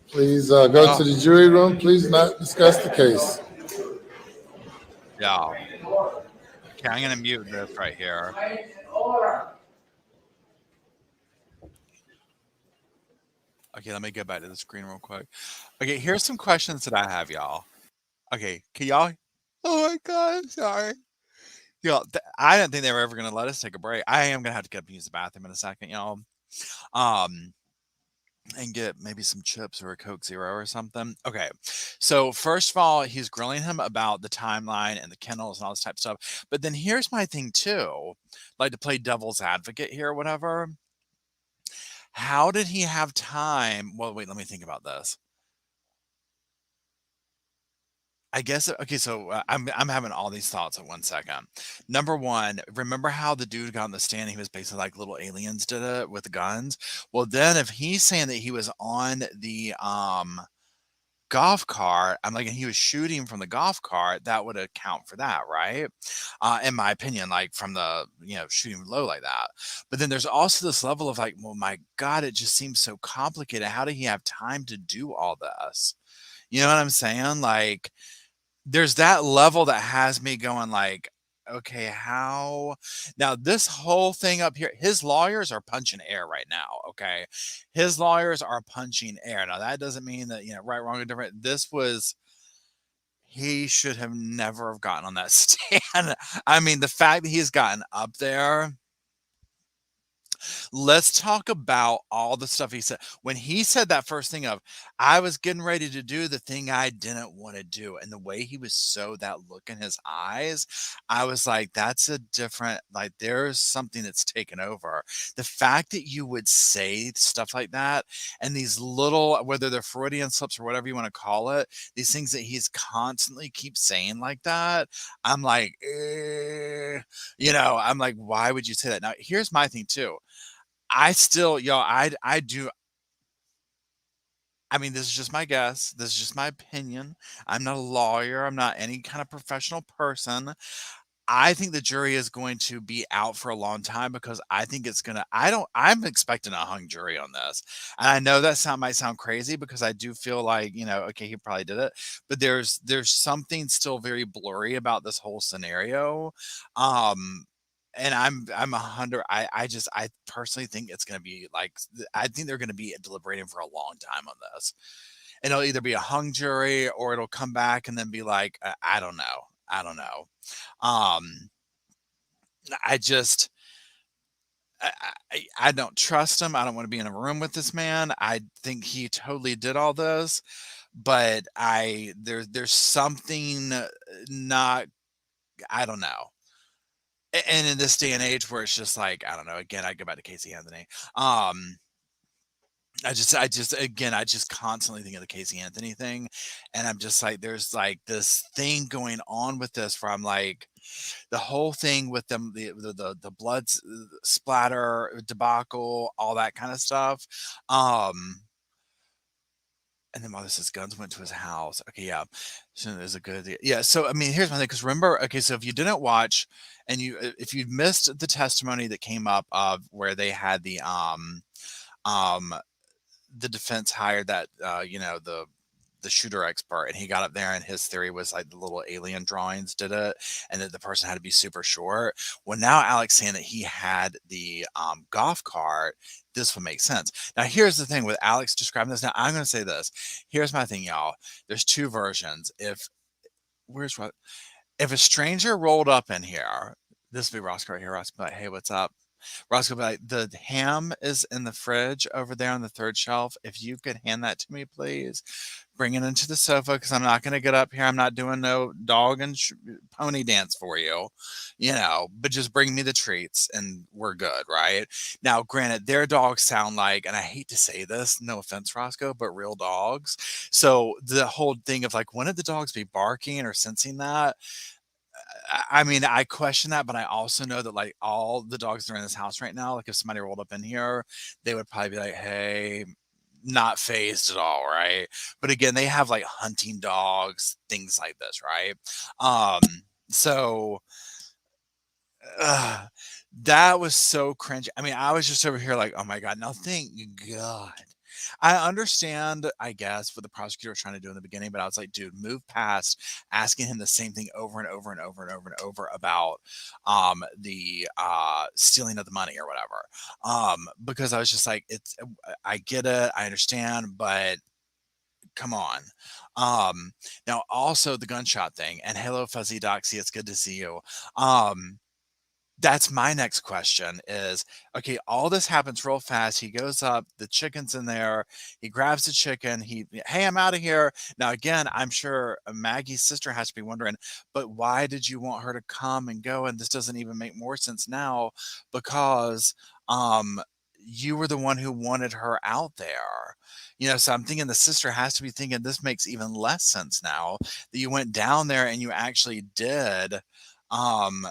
Please go to the jury room. Please not discuss the case. Yeah. Okay, I'm gonna mute this right here. Okay, let me get back to the screen real quick. Okay, here's some questions that I have, y'all. Okay, can y'all? Oh my God, I'm sorry. Y'all, I didn't think they were ever gonna let us take a break. I am gonna have to get up and use the bathroom in a second, y'all. And get maybe some chips or a Coke Zero or something. Okay, so first of all, he's grilling him about the timeline and the kennels and all this type of stuff. But then here's my thing too, like to play devil's advocate here or whatever. How did he have time? Well, wait, let me think about this. I guess okay. So I'm having all these thoughts at 1 second. Number one, remember how the dude got on the stand? And he was basically like little aliens did it with the guns. Well, then if he's saying that he was on the golf cart, I'm like, and he was shooting from the golf cart, that would account for that, right? In my opinion, like from the shooting low like that. But then there's also this level of like, well, my God, it just seems so complicated. How did he have time to do all this? You know what I'm saying? Like, there's that level that has me going like, okay, how now this whole thing up here, his lawyers are punching air right now. Okay. His lawyers are punching air. Now that doesn't mean that, right, wrong, or different. He should have never have gotten on that stand. I mean, the fact that he's gotten up there. Let's talk about all the stuff he said. When he said that first thing of, I was getting ready to do the thing I didn't want to do. And the way he was that look in his eyes, I was like, that's a different, like, there's something that's taken over. The fact that you would say stuff like that and these little, whether they're Freudian slips or whatever you want to call it, these things that he's constantly keeps saying like that, I'm like, I'm like, why would you say that? Now, here's my thing too. I still, I do. I mean, this is just my guess. This is just my opinion. I'm not a lawyer. I'm not any kind of professional person. I think the jury is going to be out for a long time because I think it's going to, I'm expecting a hung jury on this. And I know that might sound crazy because I do feel like, okay, he probably did it, but there's something still very blurry about this whole scenario. And I'm 100. I personally think it's going to be like, I think they're going to be deliberating for a long time on this. And it'll either be a hung jury or it'll come back and then be like, I don't know. I don't know. I don't trust him. I don't want to be in a room with this man. I think he totally did all this, but there's something not, I don't know. And in this day and age where it's just like, I don't know, again, I go back to Casey Anthony. I just constantly think of the Casey Anthony thing. And I'm just like, there's like this thing going on with this where I'm like, the whole thing with them, the blood splatter debacle, all that kind of stuff. And then while this is guns went to his house. Okay, yeah. So there's a good yeah. So I mean, here's my thing. Because remember, okay, so if you didn't watch, and if you missed the testimony that came up of where they had um the defense hired that the shooter expert, and he got up there and his theory was like the little alien drawings did it, and that the person had to be super short. Well, now Alex saying that he had the golf cart, this would make sense. Now here's the thing with Alex describing this. Now I'm going to say this. Here's my thing, y'all. There's two versions. If a stranger rolled up in here, this would be Roscoe right here. Roscoe would be like, hey, what's up? Roscoe would be like, the ham is in the fridge over there on the third shelf. If you could hand that to me, please. Bring it into the sofa because I'm not going to get up here. I'm not doing no dog and pony dance for you, but just bring me the treats and we're good, right? Now, granted, their dogs sound like, and I hate to say this, no offense, Roscoe, but real dogs. So the whole thing of like, wouldn't the dogs be barking or sensing that? I mean, I question that, but I also know that like all the dogs that are in this house right now, like if somebody rolled up in here, they would probably be like, hey, not phased at all, right? But again, they have like hunting dogs, things like this, right? So uh, that was so cringy. I mean, I was just over here like, oh my God, now thank God. I understand, I guess, what the prosecutor was trying to do in the beginning, but I was like, dude, move past asking him the same thing over and over and over and over and over about the stealing of the money or whatever. Because I was just like, I get it, I understand, but come on. Now also the gunshot thing, and hello Fuzzy Doxy, it's good to see you. That's my next question is, okay, all this happens real fast. He goes up, the chicken's in there. He grabs the chicken. Hey, I'm out of here. Now, again, I'm sure Maggie's sister has to be wondering, but why did you want her to come and go? And this doesn't even make more sense now because you were the one who wanted her out there. So I'm thinking the sister has to be thinking this makes even less sense now that you went down there and you actually did um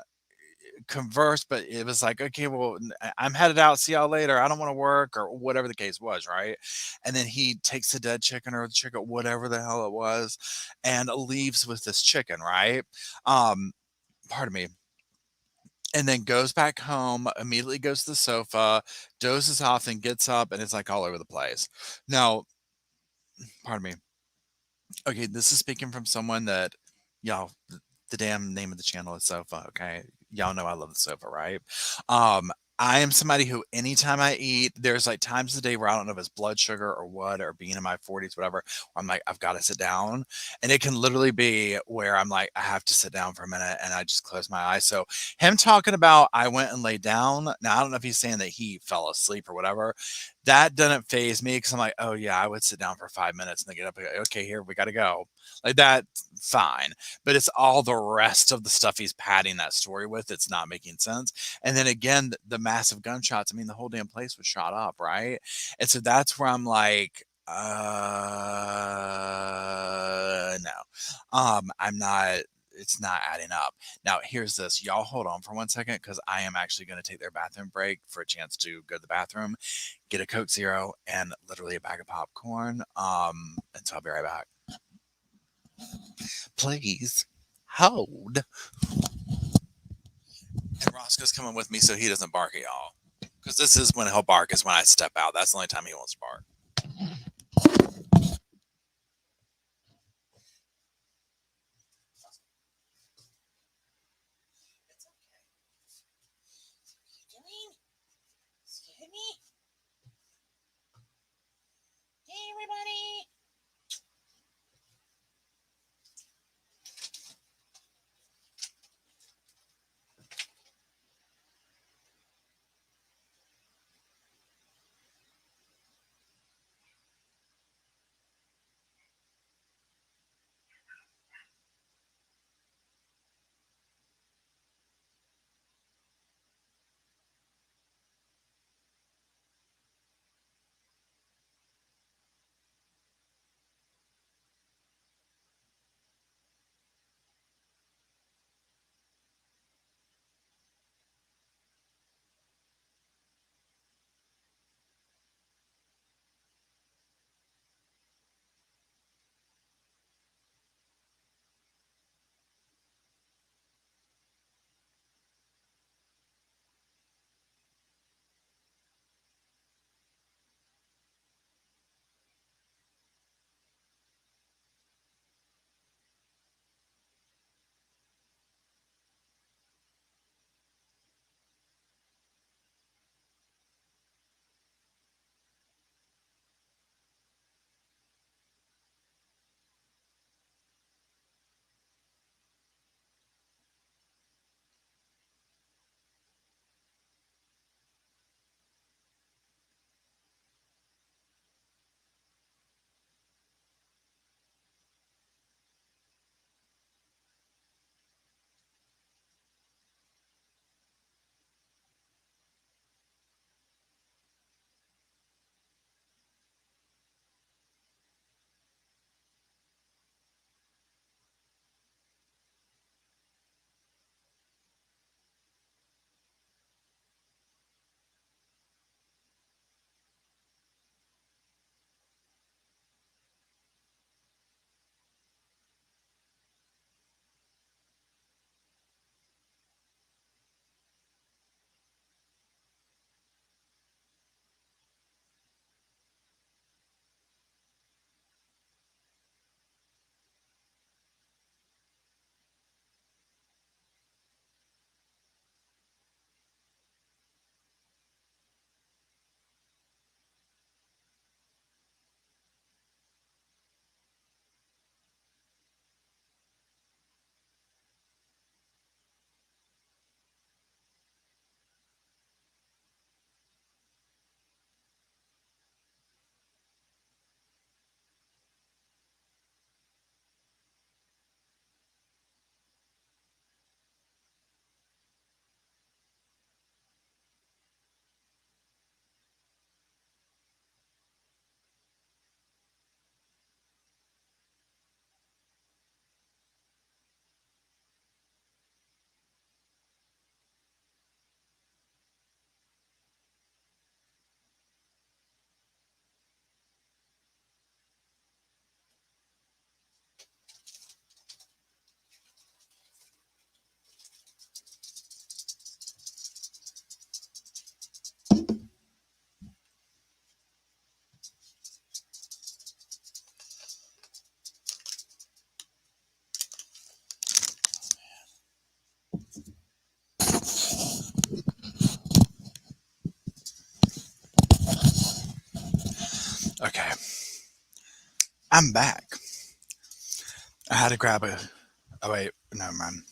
converse, but it was like, okay, well, I'm headed out, see y'all later, I don't want to work, or whatever the case was, right? And then he takes the dead chicken or the chicken, whatever the hell it was, and leaves with this chicken, right? Pardon me. And then goes back home, immediately goes to the sofa, dozes off, and gets up, and it's like all over the place. Now, pardon me. Okay, this is speaking from someone that, y'all, the damn name of the channel is Sofa, okay? Y'all know I love the sofa, right? I am somebody who anytime I eat, there's like times of the day where I don't know if it's blood sugar or what, or being in my 40s, whatever, where I'm like, I've got to sit down. And it can literally be where I'm like, I have to sit down for a minute and I just close my eyes. So him talking about I went and laid down. Now, I don't know if he's saying that he fell asleep or whatever. That doesn't phase me because I'm like, oh yeah, I would sit down for 5 minutes and then get up and go, okay, here, we got to go. Like that, fine. But it's all the rest of the stuff he's padding that story with. It's not making sense. And then again, the massive gunshots. I mean, the whole damn place was shot up, right? And so that's where I'm like, no. I'm not. It's not adding up. Now, here's this. Y'all hold on for 1 second because I am actually going to take their bathroom break for a chance to go to the bathroom, get a Coke Zero, and literally a bag of popcorn. And so I'll be right back. Please hold. And Roscoe's coming with me so he doesn't bark at y'all. Because this is when he'll bark, is when I step out. That's the only time he wants to bark. It's okay. Excuse me? Hey, everybody. Okay. I'm back. I had to grab oh wait, never mind.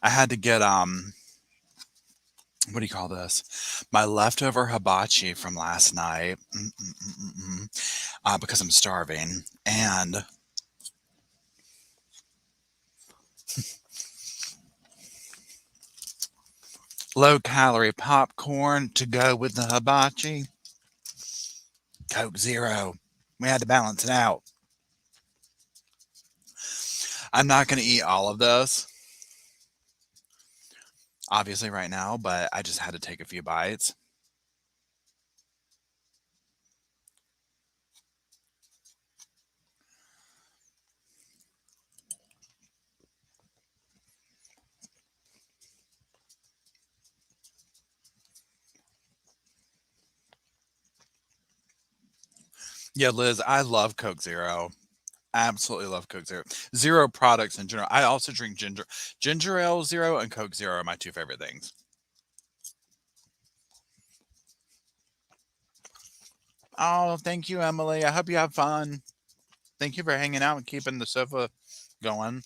I had to get what do you call this? My leftover hibachi from last night. Because I'm starving. And low-calorie popcorn to go with the hibachi. Coke Zero. We had to balance it out. I'm not going to eat all of this, obviously, right now, but I just had to take a few bites. Yeah, Liz, I love Coke Zero. Absolutely love Coke Zero. Zero products in general. I also drink ginger ale Zero and Coke Zero are my two favorite things. Oh, thank you, Emily. I hope you have fun. Thank you for hanging out and keeping the sofa going.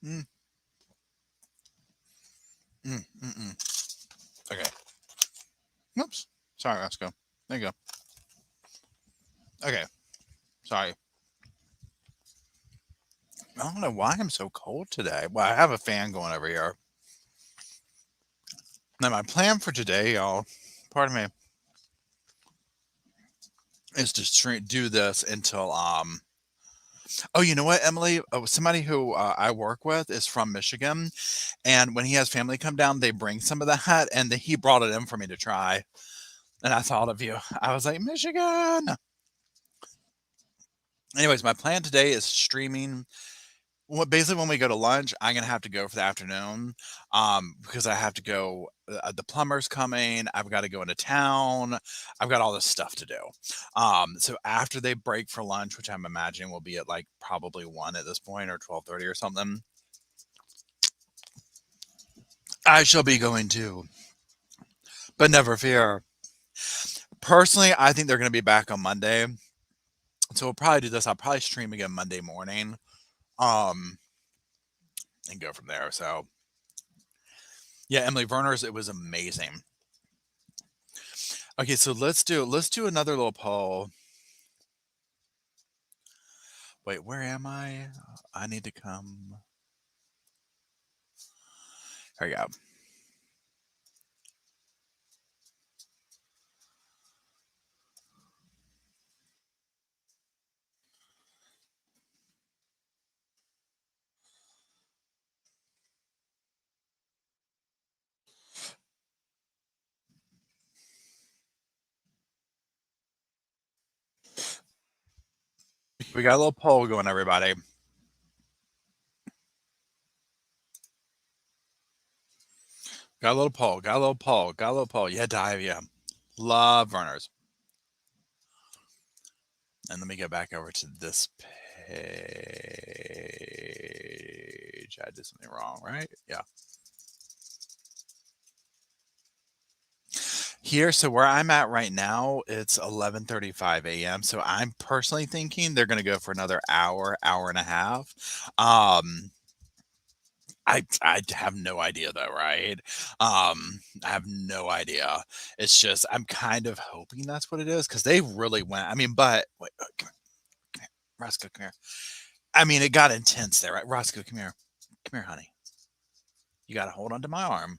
Mm, Okay. Oops. Sorry, let's go. There you go. Okay. Sorry. I don't know why I'm so cold today. Well, I have a fan going over here. Now, my plan for today, y'all, pardon me, is to do this until oh, you know what, Emily? Somebody who I work with is from Michigan, and when he has family come down, they bring some of that, and he brought it in for me to try. And I thought of you. I was like, Michigan. Anyways, my plan today is streaming. Well, basically, when we go to lunch, I'm gonna have to go for the afternoon, because I have to go. The plumber's coming. I've got to go into town. I've got all this stuff to do. So after they break for lunch, which I'm imagining will be at like probably 1 at this point or 12:30 or something, I shall be going too. But never fear. Personally, I think they're gonna be back on Monday, so we'll probably do this. I'll probably stream again Monday morning, um, and go from there. So yeah, Emily Verner's, it was amazing. Okay, so let's do another little poll. Wait, where am I? I need to come. There we go. We got a little poll going, everybody. Got a little poll. Got a little poll. Got a little poll. Yeah, dive. Yeah, love Verner's. And let me get back over to this page. I did something wrong, right? Yeah. Here, so where I'm at right now, it's 11:35 a.m. So I'm personally thinking they're going to go for another hour, hour and a half. I have no idea though, right? I have no idea. It's just I'm kind of hoping that's what it is because they really went. I mean, but wait, come here, Roscoe, come here. I mean, it got intense there, right? Roscoe, come here, honey. You got to hold on to my arm.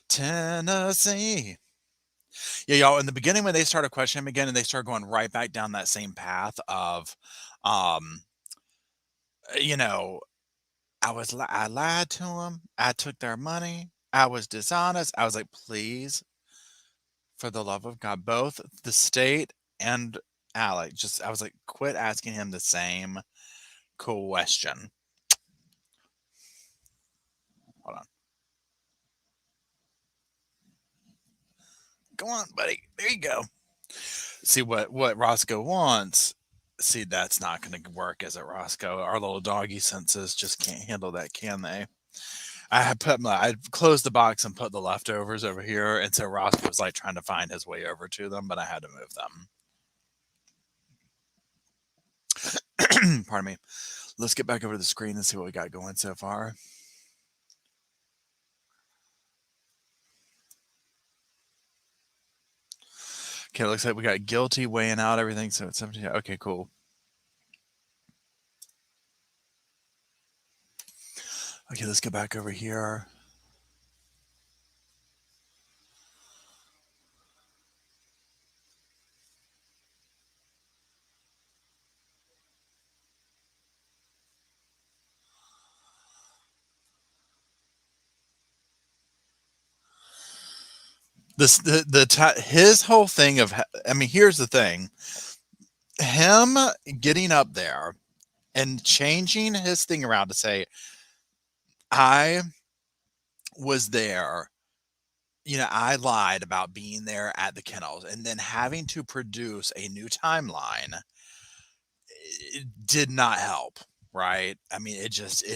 Tennessee. Yeah, y'all. In the beginning, when they started questioning him again, and they started going right back down that same path of, um, you know, I lied to them. I took their money. I was dishonest. I was like, please, for the love of God, both the state and Alec, just I was like, quit asking him the same question. Hold on. Go on, buddy. There you go. See what Roscoe wants. See, that's not going to work, is it, Roscoe? Our little doggy senses just can't handle that, can they? I closed the box and put the leftovers over here, and so Roscoe was like trying to find his way over to them, but I had to move them. Pardon me. Let's get back over to the screen and see what we got going so far. Okay, it looks like we got guilty weighing out everything, so it's 17. Okay, cool. Okay, let's get back over here. His whole thing of, I mean, here's the thing. Him getting up there and changing his thing around to say, I was there, I lied about being there at the kennels, and then having to produce a new timeline, it did not help, right? I mean, it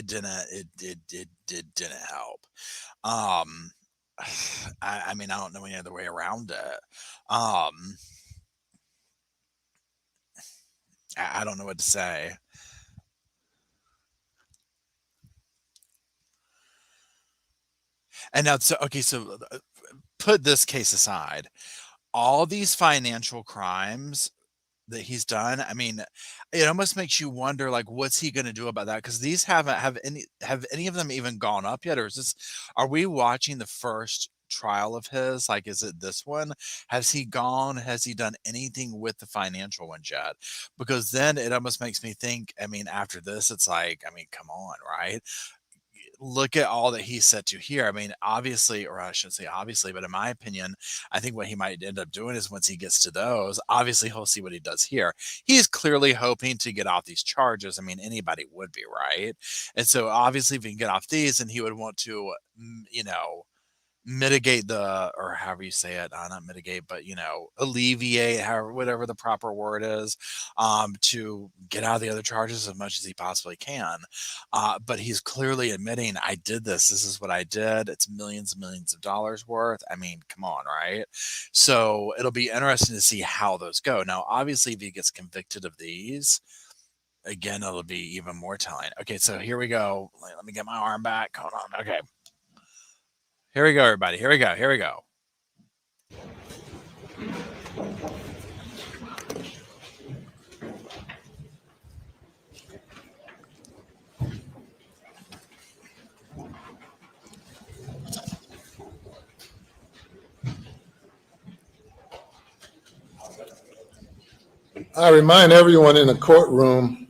didn't help. I mean, I don't know any other way around it. I don't know what to say. And now, so put this case aside. All these financial crimes that he's done, I mean, it almost makes you wonder, like, what's he going to do about that? Because these have any of them even gone up yet, or are we watching the first trial of his? Like, is it this one? Has he done anything with the financial ones yet? Because then it almost makes me think, I mean, after this, it's like, I mean, come on, right? Look at all that he's set to here. I mean, obviously, or I shouldn't say obviously, but in my opinion, I think what he might end up doing is once he gets to those, obviously he'll see what he does here. He's clearly hoping to get off these charges. I mean, anybody would be, right? And so obviously if he can get off these, then he would want to, mitigate or however you say it, not mitigate, but alleviate, however, whatever the proper word is, to get out of the other charges as much as he possibly can. But he's clearly admitting, I did this. This is what I did. It's millions and millions of dollars worth. I mean, come on, right? So it'll be interesting to see how those go. Now, obviously, if he gets convicted of these, again, it'll be even more telling. Okay, so here we go. Let me get my arm back. Hold on. Okay. Here we go, everybody. Here we go. Here we go. I remind everyone in the courtroom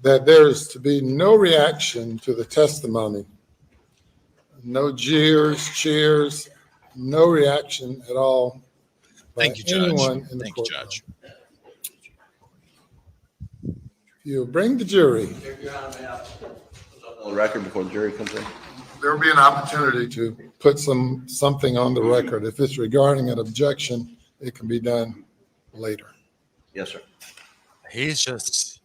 that there is to be no reaction to the testimony. No jeers, cheers, no reaction at all by Thank you, Judge. anyone in the Thank you, courtroom. Judge. You bring the jury. On the record before the jury comes in. There will be an opportunity to put something on the record. If it's regarding an objection, it can be done later. Yes, sir. He's just.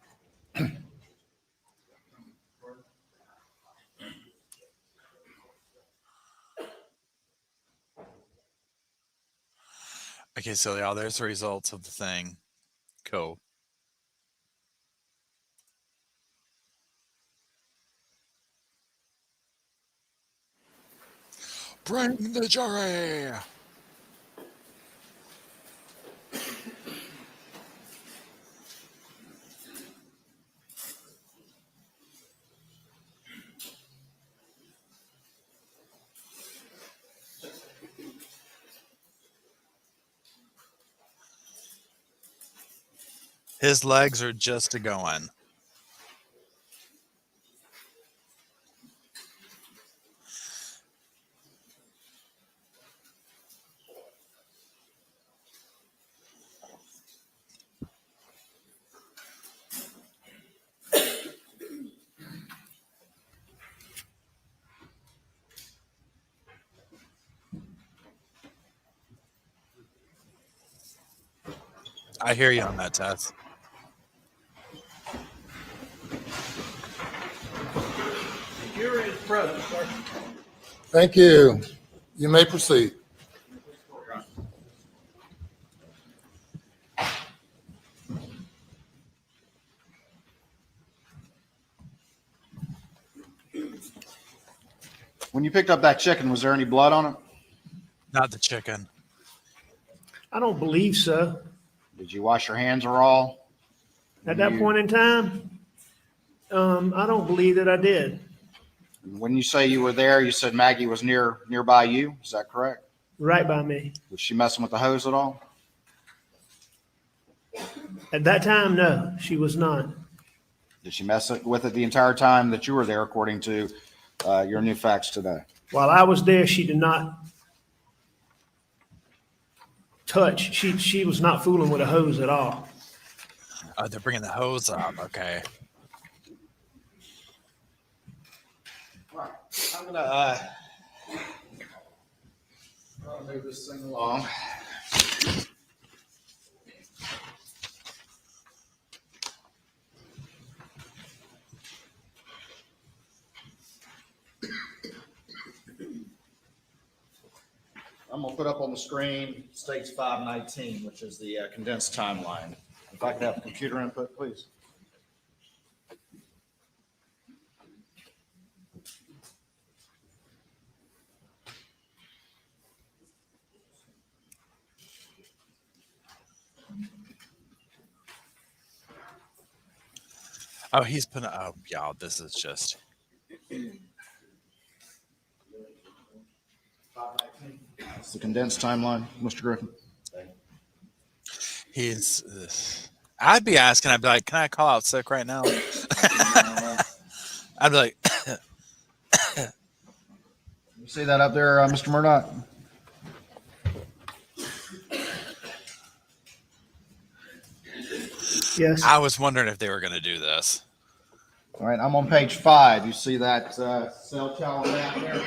Okay, so yeah, there's the results of the thing. Cool. Bring the jury. His legs are just a-going. I hear you on that, Tess. Jury is present, sir. Thank you. You may proceed. When you picked up that chicken, was there any blood on it? Not the chicken. I don't believe so. Did you wash your hands at all? At that point in time, I don't believe that I did. When you say you were there, you said Maggie was nearby you. Is that correct? Right by me. Was she messing with the hose at all? At that time, no, she was not. Did she mess with it the entire time that you were there, according to your new facts today? While I was there, she did not touch. She was not fooling with a hose at all. Oh, they're bringing the hose up. Okay. I'm gonna move this thing along. I'm gonna put up on the screen states 519, which is the condensed timeline. If I could have computer input, please. Oh, he's putting. Oh, y'all, this is just. It's the condensed timeline, Mr. Griffin. He's. I'd be asking. I'd be like, "Can I call out sick right now?" I'd be like, You see that up there, Mr. Murdaugh? Yes. I was wondering if they were going to do this. All right, I'm on page 5. You see that cell tower map there?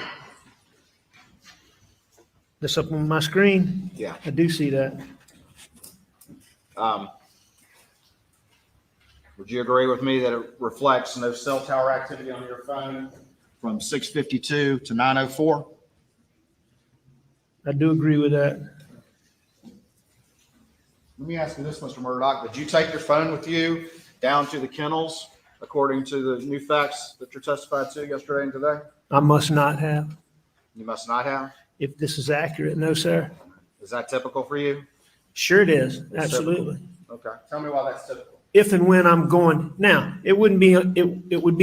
That's up on my screen. Yeah. I do see that. Would you agree with me that it reflects no cell tower activity on your phone from 6:52 to 9:04? I do agree with that. Let me ask you this, Mr. Murdaugh. Did you take your phone with you down to the kennels, according to the new facts that you testified to yesterday and today? I must not have. You must not have. If this is accurate, no, sir. Is that typical for you? Sure it is. Absolutely. Okay. Tell me why that's typical. If and when I'm going, now, it would be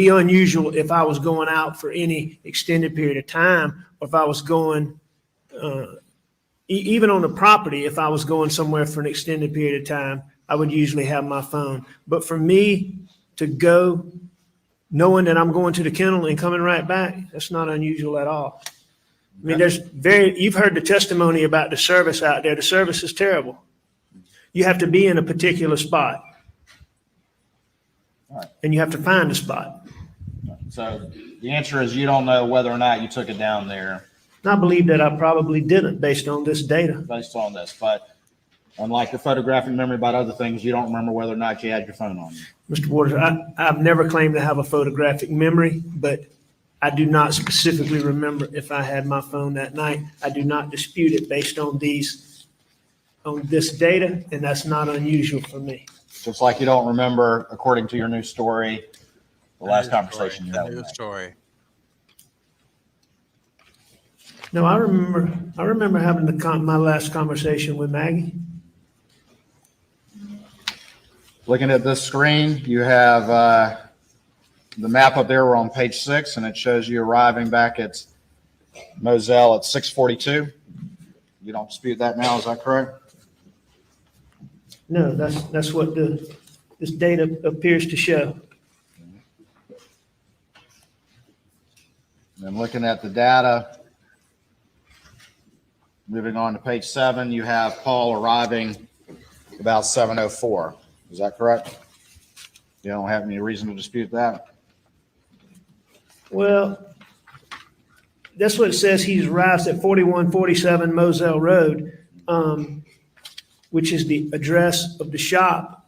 unusual if I was going out for any extended period of time, or if I was going, even on the property, if I was going somewhere for an extended period of time, I would usually have my phone. But for me to go knowing that I'm going to the kennel and coming right back, that's not unusual at all. I mean, you've heard the testimony about the service out there. The service is terrible. You have to be in a particular spot. All right. And you have to find a spot. So the answer is you don't know whether or not you took it down there And I believe that I probably didn't based on this data. based on this, but unlike your photographic memory about other things, you don't remember whether or not you had your phone on you. Mr. Waters, I've never claimed to have a photographic memory, but I do not specifically remember if I had my phone that night. I do not dispute it based on this data, and that's not unusual for me. Just like you don't remember, according to your new story, the last conversation you had The with new me. story. No, I remember having my last conversation with Maggie. Looking at this screen, you have the map up there. We're on page 6, and it shows you arriving back at Moselle at 6:42. You don't dispute that now, is that correct? No, that's what this data appears to show. And looking at the data, moving on to page 7, you have Paul arriving about 7:04. Is that correct? You don't have any reason to dispute that? Well, that's what it says. He arrives at 4147 Moselle Road. which is the address of the shop.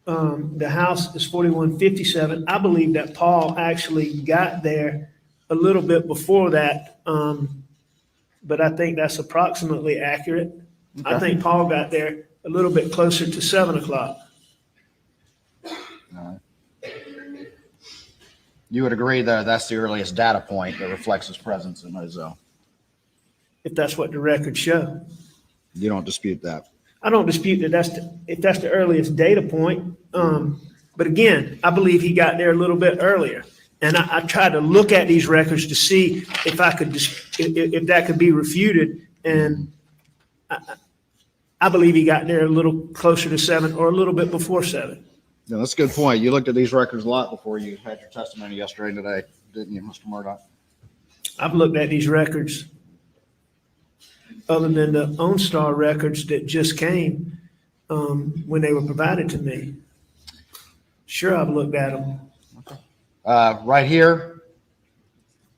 The house is 4157. I believe that Paul actually got there a little bit before that, but I think that's approximately accurate. I Okay. think Paul got there a little bit closer to 7 o'clock. You would agree that that's the earliest data point that reflects his presence in Moselle? If that's what the records show. You don't dispute that? I don't dispute that if that's the earliest data point. But again, I believe he got there a little bit earlier. And I tried to look at these records to see if I could, if that could be refuted. And I believe he got there a little closer to 7 or a little bit before 7. Yeah, that's a good point. You looked at these records a lot before you had your testimony yesterday and today, didn't you, Mr. Murdaugh? I've looked at these records other than the OnStar records that just came when they were provided to me. Sure, I've looked at them. Right here,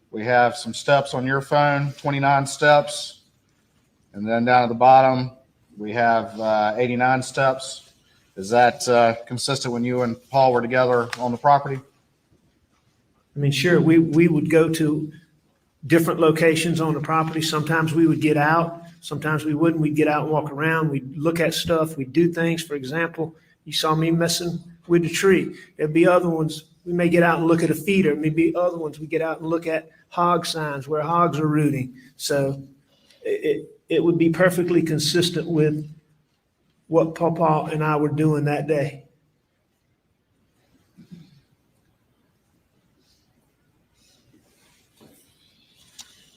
we have some steps on your phone, 29 steps. And then down at the bottom, we have 89 steps. Is that consistent when you and Paul were together on the property? I mean, sure, we would go to different locations on the property. Sometimes we would get out, sometimes we wouldn't. We'd get out and walk around. We'd look at stuff. We'd do things. For example, you saw me messing with the tree. There'd be other ones. We may get out and look at a feeder. Maybe other ones we get out and look at hog signs where hogs are rooting. So it would be perfectly consistent with what Papa and I were doing that day.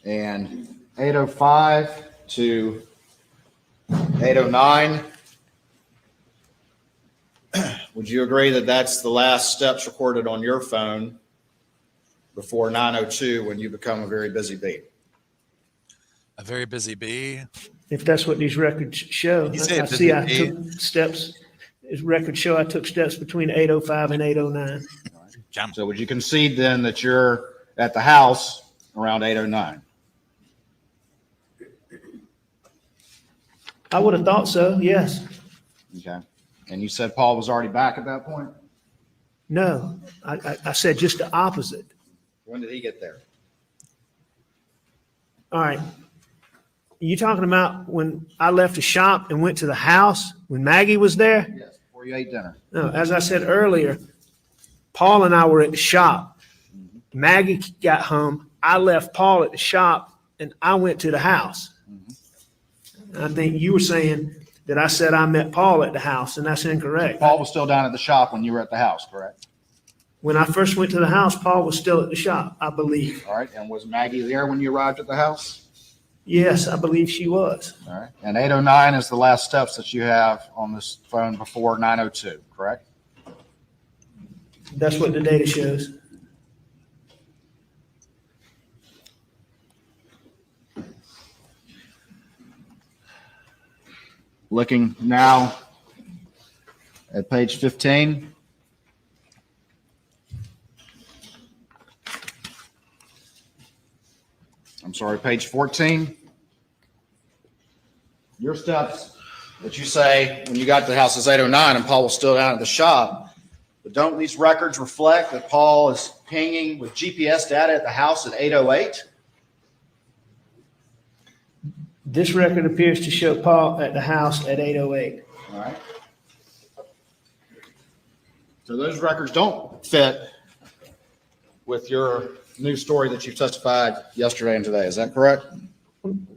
And 8:05 to 8:09, would you agree that that's the last steps recorded on your phone before 9:02 when you become a very busy bee? A very busy bee. If that's what these records show. You say I busy see I bee. took steps, these records show I took steps between 8:05 and 8:09. Jam. So would you concede then that you're at the house around 8:09? I would have thought so, yes. Okay. And you said Paul was already back at that point? No, I said just the opposite. When did he get there? All right. You talking about when I left the shop and went to the house when Maggie was there? Yes, before you ate dinner. No, as I said earlier, Paul and I were at the shop. Maggie got home. I left Paul at the shop and I went to the house. I think you were saying that I said I met Paul at the house, and that's incorrect. Paul was still down at the shop when you were at the house, correct? When I first went to the house, Paul was still at the shop, I believe. All right. And was Maggie there when you arrived at the house? Yes, I believe she was. All right. And 8:09 is the last steps that you have on this phone before 9:02, correct? That's what the data shows. Looking now at page 15. I'm sorry, page 14. Your steps that you say when you got to the house is 8:09 and Paul was still down at the shop. But don't these records reflect that Paul is pinging with GPS data at the house at 8:08? This record appears to show Paul at the house at 8:08. All right. So those records don't fit with your new story that you've testified yesterday and today. Is that correct?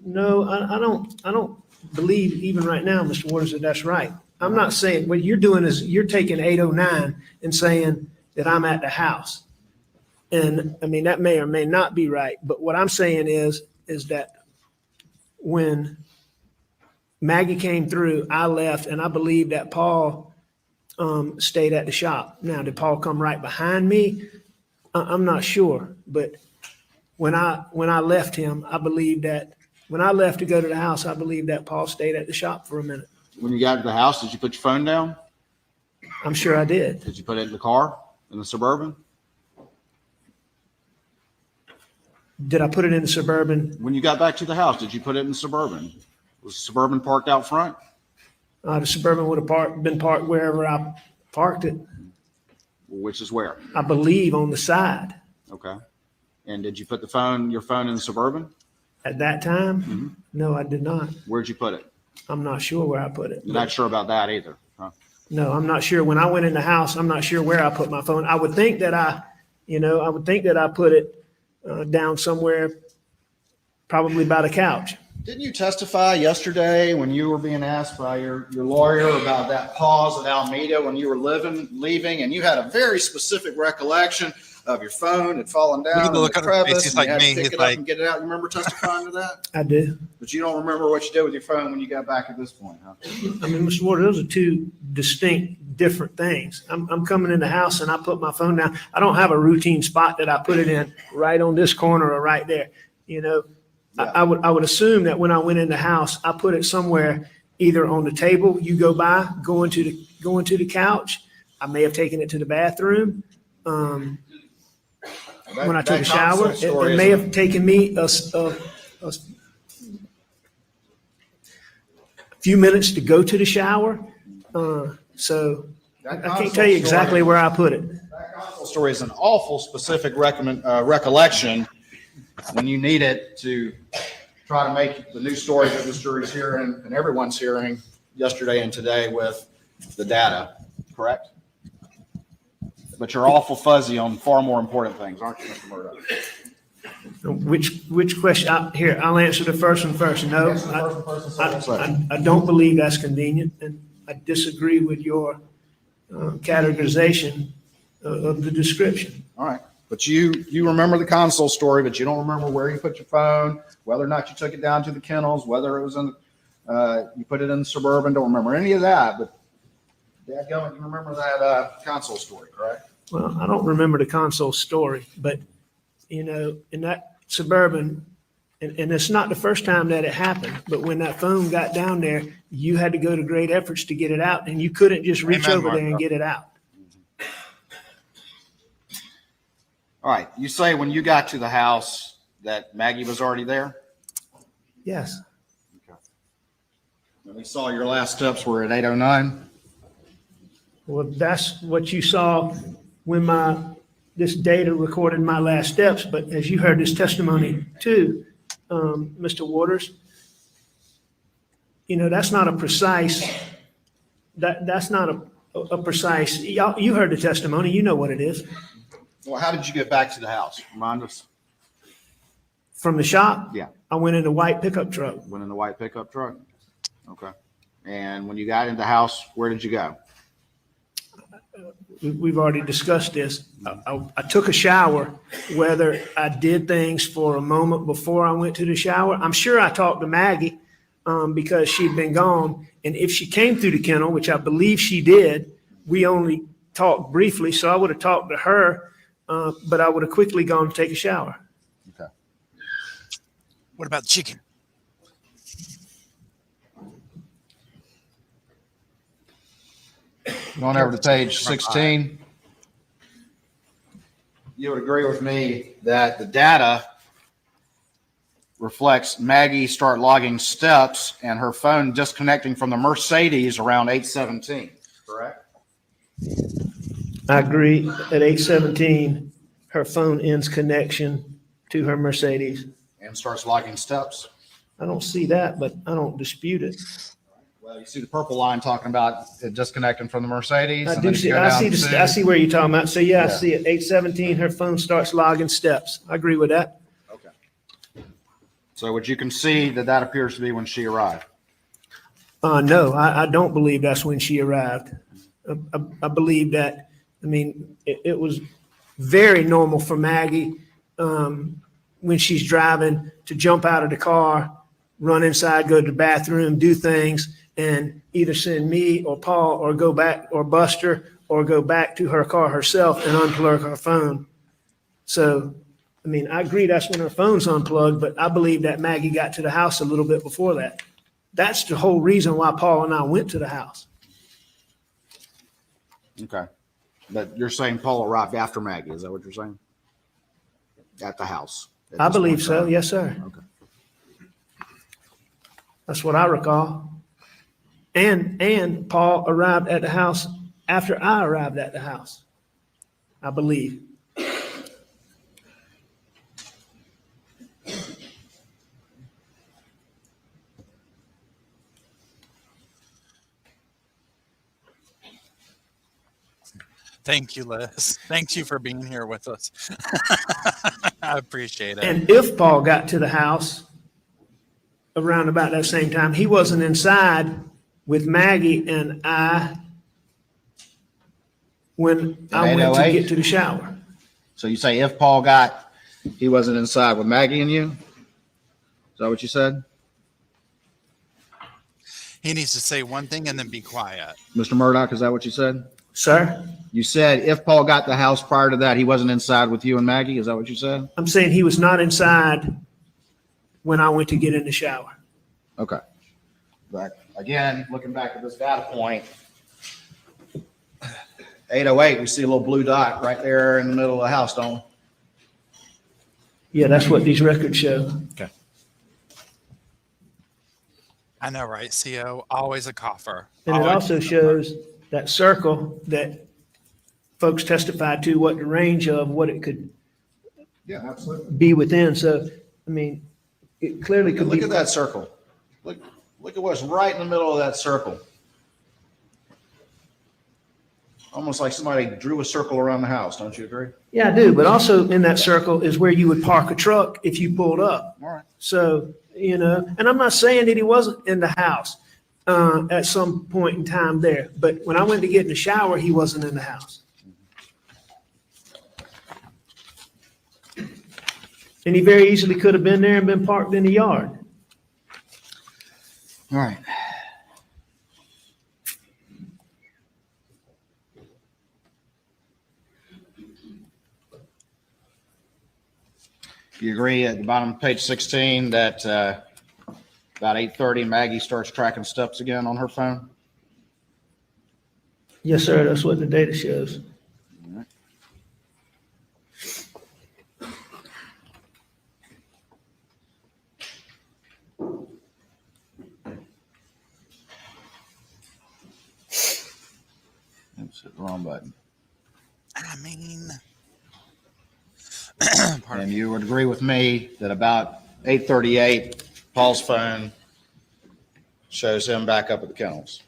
No, I don't believe even right now, Mr. Waters, that that's right. I'm not saying, what you're doing is you're taking 8:09 and saying that I'm at the house. And I mean, that may or may not be right. But what I'm saying is that when Maggie came through, I left, and I believe that Paul stayed at the shop. Now, did Paul come right behind me? I'm not sure, but when I left him, I believe that when I left to go to the house, I believe that Paul stayed at the shop for a minute. When you got to the house, did you put your phone down? I'm sure I did. Did you put it in the car, in the Suburban? Did I put it in the Suburban? When you got back to the house, did you put it in the Suburban? Was the Suburban parked out front? The Suburban would have been parked wherever I parked it, Which is where? I believe on the side. Okay. And did you put your phone in the Suburban? At that time, no, I did not. Where'd you put it? I'm not sure where I put it. You're not sure about that either, huh? No, I'm not sure. When I went in the house, I'm not sure where I put my phone. I would think that I put it down somewhere, probably by the couch. Didn't you testify yesterday when you were being asked by your lawyer about that pause at Alameda when you were leaving, and you had a very specific recollection of your phone had fallen down in the crevice, He's and like you had me. to pick He's it like, up and get it out. You remember testifying to that? I do. But you don't remember what you did with your phone when you got back at this point, huh? I mean, Mr. Ward, those are two distinct, different things. I'm coming in the house and I put my phone down. I don't have a routine spot that I put it in right on this corner or right there. You know, Yeah. I would assume that when I went in the house, I put it somewhere either on the table, you go by, go into the couch. I may have taken it to the bathroom. When I took a shower, it may have taken me a few minutes to go to the shower. So I can't tell you exactly where I put it. That console story is an awful specific recollection when you need it to try to make the news story that this jury's hearing and everyone's hearing yesterday and today with the data, correct? But you're awful fuzzy on far more important things, aren't you, Mr. Murdaugh? Which question? Here, I'll answer the first one first. No, Answer the first one first and second second. I don't believe that's convenient, and I disagree with your categorization of the description. All right. But you remember the console story, but you don't remember where you put your phone, whether or not you took it down to the kennels, whether it was in, you put it in the Suburban, don't remember any of that, but dadgummit, you remember that console story, correct? Well, I don't remember the console story, but, you know, in that Suburban, and it's not the first time that it happened, but when that phone got down there, you had to go to great efforts to get it out, and you couldn't just reach over there and get it out. All right. You say when you got to the house that Maggie was already there? Yes. Okay. And we saw your last steps were at 8:09? Well, that's what you saw when this data recorded my last steps. But as you heard this testimony too, Mr. Waters, you know, that's not a precise, that's not a precise, you heard the testimony, you know what it is. Well, how did you get back to the house? Remind us. From the shop? Yeah. I went in a white pickup truck. Went in the white pickup truck? Okay. And when you got into the house, where did you go? We've already discussed this. I took a shower. Whether I did things for a moment before I went to the shower, I'm sure I talked to Maggie because she'd been gone. And if she came through the kennel, which I believe she did, we only talked briefly. So I would have talked to her, but I would have quickly gone to take a shower. Okay. what about the chicken? Going over to page 16. You would agree with me that the data reflects Maggie start logging steps and her phone disconnecting from the Mercedes around 8:17, correct? I agree. At 8:17, her phone ends connection to her Mercedes. And starts logging steps. I don't see that, but I don't dispute it. Well, you see the purple line talking about it disconnecting from the Mercedes. I and do then if see, you go I down see, to- I see where you're talking about. So yeah, I Yeah. see it. 8:17, her phone starts logging steps. I agree with that. Okay. So would you concede that that appears to be when she arrived? No, I don't believe that's when she arrived. I believe that, I mean, it was very normal for Maggie, when she's driving to jump out of the car, run inside, go to the bathroom, do things, and either send me or Paul or go back or Buster or go back to her car herself and unplug her phone. So, I mean, I agree that's when her phone's unplugged, but I believe that Maggie got to the house a little bit before that. That's the whole reason why Paul and I went to the house. Okay. But you're saying Paul arrived after Maggie, is that what you're saying? At the house? at I this believe point in so, time? yes, sir. Okay. That's what I recall. And Paul arrived at the house after I arrived at the house, I believe. Thank you, Liz. Thank you for being here with us. I appreciate it. And if Paul got to the house around about that same time, he wasn't inside with Maggie and I when I went to 808? get to the shower. So you say if Paul he wasn't inside with Maggie and you? Is that what you said? He needs to say one thing and then be quiet. Mr. Murdaugh, is that what you said? Sir? You said if Paul got the house prior to that, he wasn't inside with you and Maggie? Is that what you said? I'm saying he was not inside when I went to get in the shower. Okay. But again, looking back at this data point, 808, we see a little blue dot right there in the middle of the house, don't we? Yeah, that's what these records show. Okay. I know, right? CO, always a cougher. And it Always also a shows that circle that folks testified to what the range of what it could Yeah, absolutely. be within. So, I mean, it clearly could Look be. at that circle. Look at what's right in the middle of that circle. Almost like somebody drew a circle around the house, don't you agree? Yeah, I do. But also in that circle is where you would park a truck if you pulled up. All right. So, and I'm not saying that he wasn't in the house at some point in time there. But when I went to get in the shower, he wasn't in the house. And he very easily could have been there and been parked in the yard. All right. You agree at the bottom of page 16 that about 8:30 Maggie starts tracking steps again on her phone? Yes, sir. That's what the data shows. Oops, hit the wrong button. I mean, And you would agree with me that about 8:38, Paul's phone shows him back up at the kennels.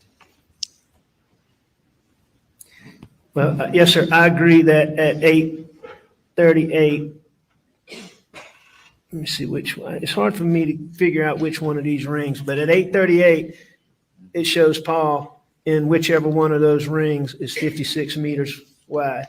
Well, yes, sir. I agree that at 8:38, let me see which one. It's hard for me to figure out which one of these rings, but at 8:38, it shows Paul in whichever one of those rings is 56 meters wide.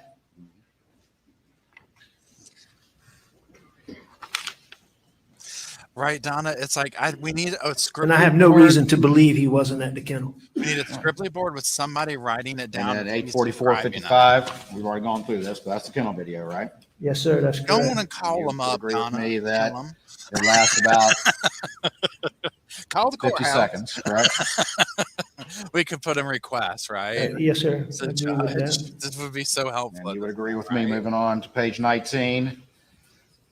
right, Donna? It's like we need a script. And I have no reason to believe he wasn't at the kennel. We need a scribbly board with somebody writing it down. And at 8:44:55, we've already gone through this, but that's the kennel video, right? Yes, sir. That's Don't correct. want to call You them up, agree with Donna. me that- Kill 'em. It lasts about Call the 50 courthouse. seconds, correct? We could put in requests, right? Yes, sir. So, I agree with Judge, that. this would be so helpful. And you would agree with me, Right. moving on to page 19,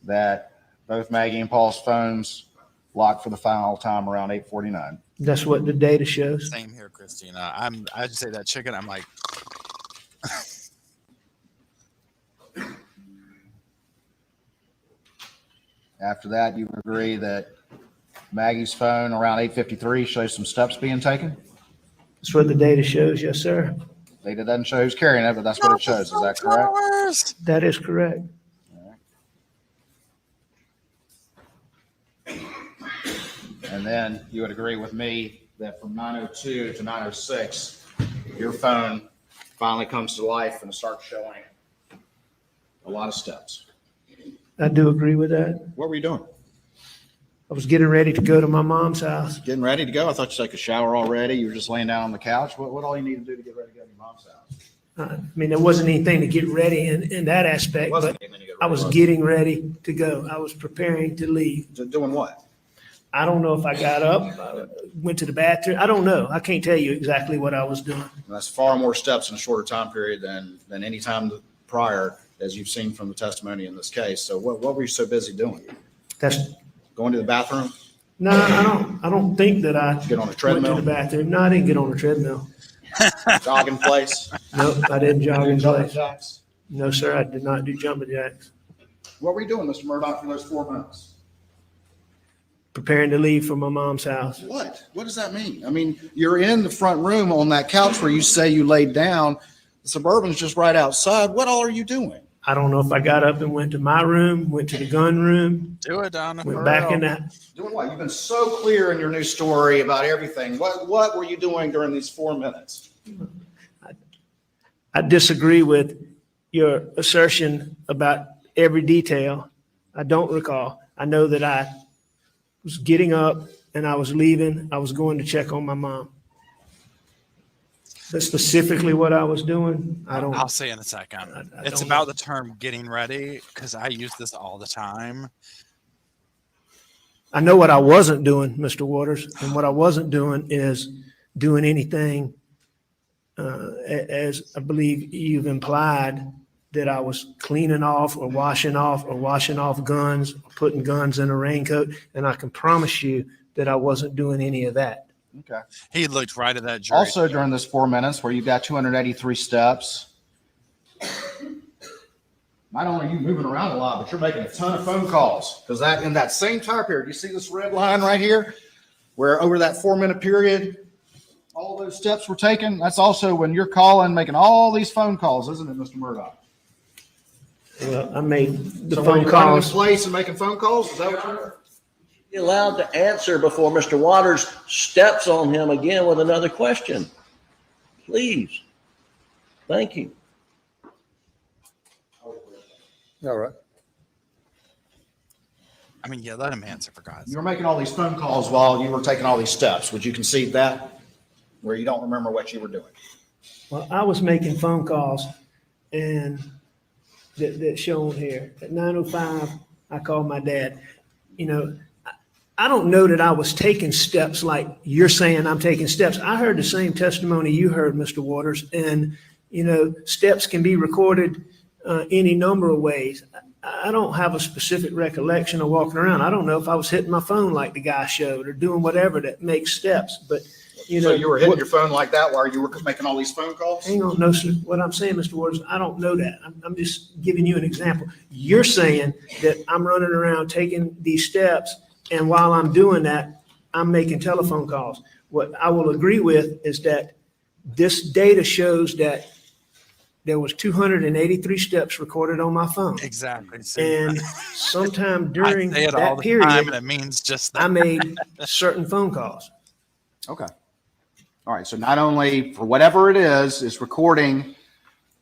that both Maggie and Paul's phones locked for the final time around 8:49. That's what the data shows. Same here, Christina. I just say that chicken. I'm like, After that, you would agree that Maggie's phone around 8:53 shows some steps being taken? That's what the data shows. Yes, sir. Data doesn't show who's carrying it, but that's what it shows. Is that correct? Flowers. That is correct. And then you would agree with me that from 9:02 to 9:06, your phone finally comes to life and starts showing a lot of steps. I do agree with that. What were you doing? I was getting ready to go to my mom's house. Getting ready to go? I thought you took a shower already. You were just laying down on the couch. What all you need to do to get ready to go to your mom's house? I mean, there wasn't anything to get ready in that aspect, but I was getting ready to go. I was preparing to leave. Doing what? I don't know if I got up, went to the bathroom. I don't know. I can't tell you exactly what I was doing. That's far more steps in a shorter time period than any time prior, as you've seen from the testimony in this case. So what were you so busy doing? That's Going to the bathroom? No, I don't think that I Get on a went to treadmill, the bathroom. No, I didn't get on a treadmill. jog in place. No, I didn't jog in Jumping place. jacks. No, sir, I did not do jumping jacks. What were you doing, Mr. Murdaugh, for those 4 minutes? Preparing to leave for my mom's house. What? What does that mean? I mean, you're in the front room on that couch where you say you laid down. The Suburban's just right outside. What all are you doing? I don't know if I got up and went to my room, went to the gun room, Do it, Donna. went for back real. in the, Doing what? You've been so clear in your new story about everything. What were you doing during these 4 minutes? I disagree with your assertion about every detail. I don't recall. I know that I was getting up and I was leaving. I was going to check on my mom. But specifically what I was doing, I don't. I'll say in a second. I It's don't about know. the term getting ready because I use this all the time. I know what I wasn't doing, Mr. Waters, and what I wasn't doing is doing anything, as I believe you've implied, that I was cleaning off or washing off guns, or putting guns in a raincoat, and I can promise you that I wasn't doing any of that. Okay. He looked right at that jury. Also, during this 4 minutes where you got 283 steps, not only are you moving around a lot, but you're making a ton of phone calls. Because that in that same time period, you see this red line right here, where over that 4 minute period, all those steps were taken. That's also when you're calling, making all these phone calls, isn't it, Mr. Murdaugh? Well, I made the So were phone you running in calls. place and making phone calls? Is that what you're? Be allowed to answer before Mr. Waters steps on him again with another question. Please. Thank you. All right. I mean, yeah, let him answer for God's You sake. were making all these phone calls while you were taking all these steps. Would you concede that? Where you don't remember what you were doing? Well, I was making phone calls and that's shown here. At 9:05, I called my dad. You know, I don't know that I was taking steps like you're saying I'm taking steps. I heard the same testimony you heard, Mr. Waters, and, you know, steps can be recorded any number of ways. I don't have a specific recollection of walking around. I don't know if I was hitting my phone like the guy showed or doing whatever that makes steps, but, you know. So you were hitting your phone like that while you were making all these phone calls? Hang on, no, sir. What I'm saying, Mr. Waters, I don't know that. I'm just giving you an example. You're saying that I'm running around taking these steps, and while I'm doing that, I'm making telephone calls. What I will agree with is that this data shows that there was 283 steps recorded on my phone. Exactly. See, And sometime I during say it all that the period, time, and it means just that. I made certain phone calls. Okay. All right. So not only for whatever it is recording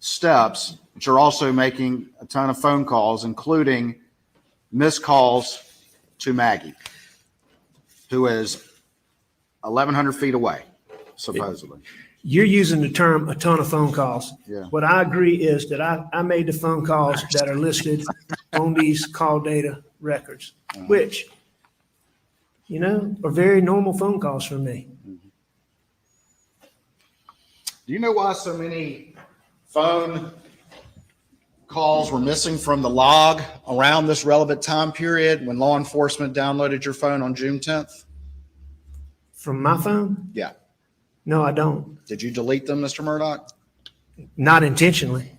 steps, but you're also making a ton of phone calls, including missed calls to Maggie, who is 1,100 feet away, supposedly. You're using the term a ton of phone calls. Yeah. What I agree is that I made the phone calls that are listed on these call data records, which, you know, are very normal phone calls for me. Do you know why so many phone calls were missing from the log around this relevant time period when law enforcement downloaded your phone on June 10th? From my phone? Yeah. No, I don't. Did you delete them, Mr. Murdaugh? Not intentionally.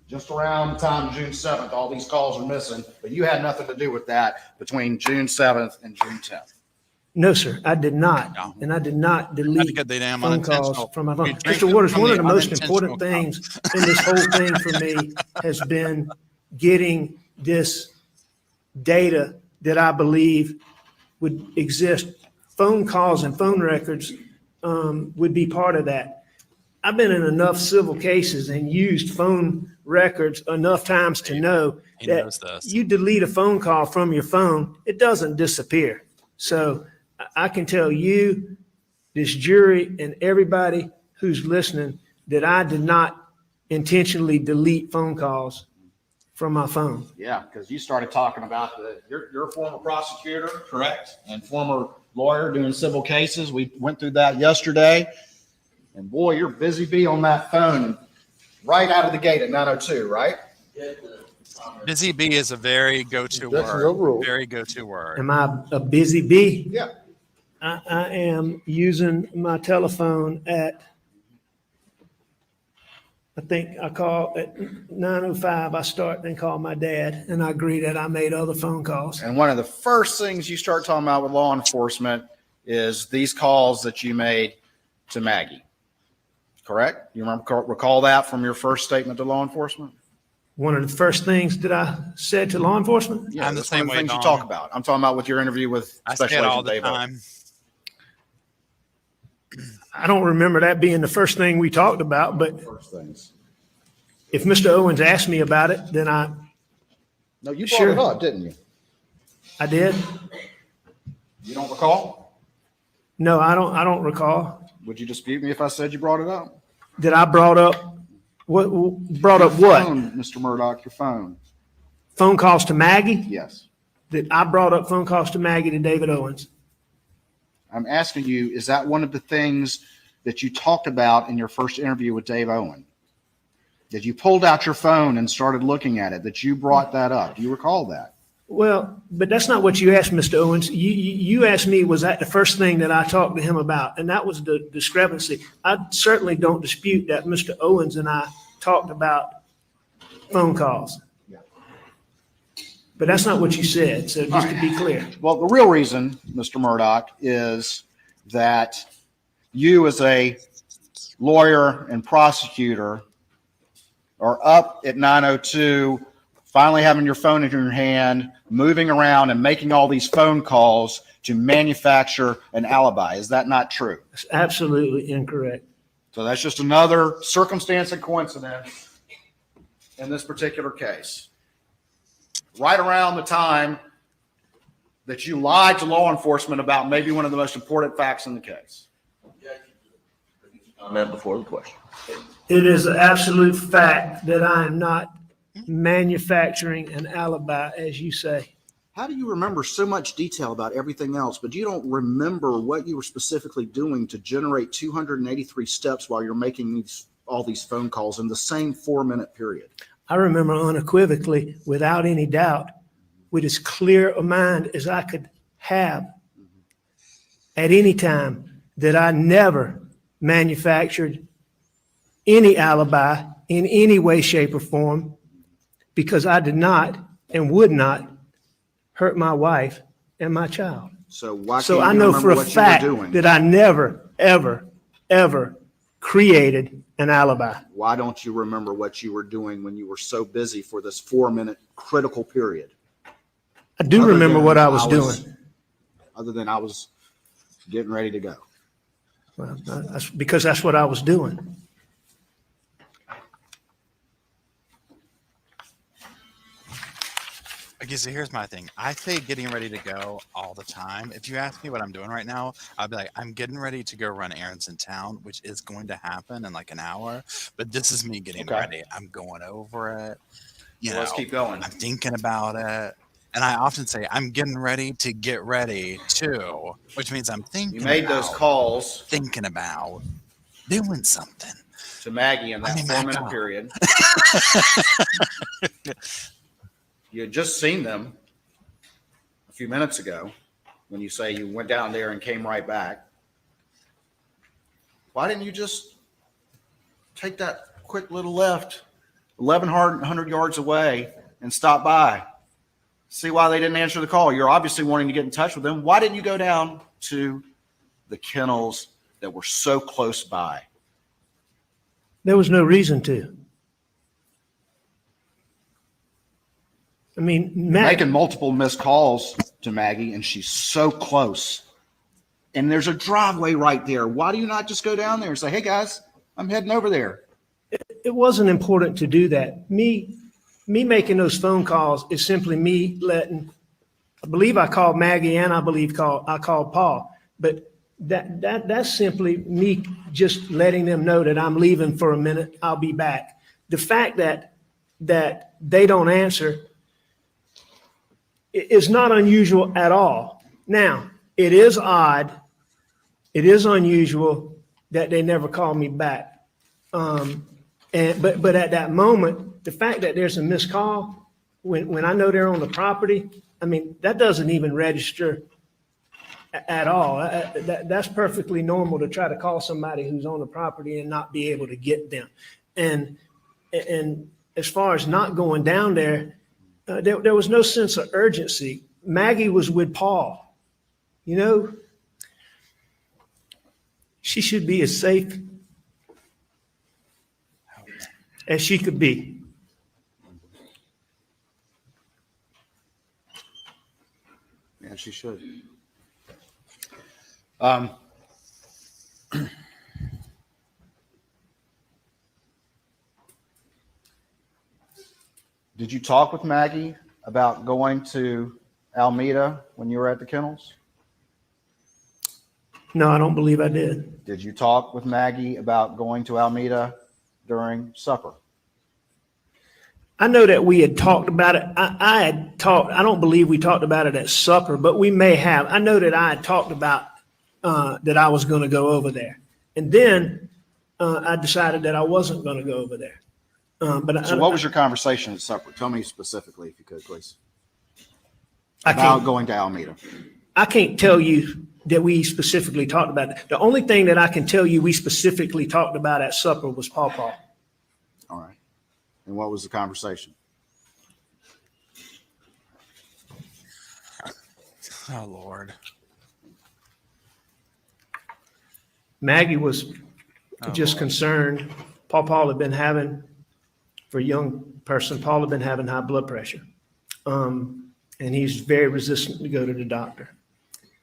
Just around the time of June 7th, all these calls are missing, but you had nothing to do with that between June 7th and June 10th. No, sir, I did not. No. And I did not That's delete good. They damn phone calls unintentional. from my phone. You drink Mr. Waters, from one of the the most unintentional important things in this whole thing for me has been getting this data that I believe would exist. Phone calls and phone records would be part of that. I've been in enough civil cases and used phone records enough times to know He that knows this. you delete a phone call from your phone, it doesn't disappear. So I can tell you, this jury, and everybody who's listening, that I did not intentionally delete phone calls from my phone. Yeah, because you started talking about you're a former prosecutor, correct? And former lawyer doing civil cases. We went through that yesterday. And boy, you're busy bee on that phone right out of the gate at 9:02, right? Busy bee is a very go-to That's your word. rule. Very go-to word. Am I a busy bee? Yeah. I am using my telephone at, I think I call at 9:05, I start and call my dad, and I agree that I made other phone calls. And one of the first things you start talking about with law enforcement is these calls that you made to Maggie. Correct? You recall that from your first statement to law enforcement? One of the first things that I said to law enforcement, Yeah, I'm the that's one same of the way, things you Don. talk about. I'm talking about with your interview with I say Special it all Agent the Dave Owen. time. I don't remember that being the first thing we talked about, but First things. if Mr. Owens asked me about it, then I No, you brought Sure. it up, didn't you? did. You don't recall? No, I don't recall. Would you dispute me if I said you brought it up? That I brought up, brought up Your what? phone, Mr. Murdaugh, your phone. Phone calls to Maggie? Yes. That I brought up phone calls to Maggie to David Owens. I'm asking you, is that one of the things that you talked about in your first interview with Dave Owen? That you pulled out your phone and started looking at it, that you brought that up? Do you recall that? Well, but that's not what you asked, Mr. Owens. You asked me, was that the first thing that I talked to him about? And that was the discrepancy. I certainly don't dispute that Mr. Owens and I talked about phone calls. But that's not what you said, so just to be clear. Well, the real reason, Mr. Murdaugh, is that you as a lawyer and prosecutor are up at 9:02, finally having your phone in your hand, moving around and making all these phone calls to manufacture an alibi. Is that not true? It's absolutely incorrect. So that's just another circumstance and coincidence in this particular case. Right around the time that you lied to law enforcement about maybe one of the most important facts in the case. Comment before the question. It is an absolute fact that I am not manufacturing an alibi, as you say. How do you remember so much detail about everything else, but you don't remember what you were specifically doing to generate 283 steps while you're making all these phone calls in the same 4-minute period? I remember unequivocally, without any doubt, with as clear a mind as I could have at any time, that I never manufactured any alibi in any way, shape, or form, because I did not and would not hurt my wife and my child. So why So can't I you know remember for a what fact you were doing? that I never, ever, ever created an alibi. Why don't you remember what you were doing when you were so busy for this 4-minute critical period? I do Other remember than what I was doing. Other than I was getting ready to go. Well, that's because that's what I was doing. Okay, so here's my thing. I say getting ready to go all the time. If you ask me what I'm doing right now, I'll be like, I'm getting ready to go run errands in town, which is going to happen in like an hour. But this is me getting Okay. ready. I'm going over it. You know, Let's keep going. I'm thinking about it. And I often say, I'm getting ready to get ready too, which means I'm thinking You made about, those calls thinking about doing something. to Maggie in that I mean, my 4-minute God. period. You had just seen them a few minutes ago when you say you went down there and came right back. Why didn't you just take that quick little left 1,100 yards away and stop by? See why they didn't answer the call. You're obviously wanting to get in touch with them. Why didn't you go down to the kennels that were so close by? There was no reason to. I mean, Making multiple missed calls to Maggie, and she's so close. And there's a driveway right there. Why do you not just go down there and say, hey, guys, I'm heading over there? it wasn't important to do that. Me making those phone calls is simply me letting, I believe I called Maggie and I called Paul, but that's simply me just letting them know that I'm leaving for a minute, I'll be back. The fact that they don't answer is not unusual at all. Now, it is odd, it is unusual that they never call me back. But at that moment, the fact that there's a missed call when I know they're on the property, I mean, that doesn't even register at all. That's perfectly normal to try to call somebody who's on the property and not be able to get them. And as far as not going down there, there was no sense of urgency. Maggie was with Paul. You know, she should be as safe as she could be. Yeah, she should. Did you talk with Maggie about going to Alameda when you were at the kennels? No, I don't believe I did. Did you talk with Maggie about going to Alameda during supper? I know that we had talked about it. I had talked, I don't believe we talked about it at supper, but we may have. I know that I had talked about that I was going to go over there. And then I decided that I wasn't going to go over there. So what was your conversation at supper? Tell me specifically, if you could, please. I About can't, going to Alameda. I can't tell you that we specifically talked about it. The only thing that I can tell you we specifically talked about at supper was Paw Paw. All right. And what was the conversation? Oh, Lord. Maggie was just concerned. Paul had been having, for a young person, Paul had been having high blood pressure. And he's very resistant to go to the doctor.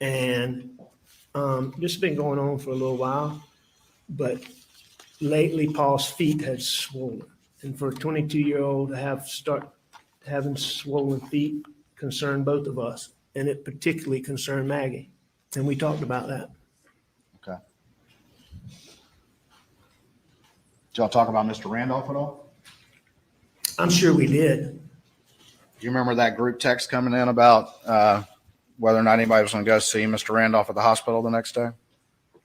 And this has been going on for a little while. But lately, Paul's feet had swollen. And for a 22-year-old to start having swollen feet concerned both of us. And it particularly concerned Maggie. And we talked about that. Okay. Did y'all talk about Mr. Randolph at all? I'm sure we did. Do you remember that group text coming in about whether or not anybody was going to go see Mr. Randolph at the hospital the next day?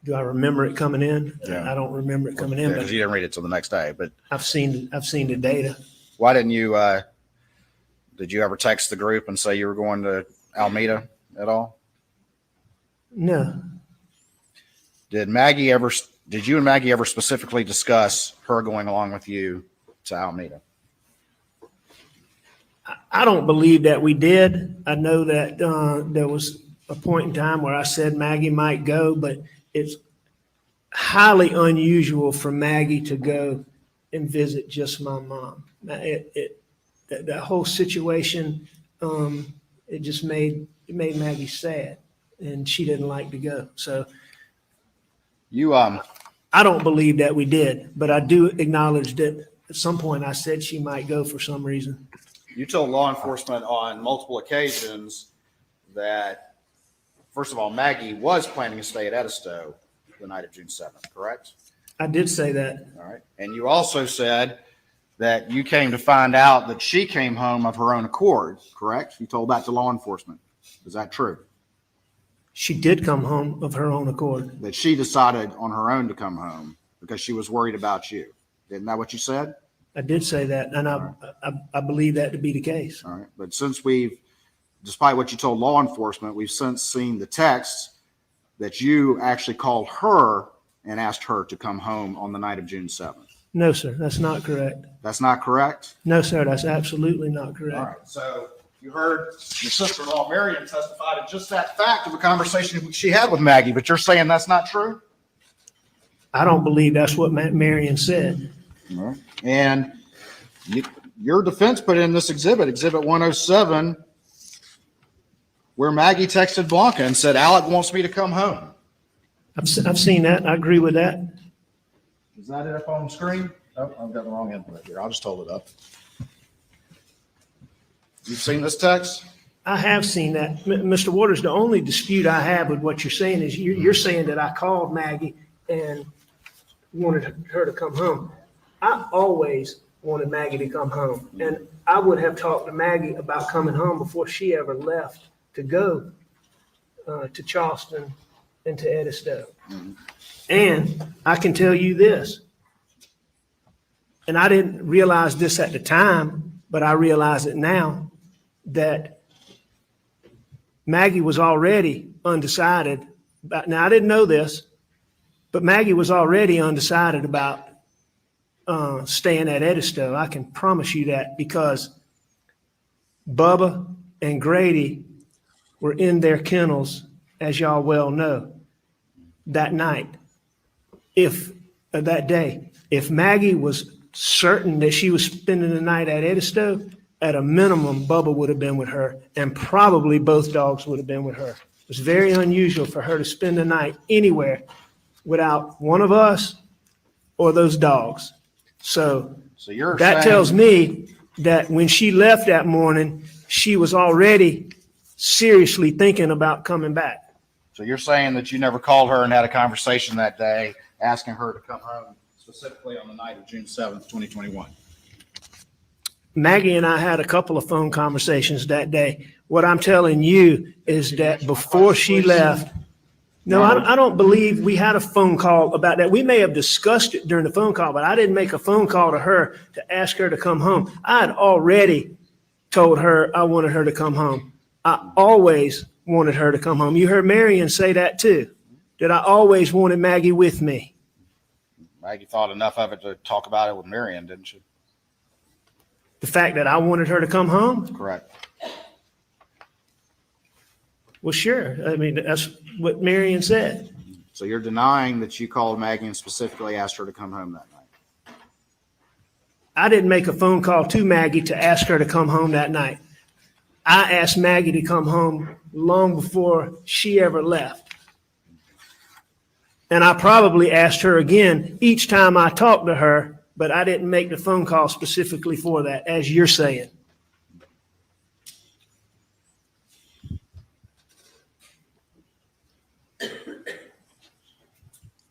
Do I remember it coming in? Yeah. I don't remember it coming in, Because but you didn't read it till the next day. But I've seen the data. why didn't you? Did you ever text the group and say you were going to Alameda at all? No, Did you and Maggie ever specifically discuss her going along with you to Alameda? I don't believe that we did. I know that there was a point in time where I said Maggie might go, but it's highly unusual for Maggie to go and visit just my mom. That whole situation, it made Maggie sad, and she didn't like to go. So You I don't believe that we did, but I do acknowledge that at some point I said she might go for some reason. You told law enforcement on multiple occasions that, first of all, Maggie was planning to stay at Edisto the night of June 7th, correct? I did say that. All right. And you also said that you came to find out that she came home of her own accord, correct? You told that to law enforcement. Is that true? She did come home of her own accord. That she decided on her own to come home because she was worried about you. Isn't that what you said? I did say that, and I believe that to be the case. All right. But since despite what you told law enforcement, we've since seen the text that you actually called her and asked her to come home on the night of June 7th. No, sir, that's not correct. That's not correct? No, sir, that's absolutely not correct. All right. So you heard your sister-in-law, Marion, testify to just that fact of a conversation she had with Maggie, but you're saying that's not true? I don't believe that's what Marion said. All right. And your defense put in this exhibit 107, where Maggie texted Blanca and said, Alec wants me to come home. I've seen that. I agree with that. Is that it up on the screen? Oh, I've got the wrong input here. I'll just hold it up. You've seen this text? I have seen that. Mr. Waters, the only dispute I have with what you're saying is you're saying that I called Maggie and wanted her to come home. I always wanted Maggie to come home, and I would have talked to Maggie about coming home before she ever left to go to Charleston and to Edisto. Mm-hmm. And I can tell you this, and I didn't realize this at the time, but I realize it now that Maggie was already undecided about, now I didn't know this, but Maggie was already undecided about staying at Edisto. I can promise you that, because Bubba and Grady were in their kennels, as y'all well know, that night. That day, if Maggie was certain that she was spending the night at Edisto, at a minimum, Bubba would have been with her, and probably both dogs would have been with her. It was very unusual for her to spend the night anywhere without one of us or those dogs. So you're that saying, tells me that when she left that morning, she was already seriously thinking about coming back. so you're saying that you never called her and had a conversation that day asking her to come home, specifically on the night of June 7th, 2021. Maggie and I had a couple of phone conversations that day. What I'm telling you is that before she left, no, I don't believe we had a phone call about that. We may have discussed it during the phone call, but I didn't make a phone call to her to ask her to come home. I had already told her I wanted her to come home. I always wanted her to come home. You heard Marion say that too, that I always wanted Maggie with me. Maggie thought enough of it to talk about it with Marion, didn't she? The fact that I wanted her to come home? Correct. Well, sure. I mean, that's what Marion said. So you're denying that you called Maggie and specifically asked her to come home that night? I didn't make a phone call to Maggie to ask her to come home that night. I asked Maggie to come home long before she ever left. And I probably asked her again each time I talked to her, but I didn't make the phone call specifically for that, as you're saying.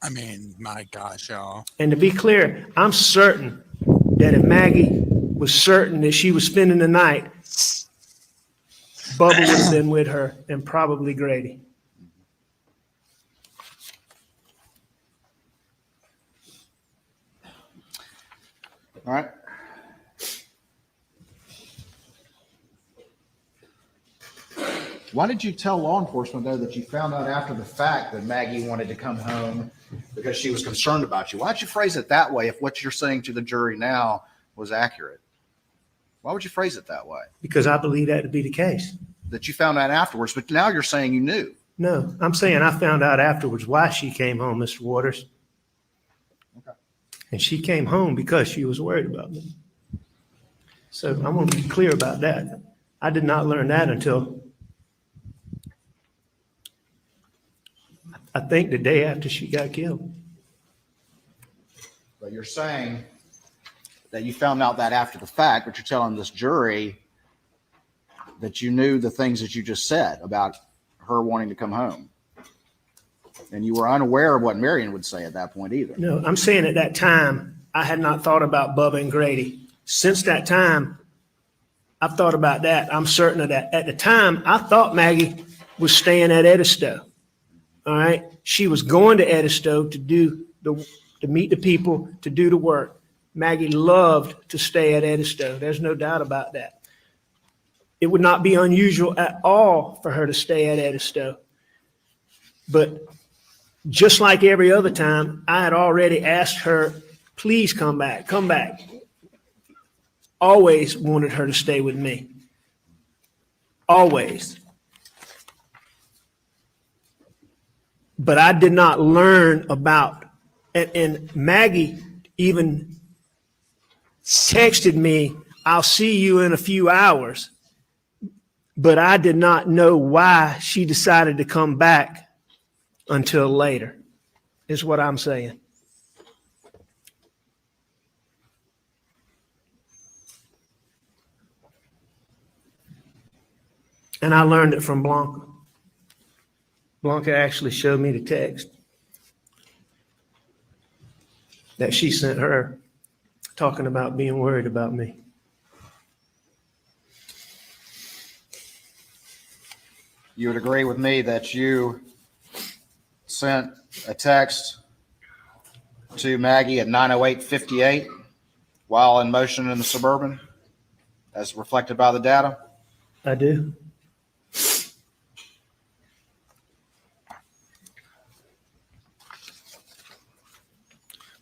I mean, my gosh, y'all. And to be clear, I'm certain that if Maggie was certain that she was spending the night, Bubba would have been with her, and probably Grady. All right. Why did you tell law enforcement, though, that you found out after the fact that Maggie wanted to come home because she was concerned about you? Why don't you phrase it that way if what you're saying to the jury now was accurate? Why would you phrase it that way? Because I believe that to be the case. That you found out afterwards, but now you're saying you knew. No, I'm saying I found out afterwards why she came home, Mr. Waters. Okay. And she came home because she was worried about me. So I want to be clear about that. I did not learn that until I think the day after she got killed. But you're saying that you found out that after the fact, but you're telling this jury that you knew the things that you just said about her wanting to come home. And you were unaware of what Marion would say at that point either. No, I'm saying at that time, I had not thought about Bubba and Grady. Since that time, I've thought about that. I'm certain of that. At the time, I thought Maggie was staying at Edisto. All right. She was going to Edisto to meet the people, to do the work. Maggie loved to stay at Edisto. There's no doubt about that. It would not be unusual at all for her to stay at Edisto. But just like every other time, I had already asked her, please come back, come back. Always wanted her to stay with me. Always. But I did not learn about, and Maggie even texted me, I'll see you in a few hours. But I did not know why she decided to come back until later, is what I'm saying. And I learned it from Blanca. Blanca actually showed me the text that she sent her talking about being worried about me. You would agree with me that you sent a text to Maggie at 9:08:58 while in motion in the Suburban? as reflected by the data? I do.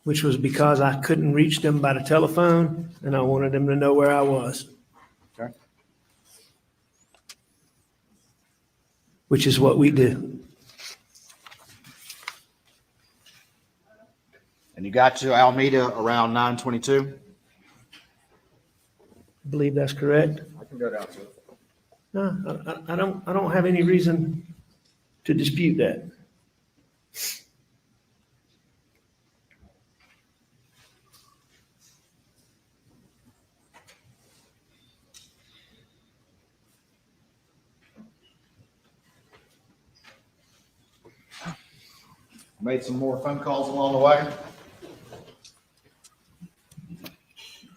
Which was because I couldn't reach them by the telephone, and I wanted them to know where I was. Okay. Which is what we do. And you got to Alameda around 9:22? I believe that's correct. I can go down to it. No, I don't have any reason to dispute that. Made some more phone calls along the way?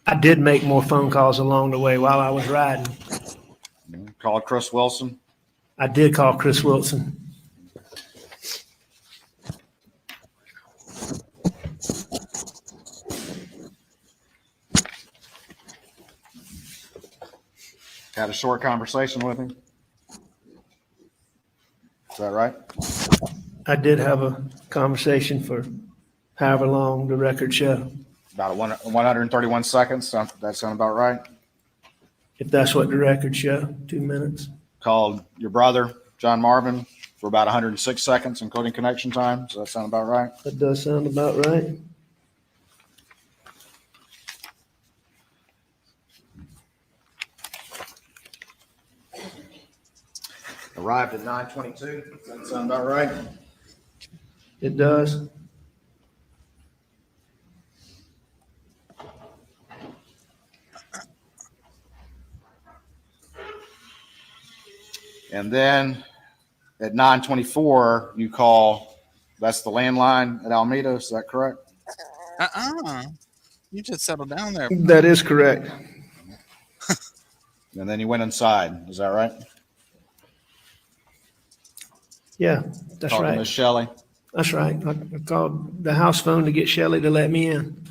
I did make more phone calls along the way while I was riding. Called Chris Wilson? I did call Chris Wilson. Had a short conversation with him? Is that right? I did have a conversation for however long the record show, About 131 seconds. That sound about right? if that's what the record show, 2 minutes. Called your brother, John Marvin, for about 106 seconds, including connection time. Does that sound about right? That does sound about right. Arrived at 9:22. Does that sound about right? It does. And then at 9:24, you call, that's the landline at Alameda. Is that correct? You just settled down there. That is correct. And then you went inside. Is that right? Yeah, that's Talked to right. Miss Shelley. That's right. I called the house phone to get Shelley to let me in.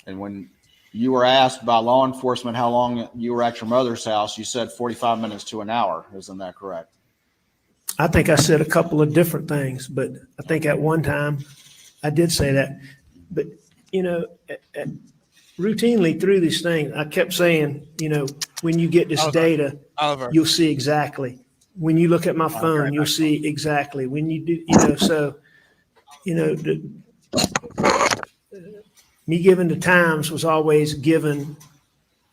And when you were asked by law enforcement how long you were at your mother's house, you said 45 minutes to an hour. Isn't that correct? I think I said a couple of different things, but I think at one time I did say that. But, you know, routinely through these things, I kept saying, you know, when you get this data, Oliver. you'll see exactly. When you look at my phone, you'll see exactly. When you do, you know, so, you know, me giving the times was always given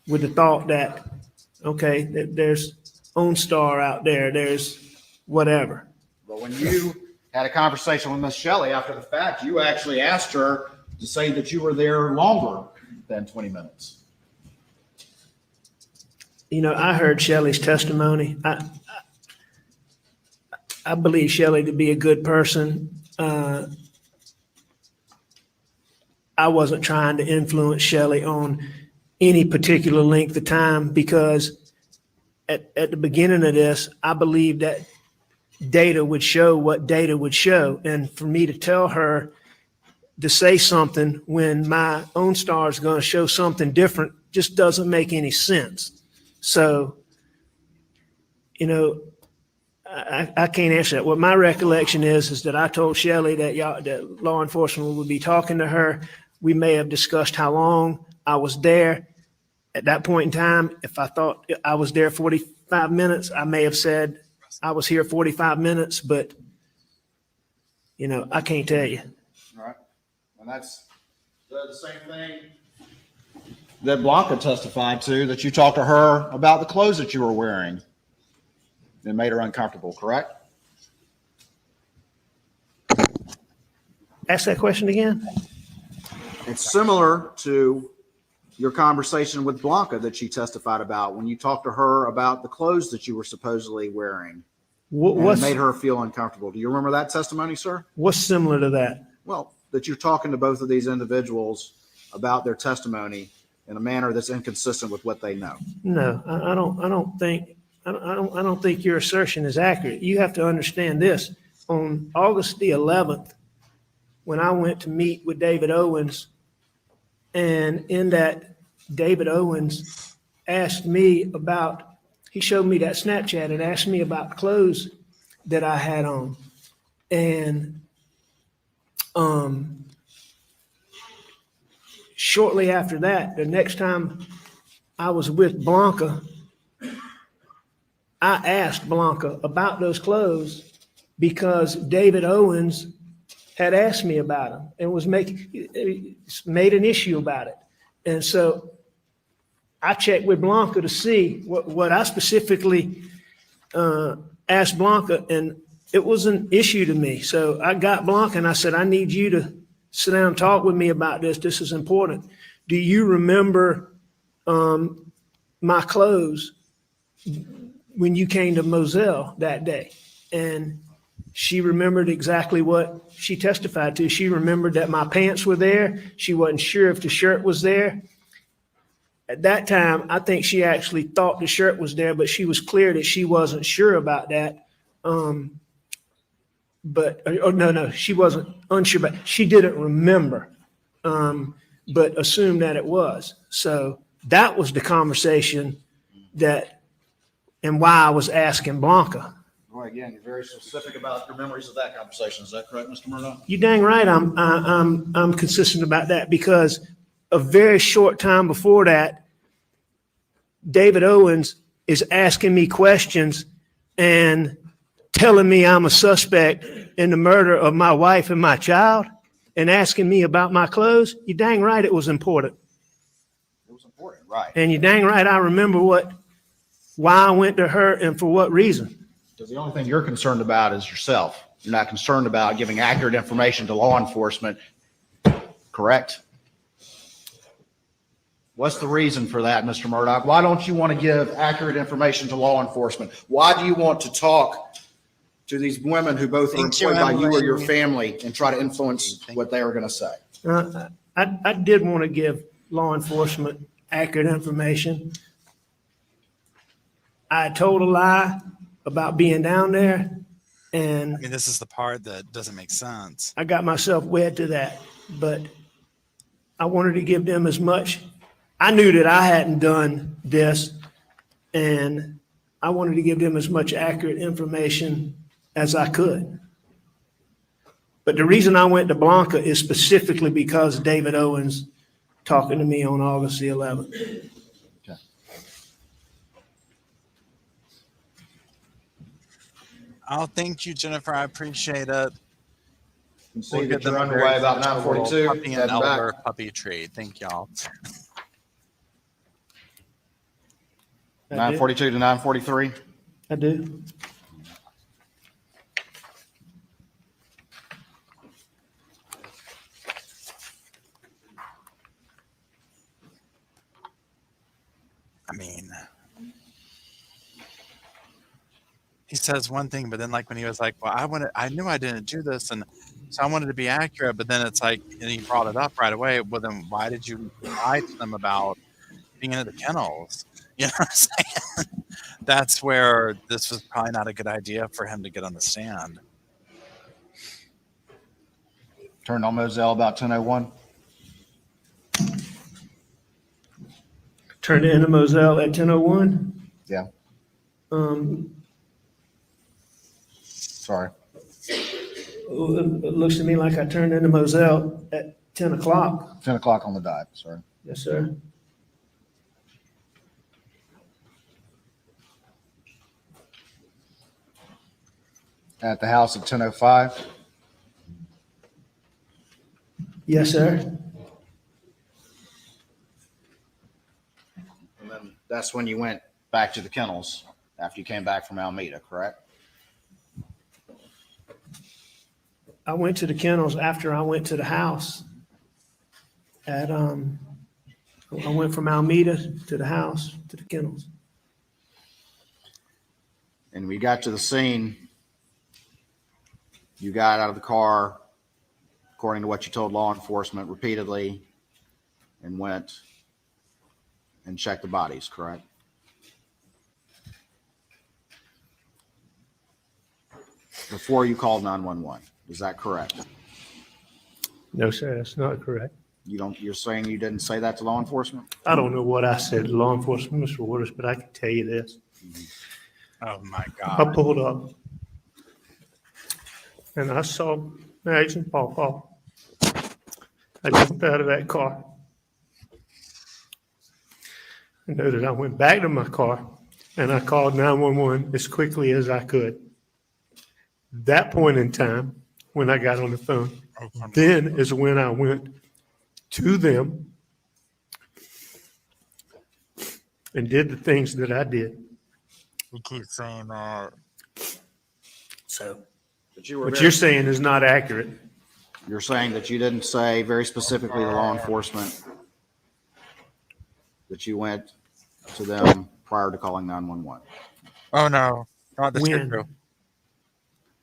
with the thought that, okay, there's OnStar out there, there's whatever. But when you had a conversation with Miss Shelley after the fact, you actually asked her to say that you were there longer than 20 minutes. You know, I heard Shelley's testimony. I believe Shelley to be a good person. I wasn't trying to influence Shelley on any particular length of time because at the beginning of this, I believed that data would show what data would show. And for me to tell her to say something when my OnStar is going to show something different just doesn't make any sense. So, you know, I can't answer that. What my recollection is that I told Shelley that law enforcement would be talking to her. We may have discussed how long I was there. At that point in time, if I thought I was there 45 minutes, I may have said I was here 45 minutes, but, you know, I can't tell you. All right. And that's the same thing that Blanca testified to, that you talked to her about the clothes that you were wearing. It made her uncomfortable, correct? Ask that question again. It's similar to your conversation with Blanca that she testified about when you talked to her about the clothes that you were supposedly wearing. And it made her feel uncomfortable. Do you remember that testimony, sir? What's similar to that? Well, that you're talking to both of these individuals about their testimony in a manner that's inconsistent with what they know. No, I don't think your assertion is accurate. You have to understand this. On August the 11th, when I went to meet with David Owens, and in that David Owens asked me about, he showed me that Snapchat and asked me about clothes that I had on. And shortly after that, the next time I was with Blanca, I asked Blanca about those clothes because David Owens had asked me about them and was made an issue about it. And so I checked with Blanca to see what I specifically asked Blanca, and it was an issue to me. So I got Blanca and I said, I need you to sit down and talk with me about this. This is important. Do you remember my clothes when you came to Moselle that day? And she remembered exactly what she testified to. She remembered that my pants were there. She wasn't sure if the shirt was there. At that time, I think she actually thought the shirt was there, but she was clear that she wasn't sure about that. No, she wasn't unsure, but she didn't remember, but assumed that it was. So that was the conversation and why I was asking Blanca. Well, again, you're very specific about your memories of that conversation. Is that correct, Mr. Murdaugh? You dang right. I'm consistent about that because a very short time before that, David Owens is asking me questions and telling me I'm a suspect in the murder of my wife and my child and asking me about my clothes. You dang right it was important. It was important, right? And you dang right I remember why I went to her and for what reason. Because the only thing you're concerned about is yourself. You're not concerned about giving accurate information to law enforcement, correct? What's the reason for that, Mr. Murdaugh? Why don't you want to give accurate information to law enforcement? Why do you want to talk to these women who both are employed by you or your family and try to influence what they are going to say? I did want to give law enforcement accurate information. I told a lie about being down there, and I mean, this is the part that doesn't make sense. I got myself wed to that, but I wanted to give them as much. I knew that I hadn't done this, and I wanted to give them as much accurate information as I could. But the reason I went to Blanca is specifically because David Owens talking to me on August the 11th. Okay. Oh, thank you, Jennifer. I appreciate it. You see that you're underway about 9:42. Puppy and elder puppy trade. Thank y'all. 9:42 to 9:43. I do. I mean, he says one thing, but then like when he was like, well, I knew I didn't do this. And so I wanted to be accurate, but then it's like, and he brought it up right away. Well, then why did you lie to them about being in the kennels? You know what I'm saying? That's where this was probably not a good idea for him to get on the stand. Turned on Moselle about 10:01. Turned into Moselle at 10:01. Yeah. Sorry. It looks to me like I turned into Moselle at 10 o'clock. 10 o'clock on the dot. Sorry. Yes, sir. At the house at 10:05. Yes, sir. And then that's when you went back to the kennels after you came back from Alameda, correct? I went to the kennels after I went to the house at, I went from Alameda to the house to the kennels. And we got to the scene. You got out of the car, according to what you told law enforcement repeatedly, and went and checked the bodies, correct? Before you called 911. Is that correct? No, sir, that's not correct. You're saying you didn't say that to law enforcement? I don't know what I said to law enforcement, Mr. Waters, but I can tell you this. Oh my I God. pulled up and I saw Mags and Paw Paw. I jumped out of that car. I know that I went back to my car and I called 911 as quickly as I could. That point in time, when I got on the phone, then is when I went to them and did the things that I did. We keep saying that. So, But you were what very- you're saying is not accurate. You're saying that you didn't say very specifically to law enforcement that you went to them prior to calling 911. Oh no, not the When? tattoo.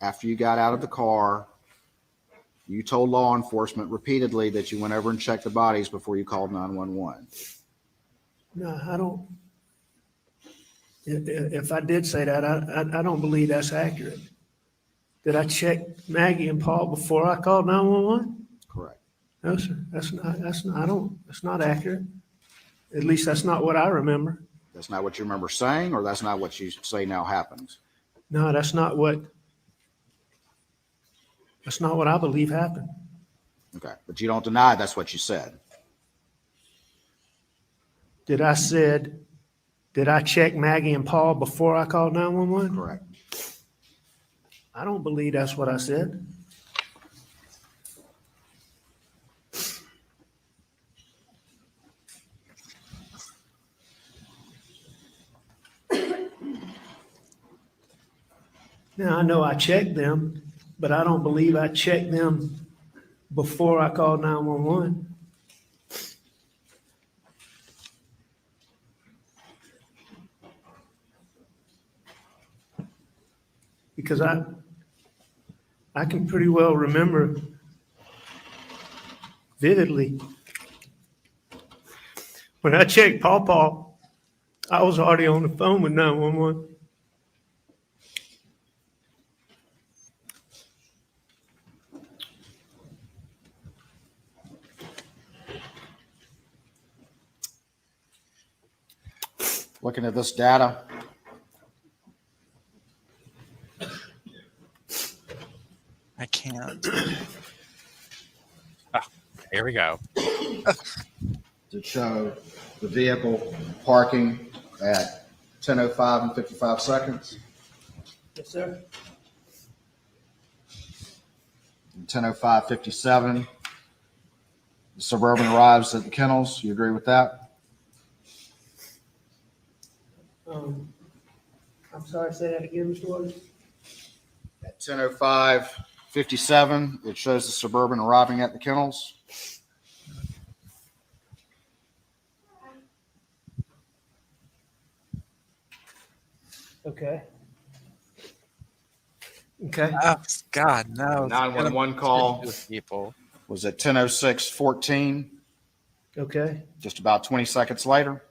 After you got out of the car, you told law enforcement repeatedly that you went over and checked the bodies before you called 911. No, I don't. If I did say that, I don't believe that's accurate. Did I check Maggie and Paul before I called 911? Correct. No, sir. That's not accurate. At least that's not what I remember. That's not what you remember saying, or that's not what you say now happens? No, that's not what I believe happened. Okay. But you don't deny that's what you said. Did I check Maggie and Paul before I called 911? Correct. I don't believe that's what I said. Now, I know I checked them, but I don't believe I checked them before I called 911. Because I can pretty well remember vividly when I checked Paw Paw, I was already on the phone with 911. Looking at this data, I can't. Oh, here we go. to show the vehicle parking at 10:05 and 55 seconds, Yes, sir. 10:05:57. The Suburban arrives at the kennels. You agree with that? I'm sorry, say that again, Mr. Waters. At 10:05:57, it shows the Suburban arriving at the kennels. Okay. Okay. Oh God, no. 911 call With people. was at 10:06:14, Okay. just about 20 seconds later.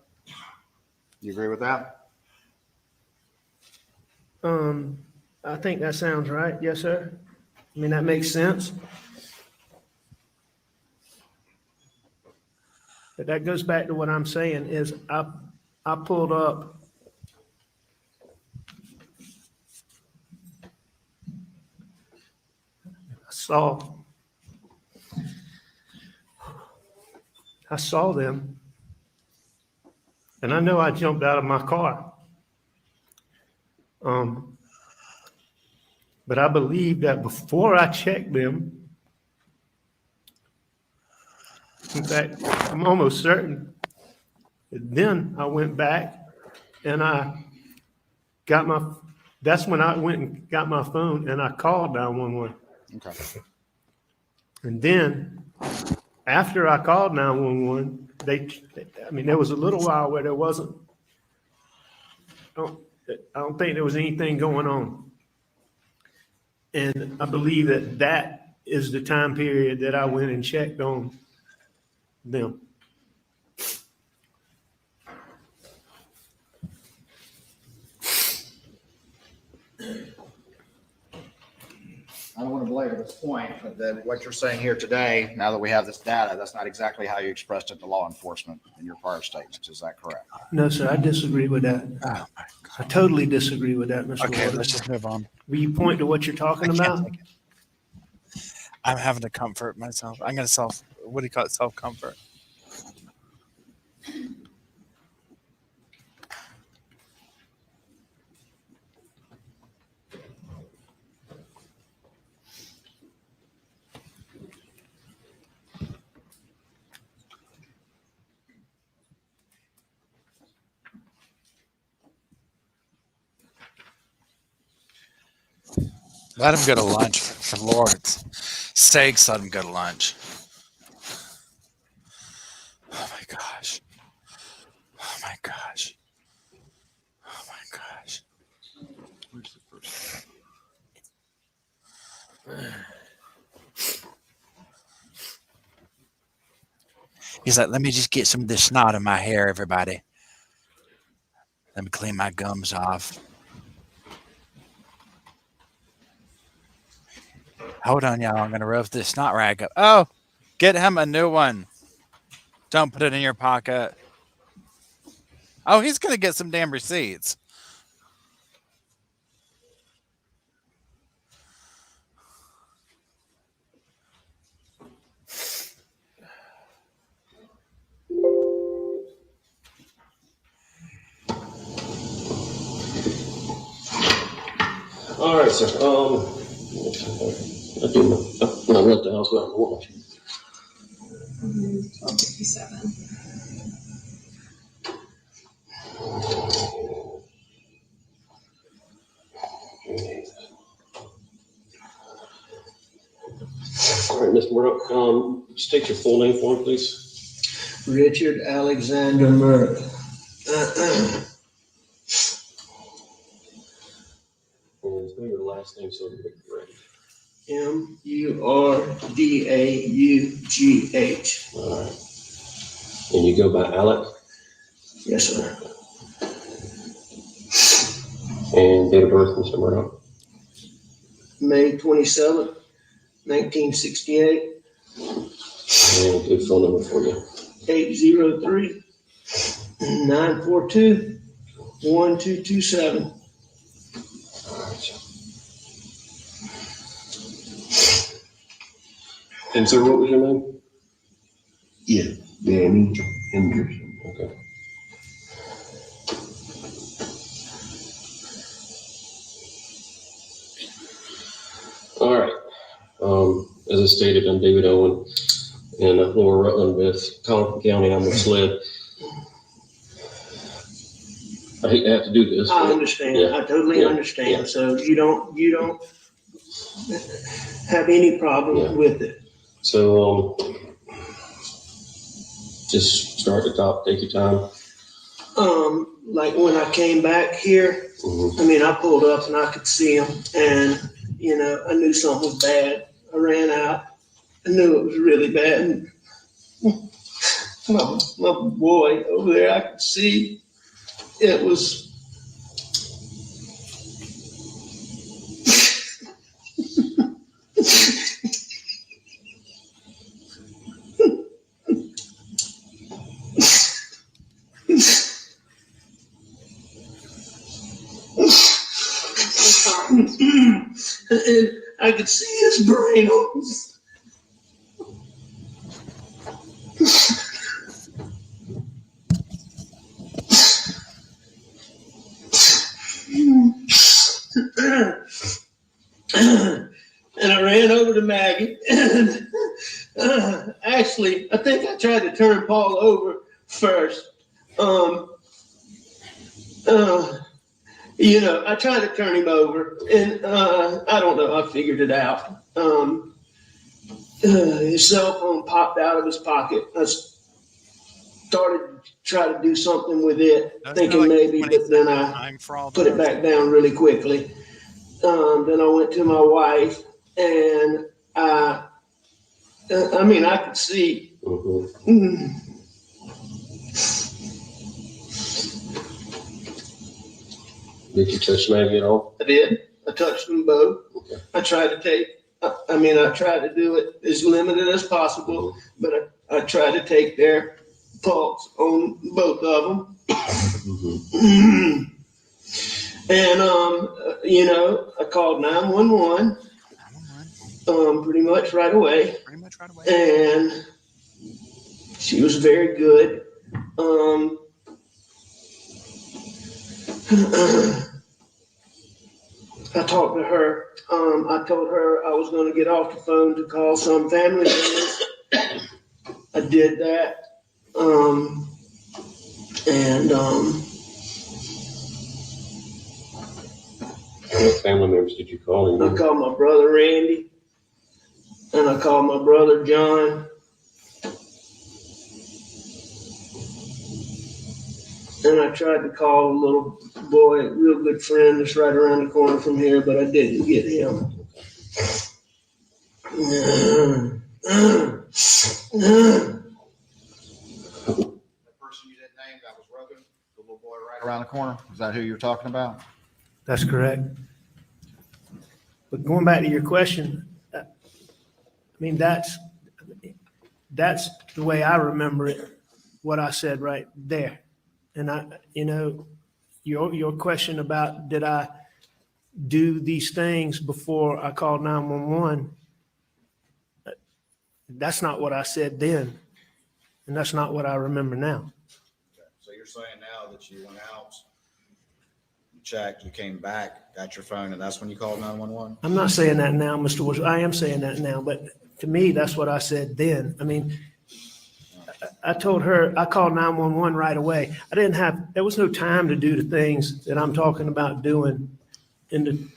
You agree with that? I think that sounds right. Yes, sir. I mean, that makes sense. But that goes back to what I'm saying is I pulled up. I saw them, and I know I jumped out of my car. But I believe that before I checked them, in fact, I'm almost certain that then I went back and that's when I went and got my phone and I called 911. Okay. And then after I called 911, there was a little while where there wasn't, I don't think there was anything going on. And I believe that is the time period that I went and checked on them. I don't want to belabor this point, but that what you're saying here today, now that we have this data, that's not exactly how you expressed it to law enforcement in your prior statements. Is that correct? No, sir, I disagree with that. Oh my I totally disagree with that, Mr. Okay, Waters. let's just move on. Will you point to what you're talking I can't about? take it. I'm having to comfort myself. I'm gonna what do you call it? Self-comfort. Let him go to lunch, for Lord's sakes. Let him go to lunch. Oh my gosh. Oh my gosh. Oh my gosh. Where's the first? He's like, let me just get some of this snot in my hair, everybody. Let me clean my gums off. Hold on, y'all. I'm going to rub this snot rag up. Oh, get him a new one. Don't put it in your pocket. Oh, he's going to get some damn receipts. All right, sir. I let the house go out and watch. 1257. All right, Mr. Murdaugh, state your full name for me, please. Richard Alexander Murdaugh. And spell your last name so we can get it right. Murdaugh. All right. And you go by Alec? Yes, sir. And date of birth, Mr. Murdaugh? May 27th, 1968, And good phone number for you. 803-942-1227. All right, sir. And sir, what was your name? Yeah, Danny Henderson. Okay. All right. As I stated, I'm David Owen in Lower Rutland with Colleton County. I'm with SLED. I hate to have to do this. I understand. Yeah. I totally Yeah. understand. Yeah. So you don't have any problem Yeah. with it. So, just start at the top, take your time. Like when I came back here, Mhm. I mean, I pulled up and I could see him, and I knew something was bad. I ran out. I knew it was really bad. And my boy over there, I could see it was. And I could see his brain. And I ran over to Maggie. And actually, I think I tried to turn Paul over first. I tried to turn him over, and I don't know. I figured it out. His cell phone popped out of his pocket. I started to try to do something with it, thinking maybe, but then I put it back down really quickly. Then I went to my wife, and I could see. Mhm. Did you touch Maggie at all? I did. I touched them both. Okay. I tried to take I mean, I try to do it as limited as possible, but I try to take their pulse on both of them. And, you know, I called 911, pretty much right away. And she was very good. I talked to her. I told her I was going to get off the phone to call some family members. I did that. What family members did you call? I called my brother Randy, and I called my brother John. And I tried to call a little boy, a real good friend that's right around the corner from here, but I didn't get him. The person you didn't name, that was Rogan, the little boy right around the corner. Is that who you're talking about? That's correct. But going back to your question, I mean, that's the way I remember it, what I said right there. And you know, your question about did I do these things before I called 911, that's not what I said then. And that's not what I remember now. Okay. So you're saying now that you went out, you checked, you came back, got your phone, and that's when you called 911? I'm not saying that now, Mr. Woods. I am saying that now, but to me, that's what I said then. I mean, I told her, I called 911 right away. There was no time to do the things that I'm talking about doing in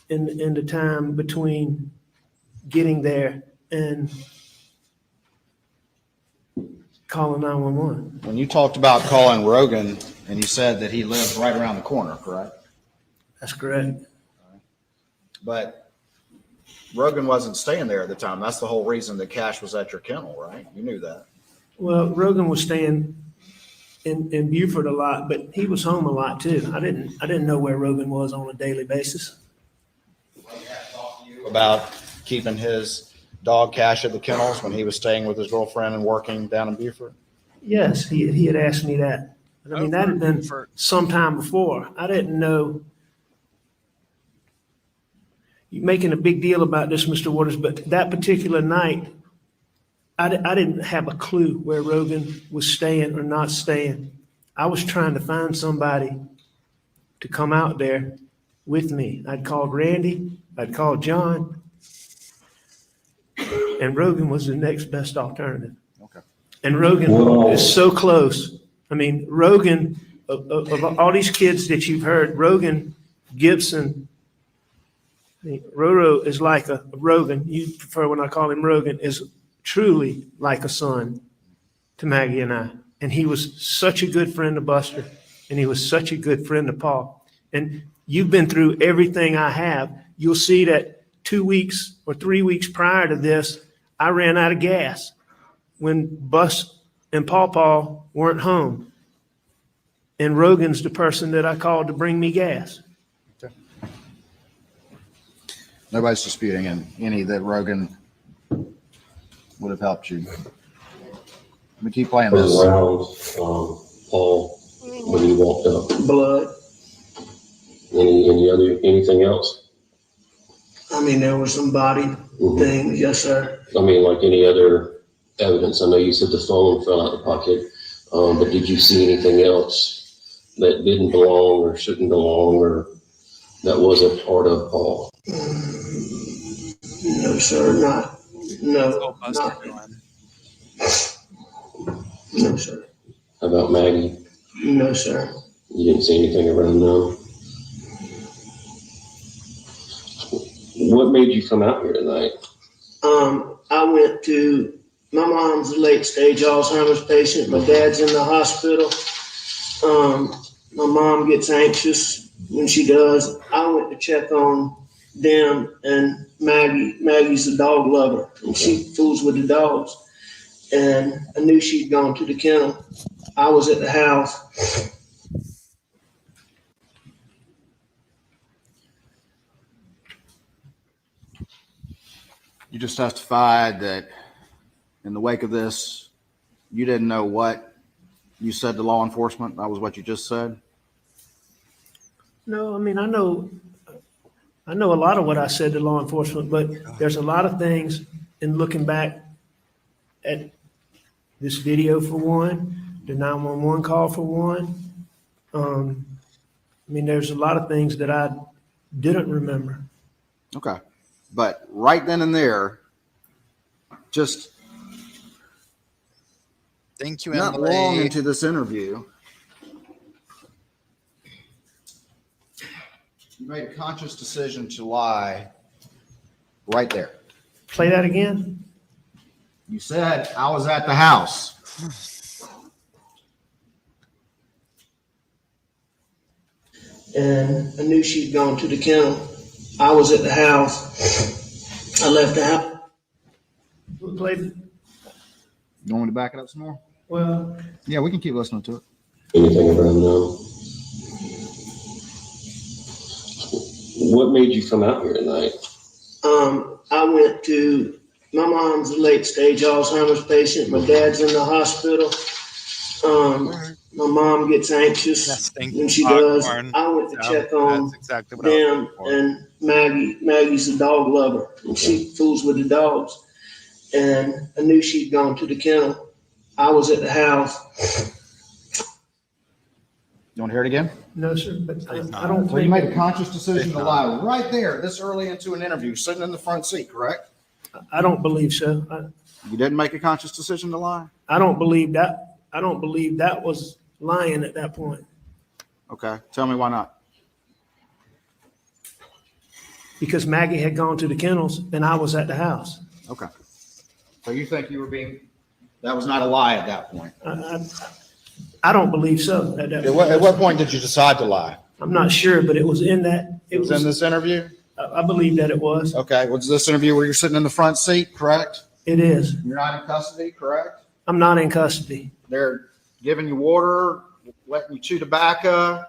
the time between getting there and calling 911. When you talked about calling Rogan, and you said that he lived right around the corner, correct? That's correct. But Rogan wasn't staying there at the time. That's the whole reason that Cash was at your kennel, right? You knew that. Well, Rogan was staying in Beaufort a lot, but he was home a lot too. I didn't know where Rogan was on a daily basis. About keeping his dog Cash at the kennels when he was staying with his girlfriend and working down in Beaufort? Yes, he had asked me that. But I mean, that had been some time before. I didn't know. You're making a big deal about this, Mr. Waters, but that particular night, I didn't have a clue where Rogan was staying or not staying. I was trying to find somebody to come out there with me. I'd called Randy, I'd called John, and Rogan was the next best alternative. Okay. And Rogan is so close. I mean, Rogan, of all these kids that you've heard, Rogan, Gibson, I mean, Roro is like a Rogan. You prefer when I call him Rogan, is truly like a son to Maggie and I. And he was such a good friend to Buster, and he was such a good friend to Paul. And you've been through everything I have. You'll see that 2 weeks or 3 weeks prior to this, I ran out of gas when Bus and Paw weren't home. And Rogan's the person that I called to bring me gas. Nobody's disputing any that Rogan would have helped you. Let me keep playing this. Was around Paul when he walked up. Blood. Anything else? I mean, there were some body things, yes, sir. I mean, like any other evidence? I know you said the phone fell out of the pocket, but did you see anything else that didn't belong or shouldn't belong or that wasn't part of Paul? No, sir, not. No, What's Buster not. doing? No, sir. How about Maggie? No, sir. You didn't see anything around them? What made you come out here tonight? I went to, my mom's a late stage Alzheimer's patient. My dad's in the hospital. My mom gets anxious when she does. I went to check on them and Maggie. Maggie's a dog lover and she fools with the dogs. And I knew she'd gone to the kennel. I was at the house. You just testified that in the wake of this, you didn't know what you said to law enforcement. That was what you just said. No, I mean, I know a lot of what I said to law enforcement, but there's a lot of things in looking back at this video for one, the 911 call for one. I mean, there's a lot of things that I didn't remember. Okay. But right then and there, just Thank you, not Emily. long into this interview, you made a conscious decision to lie right there. Play that again? You said, I was at the house. And I knew she'd gone to the kennel. I was at the house. I left the house. We played, You want me to back it up some more? well, Yeah, we can keep listening to it. Anything about him now? What made you come out here tonight? I went to, my mom's a late stage Alzheimer's patient. My dad's in the hospital. My mom gets anxious when she does. I went to check on exactly what them and Maggie. Maggie's a dog lover. And she fools with the dogs. And I knew she'd gone to the kennel. I was at the house. You want to hear it again? No, sir, but I don't So you think, made a conscious decision to lie right there, this early into an interview, sitting in the front seat, correct? I don't believe so. You didn't make a conscious decision to lie? I don't believe that. I don't believe that was lying at that point. Okay, tell me why not. Because Maggie had gone to the kennels and I was at the house. Okay. So you think you were that was not a lie at that point? I don't believe so. At what point did you decide to lie? I'm not sure, but it was in that. It was in this interview? I believe that it was. Okay, was this interview where you're sitting in the front seat, correct? It is. You're not in custody, correct? I'm not in custody. They're giving you water, letting you chew tobacco,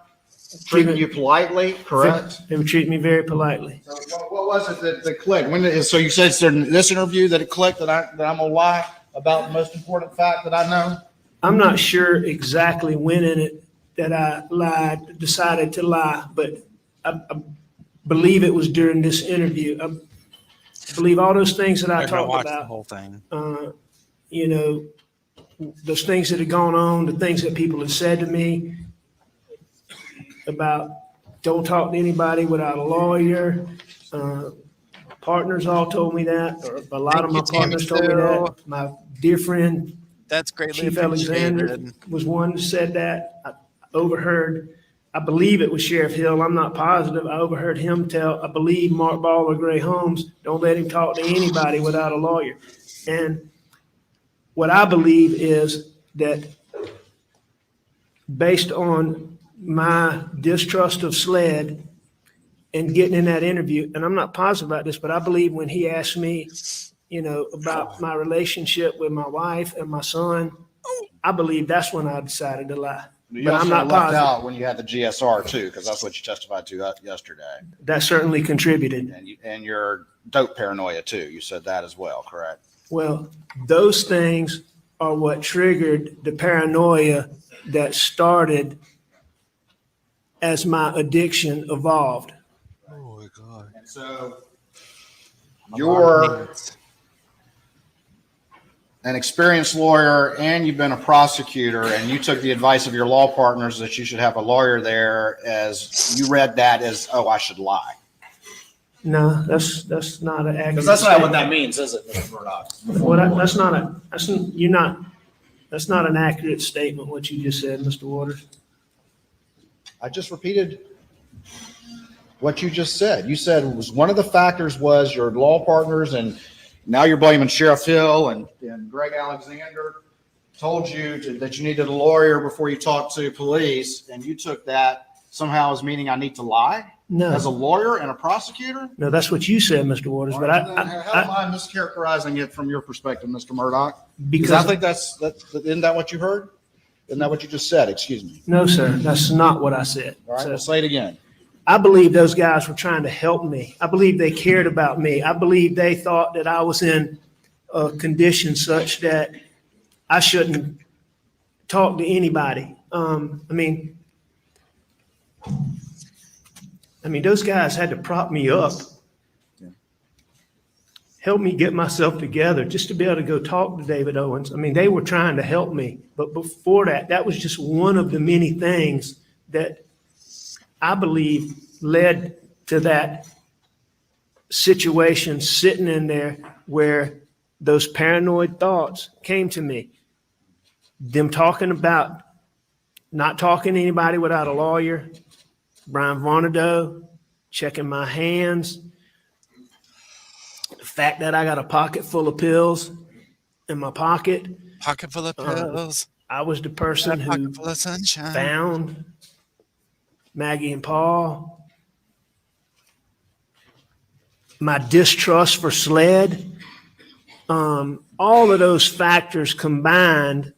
treating you politely, correct? They were treating me very politely. So what was it that clicked? So you said in this interview that it clicked that I'm gonna lie about the most important fact that I know? I'm not sure exactly when in it that I lied, decided to lie, but I believe it was during this interview. I believe all those things that I talked the about, whole thing. you know, those things that had gone on, the things that people had said to me about don't talk to anybody without a lawyer. Partners all told me that, or a lot of my partners told me that. My dear friend, That's greatly Chief Alexander appreciated. was one who said that. I overheard, I believe it was Sheriff Hill, I'm not positive. I overheard him tell, I believe Mark Ball or Gray Holmes, don't let him talk to anybody without a lawyer. And what I believe is that based on my distrust of SLED and getting in that interview, and I'm not positive about this, but I believe when he asked me, you know, about my relationship with my wife and my son, I believe that's when I decided to lie. You But I'm also not left positive. out when you had the GSR too, because that's what you testified to yesterday. That certainly contributed. And your dope paranoia too. You said that as well, correct? Well, those things are what triggered the paranoia that started as my addiction evolved. Oh my God. And so you're an experienced lawyer and you've been a prosecutor, and you took the advice of your law partners that you should have a lawyer there, as you read that as, oh, I should lie. No, that's not an accurate. Because that's not what that means, is it, Mr. Murdaugh? Well, that's not an accurate statement, what you just said, Mr. Waters. I just repeated what you just said. You said it was one of the factors was your law partners, and now you're blaming Sheriff Hill and Greg Alexander told you that you needed a lawyer before you talked to police, and you took that somehow as meaning I need to lie as a No, lawyer and a prosecutor? no, that's what you said, Mr. Waters, but How am I mischaracterizing it from your perspective, Mr. Murdaugh? Because I think isn't that what you heard? Isn't that what you just said? Excuse me. no, sir, that's not what I said. All right, So we'll say it again. I believe those guys were trying to help me. I believe they cared about me. I believe they thought that I was in a condition such that I shouldn't talk to anybody. I mean, those guys had to prop me up, help me get myself together just to be able to go talk to David Owens. I mean, they were trying to help me. But before that, that was just one of the many things that I believe led to that situation sitting in there where those paranoid thoughts came to me. Them talking about not talking to anybody without a lawyer, Brian Murdaugh, checking my hands, the fact that I got a pocket full of pills in my pocket. Pocket full of pills. I was the person who Pocket full of sunshine. found Maggie and Paul. My distrust for SLED. All of those factors combined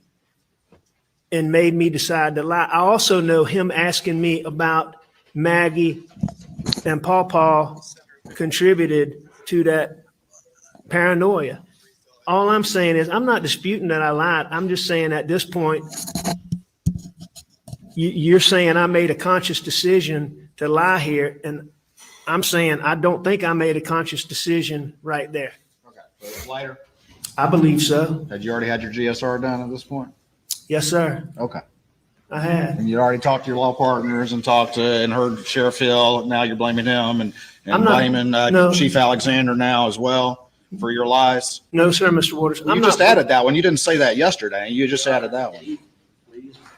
and made me decide to lie. I also know him asking me about Maggie and Paw contributed to that paranoia. All I'm saying is I'm not disputing that I lied. I'm just saying at this point, you're saying I made a conscious decision to lie here, and I'm saying I don't think I made a conscious decision right there. Okay, so it's later. I believe so. Had you already had your GSR done at this point? Yes, sir. Okay. I had. And you'd already talked to your law partners and heard Sheriff Hill. Now you're blaming him and I'm not- blaming no. Chief Alexander now as well for your lies. No, sir, Mr. Waters. You just added that one. You didn't say that yesterday. You just added that one.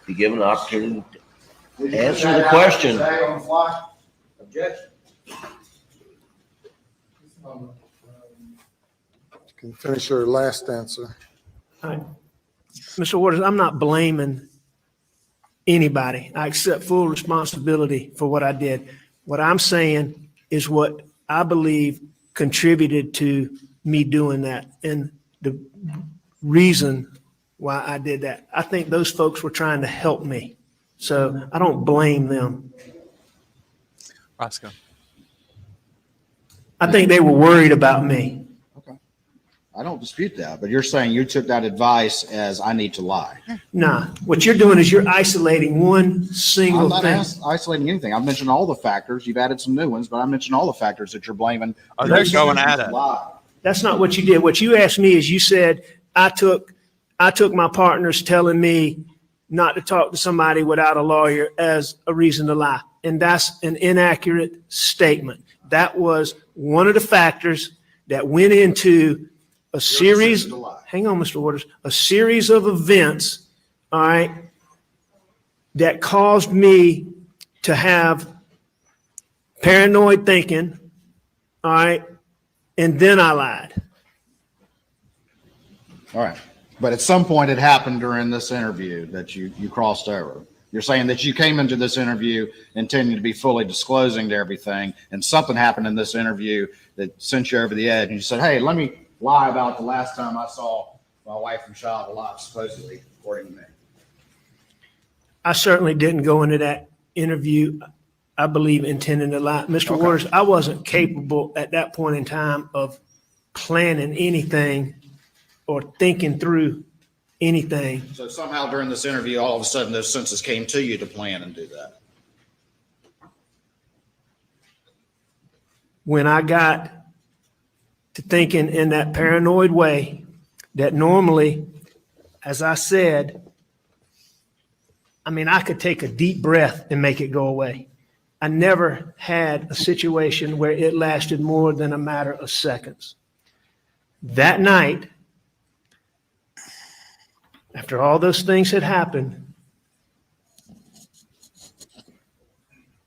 Be given an opportunity to answer the question. Objection. Can you finish your last answer? All right. Mr. Waters, I'm not blaming anybody. I accept full responsibility for what I did. What I'm saying is what I believe contributed to me doing that and the reason why I did that. I think those folks were trying to help me. So I don't blame them. Roscoe. I think they were worried about me. I don't dispute that, but you're saying you took that advice as I need to lie. Nah, what you're doing is you're isolating one single I'm not thing. isolating anything. I've mentioned all the factors. You've added some new ones, but I mentioned all the factors that you're blaming. Oh, they're going at it. Lie. That's not what you did. What you asked me is you said, I took my partners telling me not to talk to somebody without a lawyer as a reason to lie. And that's an inaccurate statement. That was one of the factors that went into a series, decision to lie. hang on, Mr. Waters, a series of events, all right, that caused me to have paranoid thinking, all right, and then I lied. All right. But at some point it happened during this interview that you crossed over. You're saying that you came into this interview intending to be fully disclosing to everything, and something happened in this interview that sent you over the edge, and you said, hey, let me lie about the last time I saw my wife and child alive, supposedly, according to me. I certainly didn't go into that interview, I believe, intending to lie. Mr. Okay. Waters, I wasn't capable at that point in time of planning anything or thinking through anything. So somehow during this interview, all of a sudden those senses came to you to plan and do that. When I got to thinking in that paranoid way that normally, as I said, I could take a deep breath and make it go away. I never had a situation where it lasted more than a matter of seconds. That night, after all those things had happened,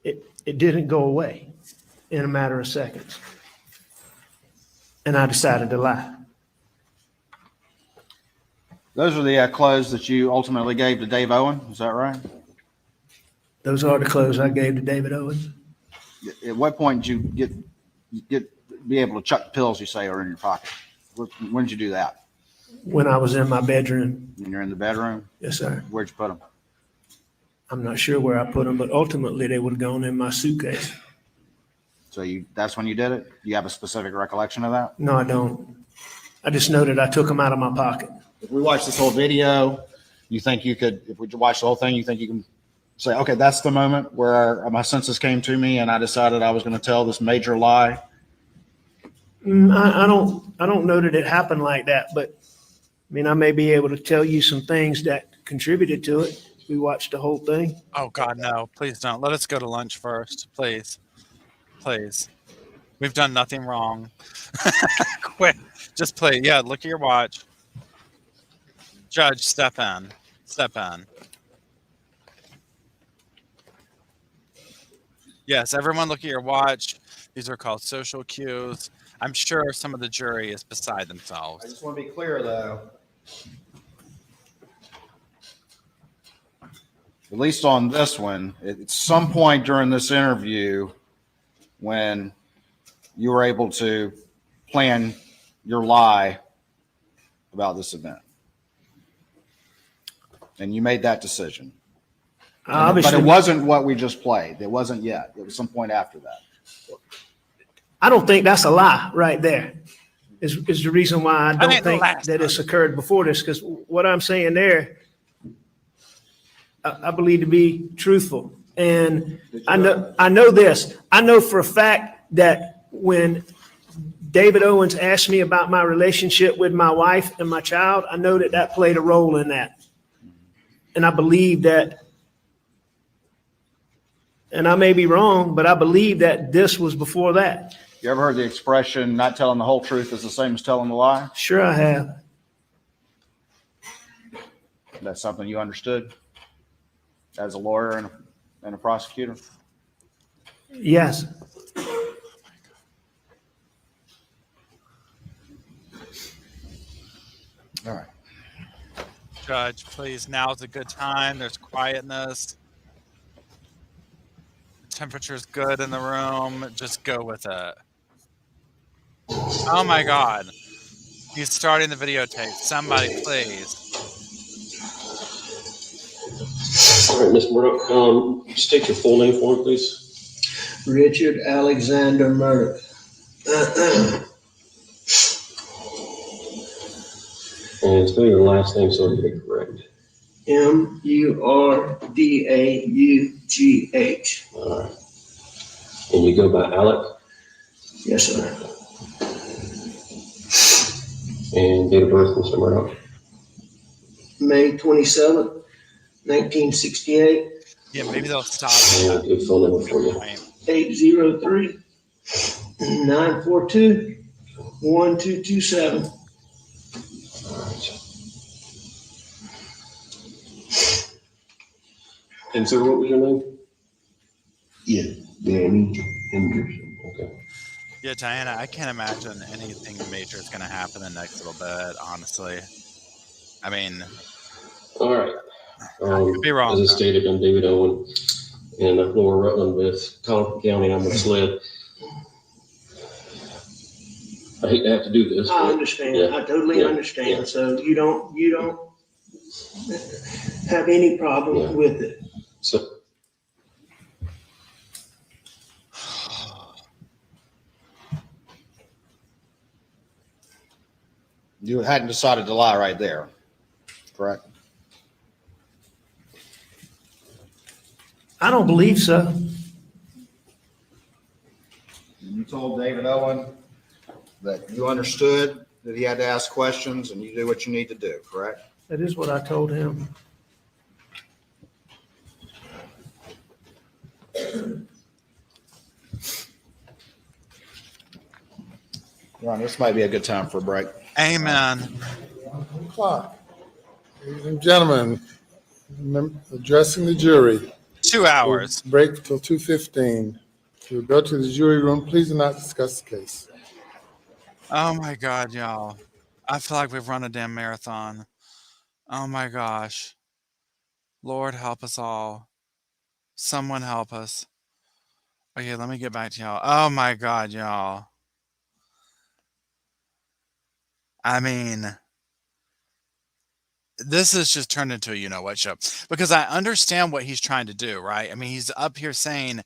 it didn't go away in a matter of seconds. And I decided to lie. Those are the clothes that you ultimately gave to Dave Owen. Is that right? Those are the clothes I gave to David Owens. At what point did you be able to chuck the pills you say are in your pocket? When did you do that? When I was in my bedroom. When you're in the bedroom? Yes, sir. Where'd you put them? I'm not sure where I put them, but ultimately they would have gone in my suitcase. So that's when you did it? You have a specific recollection of that? No, I don't. I just know that I took them out of my pocket. If we watch this whole video, you think you could, if we watch the whole thing, you think you can say, okay, that's the moment where my senses came to me and I decided I was going to tell this major lie? I don't know that it happened like that, but I mean, I may be able to tell you some things that contributed to it. We watched the whole thing. Oh God, no! Please don't. Let us go to lunch first, please. Please. We've done nothing wrong. Quick, just play. Yeah, look at your watch. Judge, step in. Step in. Yes, everyone look at your watch. These are called social cues. I'm sure some of the jury is beside I themselves. just want to be clear, though. At least on this one, at some point during this interview, when you were able to plan your lie about this event, and you made that decision. Obviously, But it wasn't what we just played. It wasn't yet. It was some point after that. I don't think that's a lie right there. Is the reason why I don't ain't the think last that one. it's occurred before this, because what I'm saying there, I believe to be truthful. And I know this. I know for a fact that when David Owens asked me about my relationship with my wife and my child, I know that that played a role in that. And I believe that, and I may be wrong, but I believe that this was before that. You ever heard the expression, not telling the whole truth is the same as telling the lie? Sure I have. That's something you understood as a lawyer and a prosecutor? Yes. All right. Judge, please, now's a good time. There's quietness. The temperature's good in the room. Just go with it. Oh my God. He's starting the videotape. Somebody, please. All right, Mr. Murdaugh, state your full name for me, please. Richard Alexander Murdaugh. And spell your last name so I get it correct. Murdaugh. All right. And you go by Alec? Yes, sir. And date of birth, Mr. Murdaugh? May 27th, 1968, Yeah, maybe they'll stop. And a good phone number for you. 803-942-1227. All right. And sir, what was your name? Yeah, Danny Henderson. Okay. Yeah, Diana, I can't imagine anything major is going to happen in the next little bit, honestly. I mean, All right. could be wrong, As I though. stated, I'm David Owen in Lower Rutland with Collier County. I'm a SLED. I hate to have to do this. I but understand. yeah. I totally Yeah. understand. Yeah. So you don't have any problem Yeah. with it. So, You hadn't decided to lie right there, correct? I don't believe so. You told David Owen that you understood that he had to ask questions and you do what you need to do, correct? That is what I told him. Ron, this might be a good time for a break. Amen. Clock. Ladies and gentlemen, addressing the jury. 2 hours. We'll break till 2:15. To go to the jury room, please do not discuss the case. Oh my God, y'all. I feel like we've run a damn marathon. Oh my gosh. Lord help us all. Someone help us. Okay, let me get back to y'all. Oh my God, y'all. I mean, this has just turned into a you know what show, because I understand what he's trying to do, right? I mean, he's up here saying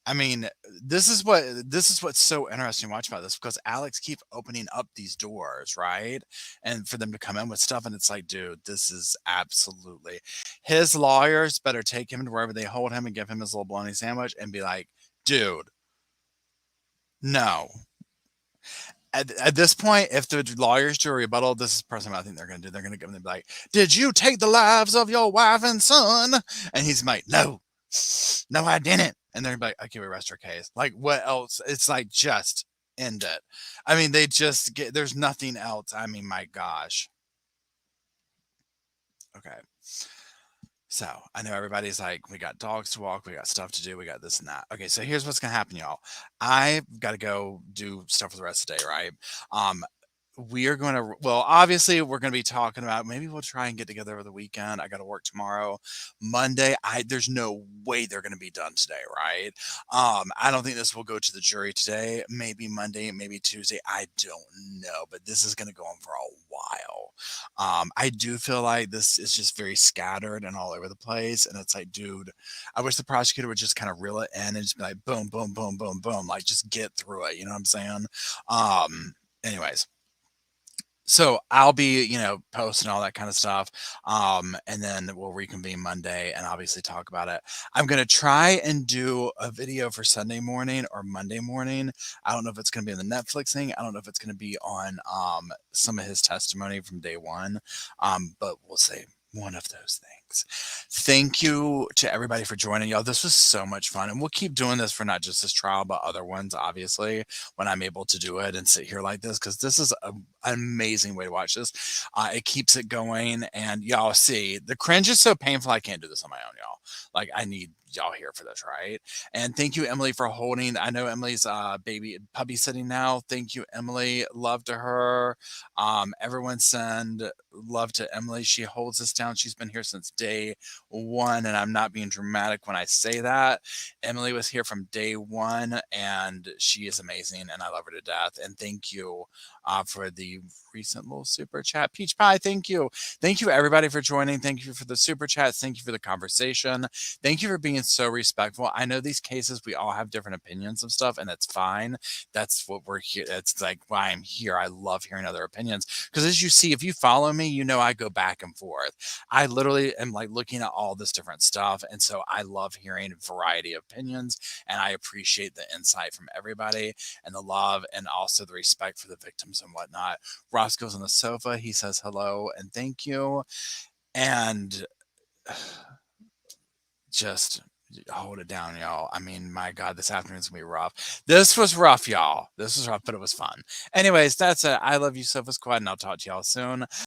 I mean, this is what's so interesting to watch about this, because Alex keep opening up these doors, right? And for them to come in with stuff, and it's like, dude, this is absolutely, his lawyers better take him to wherever they hold him and give him his little bologna sandwich and be like, dude, no. At this point, if the lawyers do a rebuttal, this is personally what I think they're going to do. They're going to give them, be like, did you take the lives of your wife and son? And he's like, no, I didn't. And they're like, okay, we rest our case. Like, what else? It's like, just end it. I mean, they just get, there's nothing else. I mean, my gosh. Okay. So I know everybody's like, we got dogs to walk, we got stuff to do, we got this and that. Okay, so here's what's gonna happen, y'all. I've got to go do stuff for the rest of the day, right? We are going to, well, obviously we're going to be talking about, maybe we'll try and get together over the weekend. I got to work tomorrow. Monday, there's no way they're going to be done today, right? I don't think this will go to the jury today. Maybe Monday, maybe Tuesday. I don't know, but this is going to go on for a while. I do feel like this is just very scattered and all over the place. And it's like, dude, I wish the prosecutor would just kind of reel it in and just be like, boom, boom, boom, boom, boom. Like, just get through it. You know what I'm saying? Anyways. So I'll be, posting all that kind of stuff. And then we'll reconvene Monday and obviously talk about it. I'm going to try and do a video for Sunday morning or Monday morning. I don't know if it's going to be on the Netflix thing. I don't know if it's going to be on some of his testimony from day one. But we'll see. One of those things. Thank you to everybody for joining, y'all. This was so much fun. And we'll keep doing this for not just this trial, but other ones, obviously, when I'm able to do it and sit here like this, because this is an amazing way to watch this. It keeps it going. And y'all see, the cringe is so painful. I can't do this on my own, y'all. Like, I need y'all here for this, right? And thank you, Emily, for holding. I know Emily's baby puppy sitting now. Thank you, Emily. Love to her. Everyone send love to Emily. She holds us down. She's been here since day one, and I'm not being dramatic when I say that. Emily was here from day one, and she is amazing, and I love her to death. And thank you for the recent little super chat. Peach Pie, thank you. Thank you, everybody, for joining. Thank you for the super chats. Thank you for the conversation. Thank you for being so respectful. I know these cases, we all have different opinions of stuff, and that's fine. That's what we're here. That's like why I'm here. I love hearing other opinions, because as you see, if you follow me, you know I go back and forth. I literally am like looking at all this different stuff, and so I love hearing a variety of opinions, and I appreciate the insight from everybody and the love and also the respect for the victims and whatnot. Roscoe's on the sofa. He says hello and thank you. And just hold it down, y'all. I mean, my God, this afternoon's gonna be rough. This was rough, y'all. This was rough, but it was fun. Anyways, that's it. I love you, Sofa Squad, and I'll talk to y'all soon.